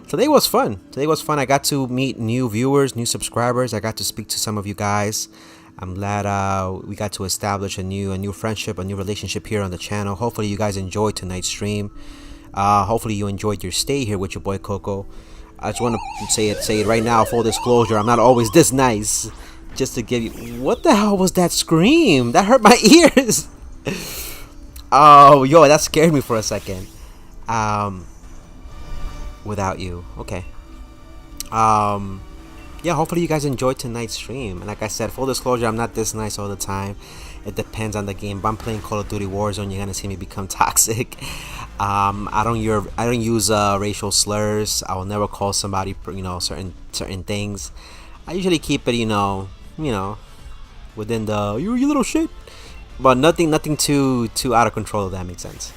[SPEAKER 1] Today was fun. I got to meet new viewers, new subscribers. I got to speak to some of you guys. I'm glad we got to establish a new friendship, a new relationship here on the channel. Hopefully you guys enjoyed tonight's stream. Hopefully you enjoyed your stay here with your boy Coco. I just want to say it right now, full disclosure, I'm not always this nice. Just to give you, what the hell was that scream? That hurt my ears. Oh, yo, that scared me for a second. Without you, okay. Yeah, hopefully you guys enjoyed tonight's stream. And like I said, full disclosure, I'm not this nice all the time. It depends on the game. If I'm playing Call of Duty Warzone, you're gonna see me become toxic. I don't use racial slurs. I will never call somebody, certain things. I usually keep it, within the you little shit. But nothing too out of control, if that makes sense.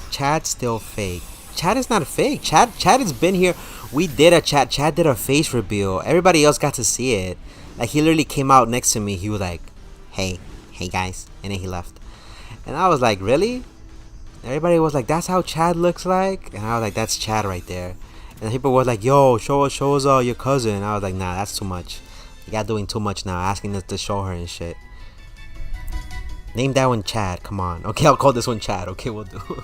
[SPEAKER 1] Chad's still fake. Chad is not fake. Chad has been here. We did a chat. Chad did a face reveal. Everybody else got to see it. Like, he literally came out next to me. He was like, hey guys. And then he left. And I was like, really? Everybody was like, that's how Chad looks like? And I was like, that's Chad right there. And people were like, yo, show us your cousin. And I was like, nah, that's too much. You got doing too much now, asking us to show her and shit. Name that one Chad. Come on. Okay, I'll call this one Chad. Okay, we'll do.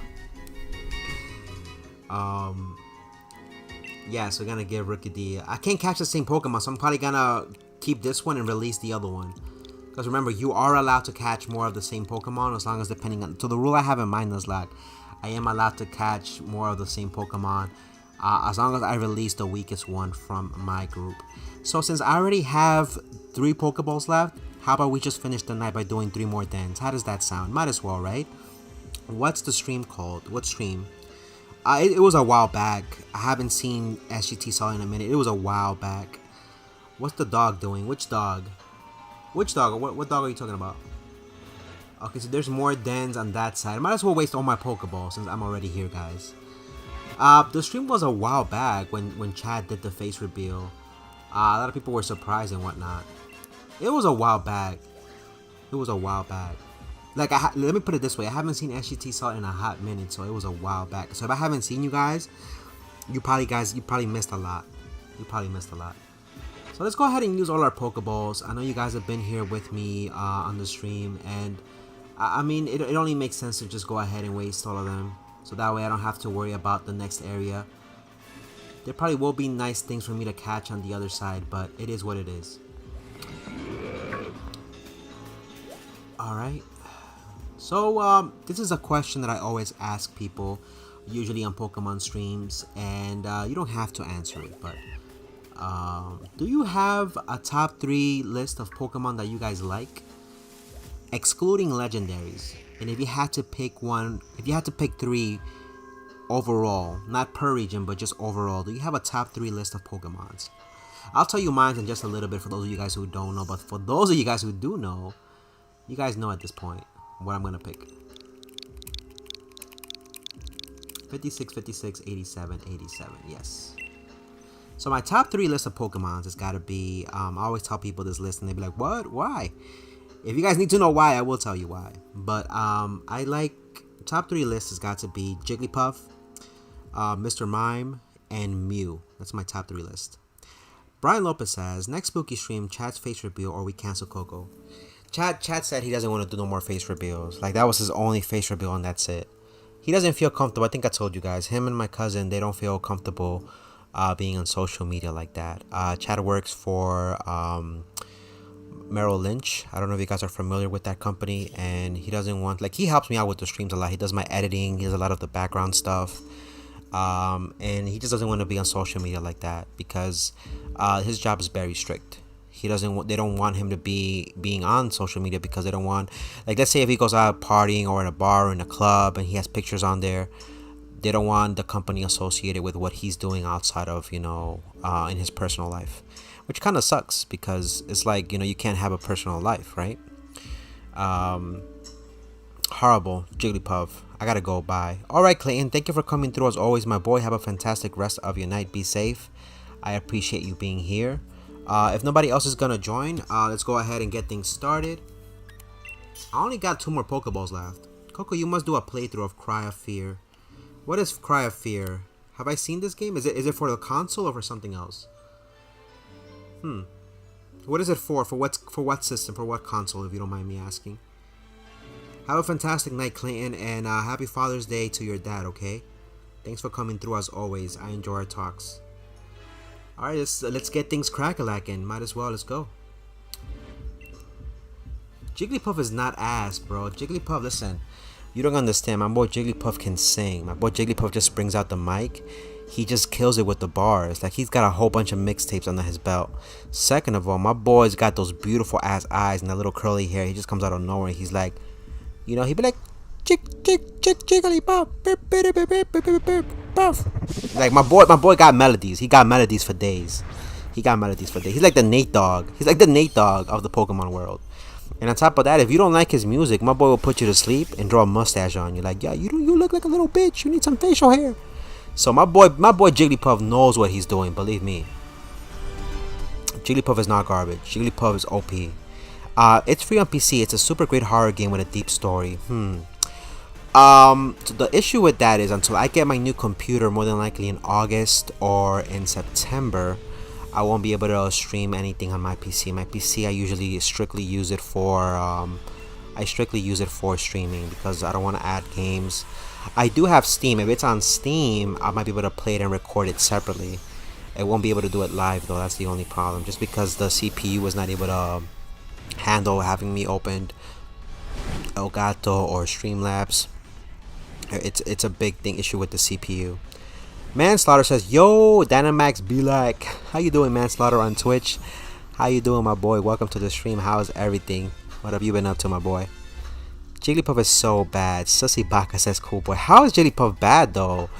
[SPEAKER 1] Yeah, so we're gonna give Rookie D. I can't catch the same Pokemon, so I'm probably gonna keep this one and release the other one. Because remember, you are allowed to catch more of the same Pokemon as long as depending on. So the rule I have in mind is like, I am allowed to catch more of the same Pokemon as long as I release the weakest one from my group. So since I already have 3 Pokeballs left, how about we just finish the night by doing 3 more dens? How does that sound? Might as well, right? What's the stream called? What stream? It was a while back. I haven't seen SGT Saw in a minute. It was a while back. What's the dog doing? Which dog? Which dog? What dog are you talking about? Okay, so there's more dens on that side. Might as well waste all my Pokeballs since I'm already here, guys. The stream was a while back when Chad did the face reveal. A lot of people were surprised and whatnot. It was a while back. It was a while back. Like, let me put it this way. I haven't seen SGT Salt in a hot minute, so it was a while back. So if I haven't seen you guys, you probably missed a lot. You probably missed a lot. So let's go ahead and use all our Pokeballs. I know you guys have been here with me on the stream, and I mean, it only makes sense to just go ahead and waste all of them. So that way I don't have to worry about the next area. There probably will be nice things for me to catch on the other side, but it is what it is. Alright. So, this is a question that I always ask people, usually on Pokemon streams, and you don't have to answer it, but do you have a top 3 list of Pokemon that you guys like, excluding legendaries? And if you had to pick one, if you had to pick 3 overall, not per region, but just overall, do you have a top 3 list of Pokemons? I'll tell you mine in just a little bit for those of you guys who don't know, but for those of you guys who do know, you guys know at this point what I'm gonna pick. 56, 56, 87, 87, yes. So my top 3 list of Pokemons has gotta be, I always tell people this list and they be like, what? Why? If you guys need to know why, I will tell you why. But I like, top 3 list has got to be Jigglypuff, Mr. Mime, and Mew. That's my top 3 list. Brian Lopez says, next spooky stream, Chad's face reveal or we cancel Coco. Chad said he doesn't want to do no more face reveals. Like, that was his only face reveal and that's it. He doesn't feel comfortable. I think I told you guys. Him and my cousin, they don't feel comfortable being on social media like that. Chad works for Merrill Lynch. I don't know if you guys are familiar with that company. And he doesn't want... Like, he helps me out with the streams a lot. He does my editing. He does a lot of the background stuff. And he just doesn't want to be on social media like that because his job is very strict. He doesn't. They don't want him to be being on social media because they don't want, like, let's say if he goes out partying or at a bar or in a club and he has pictures on there, they don't want the company associated with what he's doing outside of, in his personal life, which kind of sucks because it's like, you can't have a personal life, right? Horrible. Jigglypuff. I gotta go. Bye. All right, Clayton. Thank you for coming through as always, my boy. Have a fantastic rest of your night. Be safe. I appreciate you being here. If nobody else is gonna join, let's go ahead and get things started. I only got 2 more Pokeballs left. Coco, you must do a playthrough of Cry of Fear. What is Cry of Fear? Have I seen this game? Is it for the console or for something else? What is it for? For what system? For what console, if you don't mind me asking? Have a fantastic night, Clayton, and happy Father's Day to your dad, okay? Thanks for coming through as always. I enjoy our talks. Alright, let's get things crack-a-lacking. Might as well, let's go. Jigglypuff is not ass, bro. Jigglypuff, listen. You don't understand. My boy Jigglypuff can sing. My boy Jigglypuff just brings out the mic. He just kills it with the bars. Like, he's got a whole bunch of mixtapes under his belt. Second of all, my boy's got those beautiful ass eyes and that little curly hair. He just comes out of nowhere. He's like, you know, he'd be like, Jigglypuff. Like, my boy got melodies. He got melodies for days. He's like the Nate Dogg. He's like the Nate Dogg of the Pokemon world. And on top of that, if you don't like his music, my boy will put you to sleep and draw a mustache on you. Like, yeah, you look like a little bitch. You need some facial hair. So my boy Jigglypuff knows what he's doing. Believe me. Jigglypuff is not garbage. Jigglypuff is OP. It's free on PC. It's a super great horror game with a deep story. So the issue with that is until I get my new computer, more than likely in August or in September, I won't be able to stream anything on my PC. My PC, I usually strictly use it for streaming because I don't want to add games. I do have Steam. If it's on Steam, I might be able to play it and record it separately. I won't be able to do it live though. That's the only problem. Just because the CPU was not able to handle having me opened Elgato or Streamlabs. It's a big issue with the CPU. Manslaughter says, yo, Dynamax be like, how you doing, Manslaughter, on Twitch? How you doing, my boy? Welcome to the stream. How's everything? What have you been up to, my boy? Jigglypuff is so bad. Sussy Baka says, cool boy. How is Jigglypuff bad though?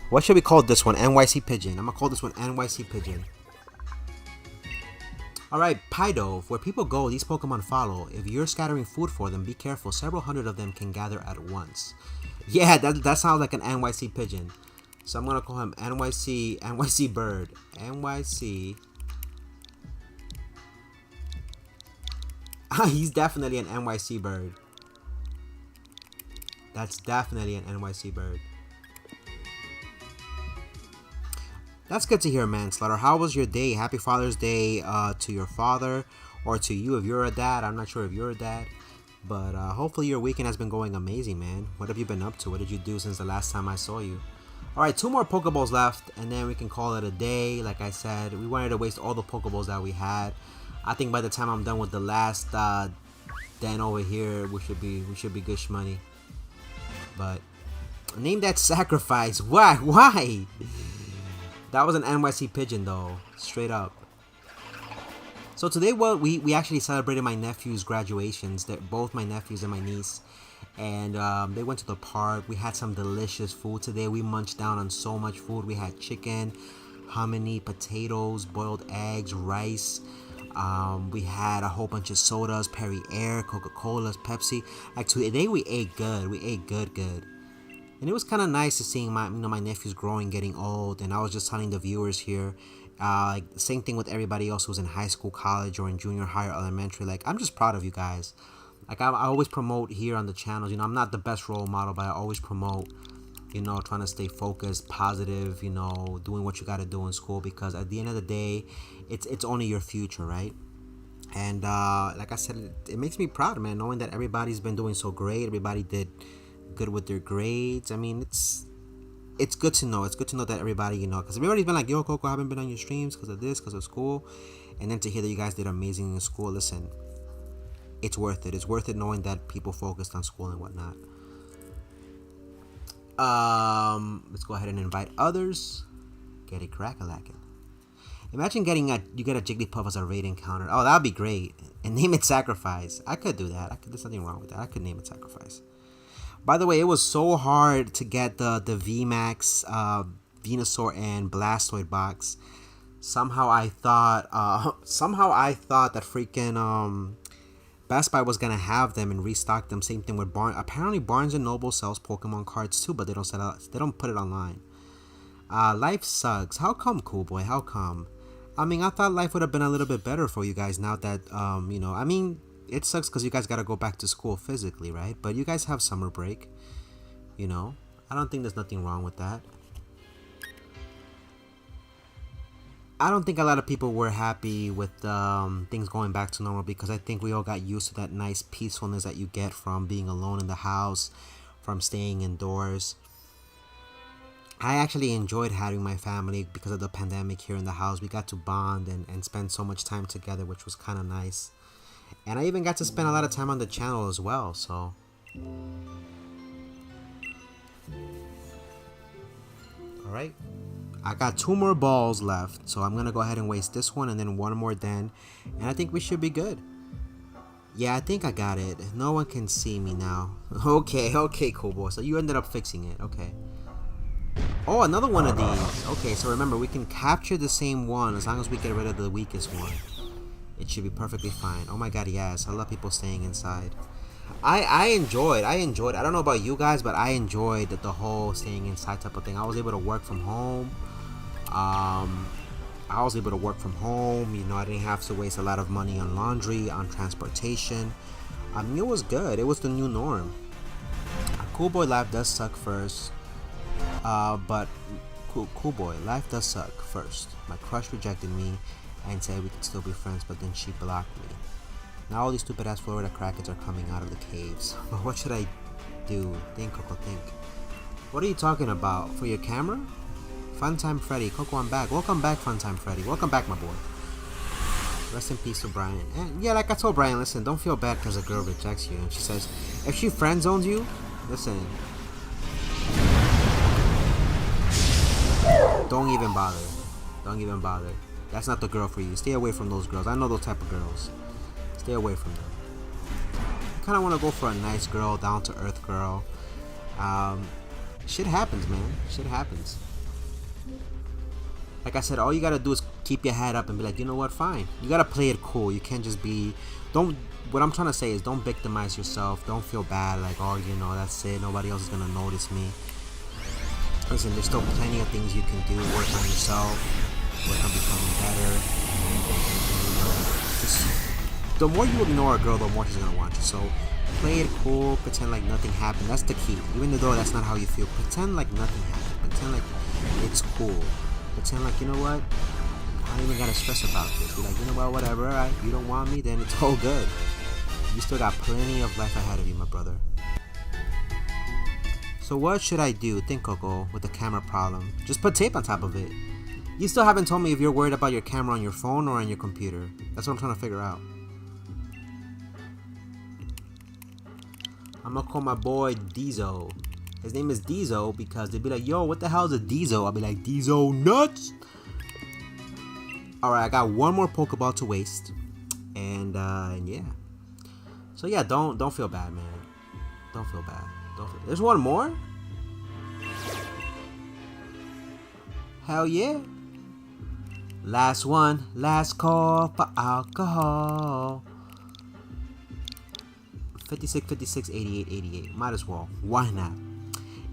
[SPEAKER 1] What should we call this one? NYC Pigeon. I'm gonna call this one NYC Pigeon. Alright, Pidove. Where people go, these Pokemon follow. If you're scattering food for them, be careful. Several hundred of them can gather at once. Yeah, that sounds like an NYC Pigeon. So I'm gonna call him NYC Bird. NYC. He's definitely an NYC Bird. That's definitely an NYC Bird. That's good to hear, Manslaughter. How was your day? Happy Father's Day to your father or to you if you're a dad. I'm not sure if you're a dad. But hopefully your weekend has been going amazing, man. What have you been up to? What did you do since the last time I saw you? Alright, 2 more Pokeballs left, and then we can call it a day. Like I said, we wanted to waste all the Pokeballs that we had. I think by the time I'm done with the last den over here, we should be good shmoney. But name that Sacrifice. Why? That was an NYC Pigeon though, straight up. So today, well, we actually celebrated my nephew's graduations. They're both my nephews and my niece. And they went to the park. We had some delicious food today. We munched down on so much food. We had chicken, hominy, potatoes, boiled eggs, rice. We had a whole bunch of sodas, Perrier, Coca-Colas, Pepsi. Like today we ate good. We ate good. And it was kind of nice to seeing my nephews growing, getting old. And I was just telling the viewers here, like same thing with everybody else who's in high school, college, or in junior high or elementary. Like, I'm just proud of you guys. Like, I always promote here on the channel. You know, I'm not the best role model, but I always promote, you know, trying to stay focused, positive, you know, doing what you got to do in school, because at the end of the day, it's only your future, right? And like I said, it makes me proud, man, knowing that everybody's been doing so great. Everybody did good with their grades. I mean, it's good to know. It's good to know that everybody, you know, because everybody's been like, yo, Coco, I haven't been on your streams because of this, because of school. And then to hear that you guys did amazing in school, listen, it's worth it. It's worth it knowing that people focused on school and whatnot. Let's go ahead and invite others. Get it crack-a-lackin'. Imagine you get a Jigglypuff as a raid encounter. Oh, that would be great. And name it Sacrifice. I could do that. There's nothing wrong with that. I could name it Sacrifice. By the way, it was so hard to get the VMAX Venusaur and Blastoise box. Somehow I thought that freaking Best Buy was gonna have them and restock them. Same thing with Barnes. Apparently Barnes and Noble sells Pokemon cards too, but they don't put it online. Life sucks. How come, cool boy? How come? I mean, I thought life would have been a little bit better for you guys now that you know. I mean, it sucks because you guys gotta go back to school physically, right? But you guys have summer break. You know, I don't think there's nothing wrong with that. I don't think a lot of people were happy with things going back to normal, because I think we all got used to that nice peacefulness that you get from being alone in the house, from staying indoors. I actually enjoyed having my family because of the pandemic here in the house. We got to bond and spend so much time together, which was kind of nice. And I even got to spend a lot of time on the channel as well, so. Alright. I got 2 more balls left, so I'm gonna go ahead and waste this one and then 1 more then. And I think we should be good. Yeah, I think I got it. No one can see me now. Okay, cool boy. So you ended up fixing it, okay. Oh, another one of these. Okay, so remember, we can capture the same one as long as we get rid of the weakest one. It should be perfectly fine. Oh my god, yes. I love people staying inside. I enjoyed. I don't know about you guys, but I enjoyed the whole staying inside type of thing. I was able to work from home. You know, I didn't have to waste a lot of money on laundry, on transportation. I mean, it was good. It was the new norm. Cool boy, life does suck first. But cool boy, life does suck first. My crush rejected me and said we could still be friends, but then she blocked me. Now all these stupid ass Florida crackheads are coming out of the caves. What should I do? Think, Coco, think. What are you talking about? For your camera? Funtime Freddy. Coco, I'm back. Welcome back, Funtime Freddy. Welcome back, my boy. Rest in peace to Brian. And yeah, like I told Brian, listen, don't feel bad because a girl rejects you. And she says, if she friend zones you, listen, don't even bother. Don't even bother. That's not the girl for you. Stay away from those girls. I know those type of girls. Stay away from them. I kind of want to go for a nice girl, down to earth girl. Shit happens, man. Shit happens. Like I said, all you gotta do is keep your head up and be like, you know what, fine. You gotta play it cool. You can't just be, what I'm trying to say is don't victimize yourself. Don't feel bad like, oh, you know, that's it. Nobody else is gonna notice me. Listen, there's still plenty of things you can do. Work on yourself. Work on becoming better. The more you ignore a girl, the more she's gonna want you. So play it cool. Pretend like nothing happened. That's the key. Even though that's not how you feel, pretend like nothing happened. Pretend like it's cool. Pretend like, you know what, I don't even gotta stress about this. Be like, you know what, whatever, alright, you don't want me, then it's all good. You still got plenty of life ahead of you, my brother. So what should I do? Think, Coco, with the camera problem. Just put tape on top of it. You still haven't told me if you're worried about your camera on your phone or on your computer. That's what I'm trying to figure out. I'm gonna call my boy Diesel. His name is Diesel because they'd be like, yo, what the hell is a Diesel? I'll be like, Diesel nuts! Alright, I got 1 more Pokeball to waste. And yeah. So yeah, don't feel bad, man. Don't feel bad. There's 1 more? Hell yeah. Last one. Last call for alcohol. 56, 56, 88, 88. Might as well. Why not?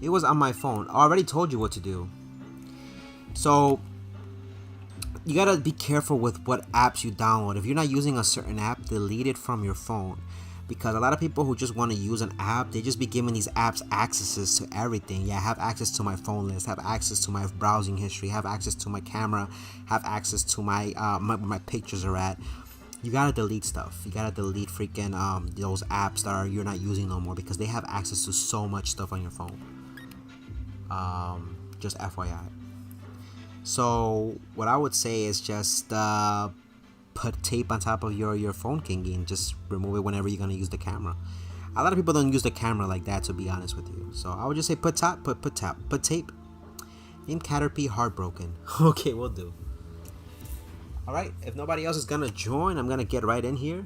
[SPEAKER 1] It was on my phone. I already told you what to do. So you gotta be careful with what apps you download. If you're not using a certain app, delete it from your phone. Because a lot of people who just want to use an app, they just be giving these apps accesses to everything. Yeah, have access to my phone list, have access to my browsing history, have access to my camera, have access to my my pictures are at. You gotta delete stuff. You gotta delete freaking those apps that you're not using no more, because they have access to so much stuff on your phone. Just FYI. So what I would say is just put tape on top of your phone, Kingy, and just remove it whenever you're gonna use the camera. A lot of people don't use the camera like that, to be honest with you. So I would just say put tape. Name Caterpie Heartbroken. Okay, we'll do. Alright, if nobody else is gonna join, I'm gonna get right in here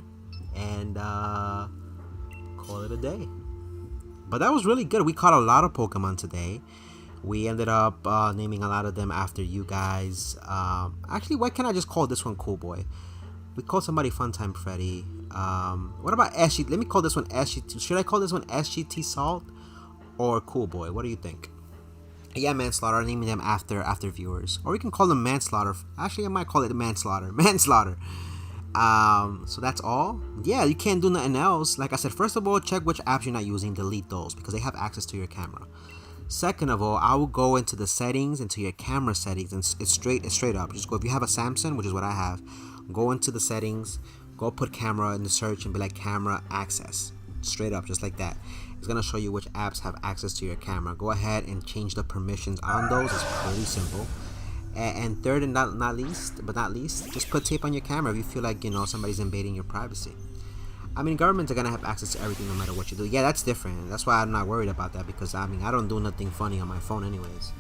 [SPEAKER 1] and call it a day. But that was really good. We caught a lot of Pokemon today. We ended up naming a lot of them after you guys. Actually, why can't I just call this one Cool Boy? We called somebody Funtime Freddy. What about SGT? Let me call this one SGT. Should I call this one SGT Salt or Cool Boy? What do you think? Yeah, Manslaughter. I'm naming them after viewers. Or we can call them Manslaughter. Actually, I might call it Manslaughter. Manslaughter. So that's all. Yeah, you can't do nothing else. Like I said, first of all, check which apps you're not using. Delete those because they have access to your camera. Second of all, I will go into the settings, into your camera settings, and it's straight up. Just go, if you have a Samsung, which is what I have, go into the settings, go put camera in the search and be like camera access. Straight up, just like that. It's gonna show you which apps have access to your camera. Go ahead and change the permissions on those. It's pretty simple. And third and not least, just put tape on your camera if you feel like, you know, somebody's invading your privacy. I mean, governments are gonna have access to everything no matter what you do. Yeah, that's different. That's why I'm not worried about that, because I mean, I don't do nothing funny on my phone anyways,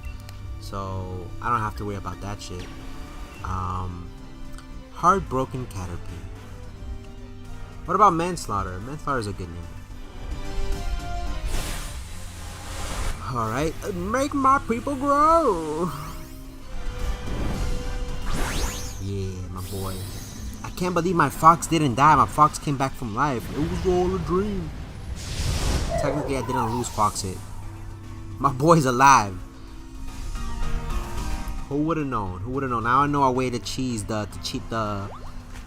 [SPEAKER 1] so I don't have to worry about that shit. Heartbroken Caterpie. What about manslaughter? Manslaughter is a good name. All right, make my people grow. Yeah, my boy. I can't believe my fox didn't die. My fox came back from life. It was all a dream. Technically, I didn't lose fox it. My boy's alive. Who would have known? Who would have known? Now I know a way to cheat the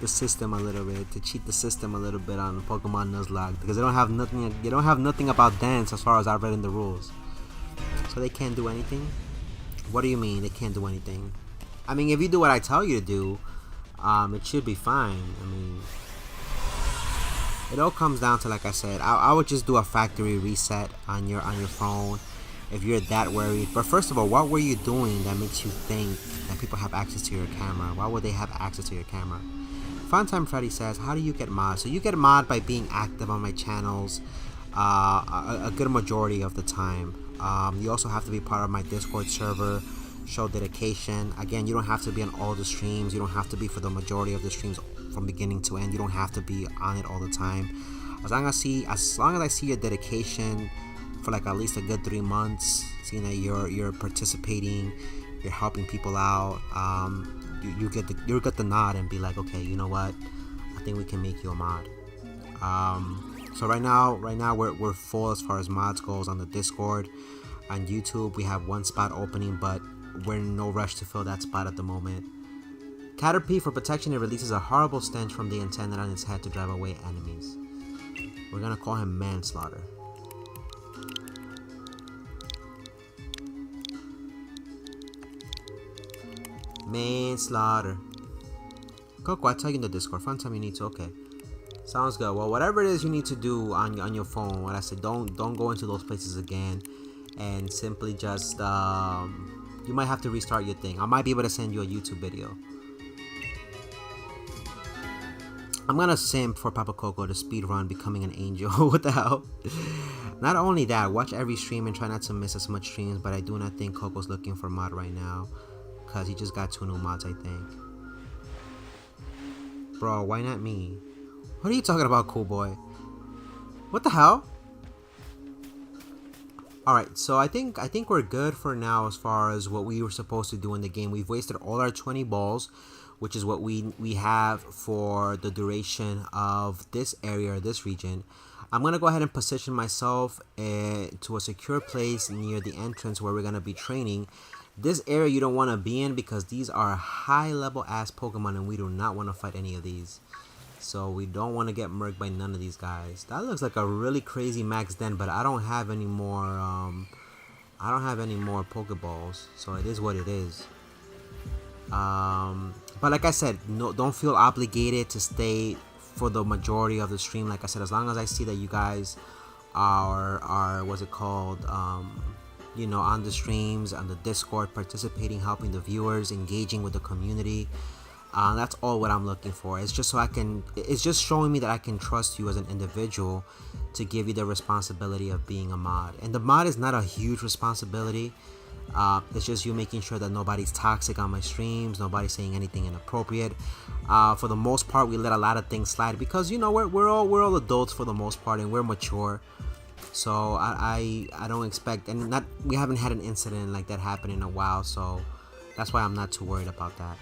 [SPEAKER 1] system a little bit. To cheat the system a little bit on Pokemon Nuzlocke, because they don't have nothing. They don't have nothing about dance as far as I've read in the rules. So they can't do anything. What do you mean they can't do anything? I mean, if you do what I tell you to do, it should be fine. I mean, it all comes down to, like I said, I would just do a factory reset on your phone if you're that worried. But first of all, what were you doing that makes you think that people have access to your camera? Why would they have access to your camera? Funtime Freddy says, how do you get mod? So you get mod by being active on my channels a good majority of the time. You also have to be part of my Discord server, show dedication. Again, you don't have to be on all the streams. You don't have to be for the majority of the streams from beginning to end. You don't have to be on it all the time. As long as I see your dedication for like at least a good 3 months, seeing that you're participating, you're helping people out, you get the nod and be like, okay, you know what, I think we can make you a mod. So right now we're full as far as mods goes on the Discord. On YouTube we have one spot opening, but we're in no rush to fill that spot at the moment. Caterpie, for protection, it releases a horrible stench from the antenna on its head to drive away enemies. We're gonna call him Manslaughter. Manslaughter. Coco, I tell you in the Discord. Fun time you need to. Okay, sounds good. Well, whatever it is you need to do on your phone, what I said, don't go into those places again, and simply just you might have to restart your thing. I might be able to send you a YouTube video. I'm gonna simp for Papa Coco to speedrun becoming an angel. What the hell? Not only that, watch every stream and try not to miss as much streams, but I do not think Coco's looking for mod right now, because he just got 2 new mods, I think. Bro, why not me? What are you talking about, cool boy? What the hell? Alright, so I think we're good for now as far as what we were supposed to do in the game. We've wasted all our 20 balls, which is what we have for the duration of this area, this region. I'm going to go ahead and position myself to a secure place near the entrance where we're going to be training. This area you don't want to be in, because these are high level ass Pokemon and we do not want to fight any of these. So we don't want to get murked by none of these guys. That looks like a really crazy max den, but I don't have any more Pokeballs, so it is what it is. But like I said, no, don't feel obligated to stay for the majority of the stream. Like I said, as long as I see that you guys are what's it called, you know, on the streams, on the Discord, participating, helping the viewers, engaging with the community, that's all what I'm looking for. It's just so it's just showing me that I can trust you as an individual to give you the responsibility of being a mod. And the mod is not a huge responsibility. It's just you making sure that nobody's toxic on my streams, nobody's saying anything inappropriate. For the most part, we let a lot of things slide because, you know, we're all adults for the most part, and we're mature. So I don't expect, and we haven't had an incident like that happen in a while, so that's why I'm not too worried about that.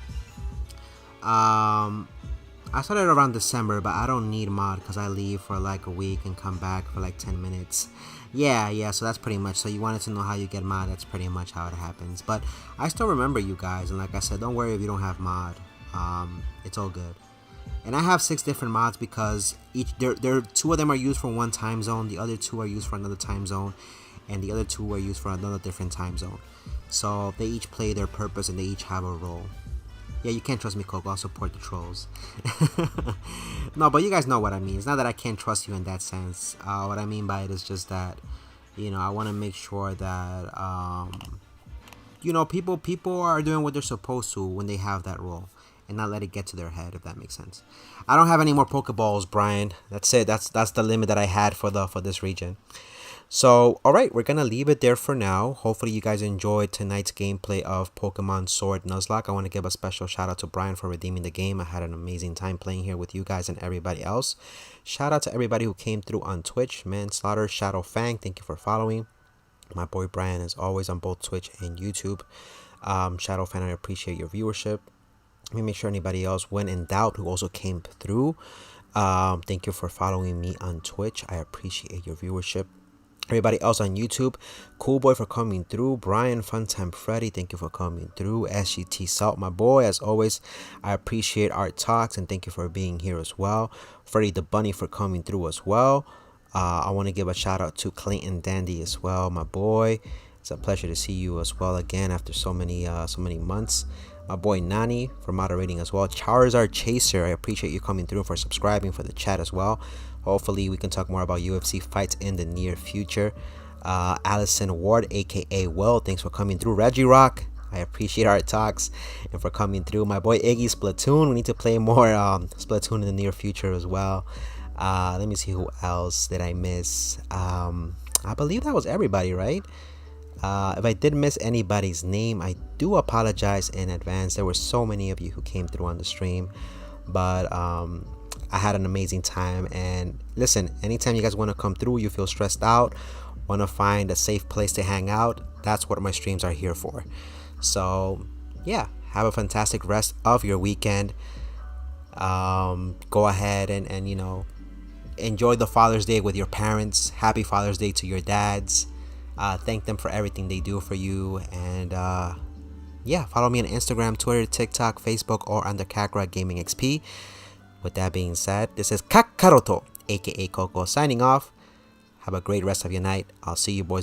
[SPEAKER 1] I started around December, but I don't need mod because I leave for like a week and come back for like 10 minutes. Yeah, so that's pretty much. So you wanted to know how you get mod, that's pretty much how it happens. But I still remember you guys, and like I said, don't worry if you don't have mod. It's all good. And I have 6 different mods because 2 of them are used for one time zone, the other 2 are used for another time zone. and the other two are used for another different time zone. So they each play their purpose and they each have a role. Yeah, you can't trust me, Coco. I'll support the trolls. No, but you guys know what I mean. It's not that I can't trust you in that sense. What I mean by it is just that, I want to make sure that, people are doing what they're supposed to when they have that role, and not let it get to their head, if that makes sense. I don't have any more Pokeballs, Brian. That's it. That's the limit that I had for this region. So, alright, we're going to leave it there for now. Hopefully you guys enjoyed tonight's gameplay of Pokemon Sword Nuzlocke. I want to give a special shout out to Brian for redeeming the game. I had an amazing time playing here with you guys and everybody else. Shout out to everybody who came through on Twitch. Manslaughter, Shadow Fang, thank you for following. My boy Brian is always on both Twitch and YouTube. Shadow Fan, I appreciate your viewership. Let me make sure anybody else, when in doubt, who also came through. Thank you for following me on Twitch. I appreciate your viewership. Everybody else on YouTube, Cool Boy for coming through. Brian, Funtime Freddy, thank you for coming through. SGT Salt, my boy, as always, I appreciate Art Talks and thank you for being here as well. Freddy the Bunny for coming through as well. I want to give a shout out to Clayton Dandy as well, my boy. It's a pleasure to see you as well again after so many months. My boy Nani for moderating as well. Charizard Chaser, I appreciate you coming through, for subscribing, for the chat as well. Hopefully we can talk more about UFC fights in the near future. Allison Ward, aka Will, thanks for coming through. Reggie Rock, I appreciate our talks and for coming through. My boy Iggy Splatoon, we need to play more Splatoon in the near future as well. Let me see who else did I miss. I believe that was everybody, right? If I did miss anybody's name, I do apologize in advance. There were so many of you who came through on the stream, but I had an amazing time. And listen, anytime you guys want to come through, you feel stressed out, want to find a safe place to hang out, that's what my streams are here for. So yeah, have a fantastic rest of your weekend. Go ahead and enjoy the Father's Day with your parents. Happy Father's Day to your dads. Thank them for everything they do for you. And yeah, follow me on Instagram, Twitter, TikTok, Facebook, or under Kakra Gaming XP. With that being said, this is Kakaroto, aka Coco, signing off. Have a great rest of your night. I'll see you boys in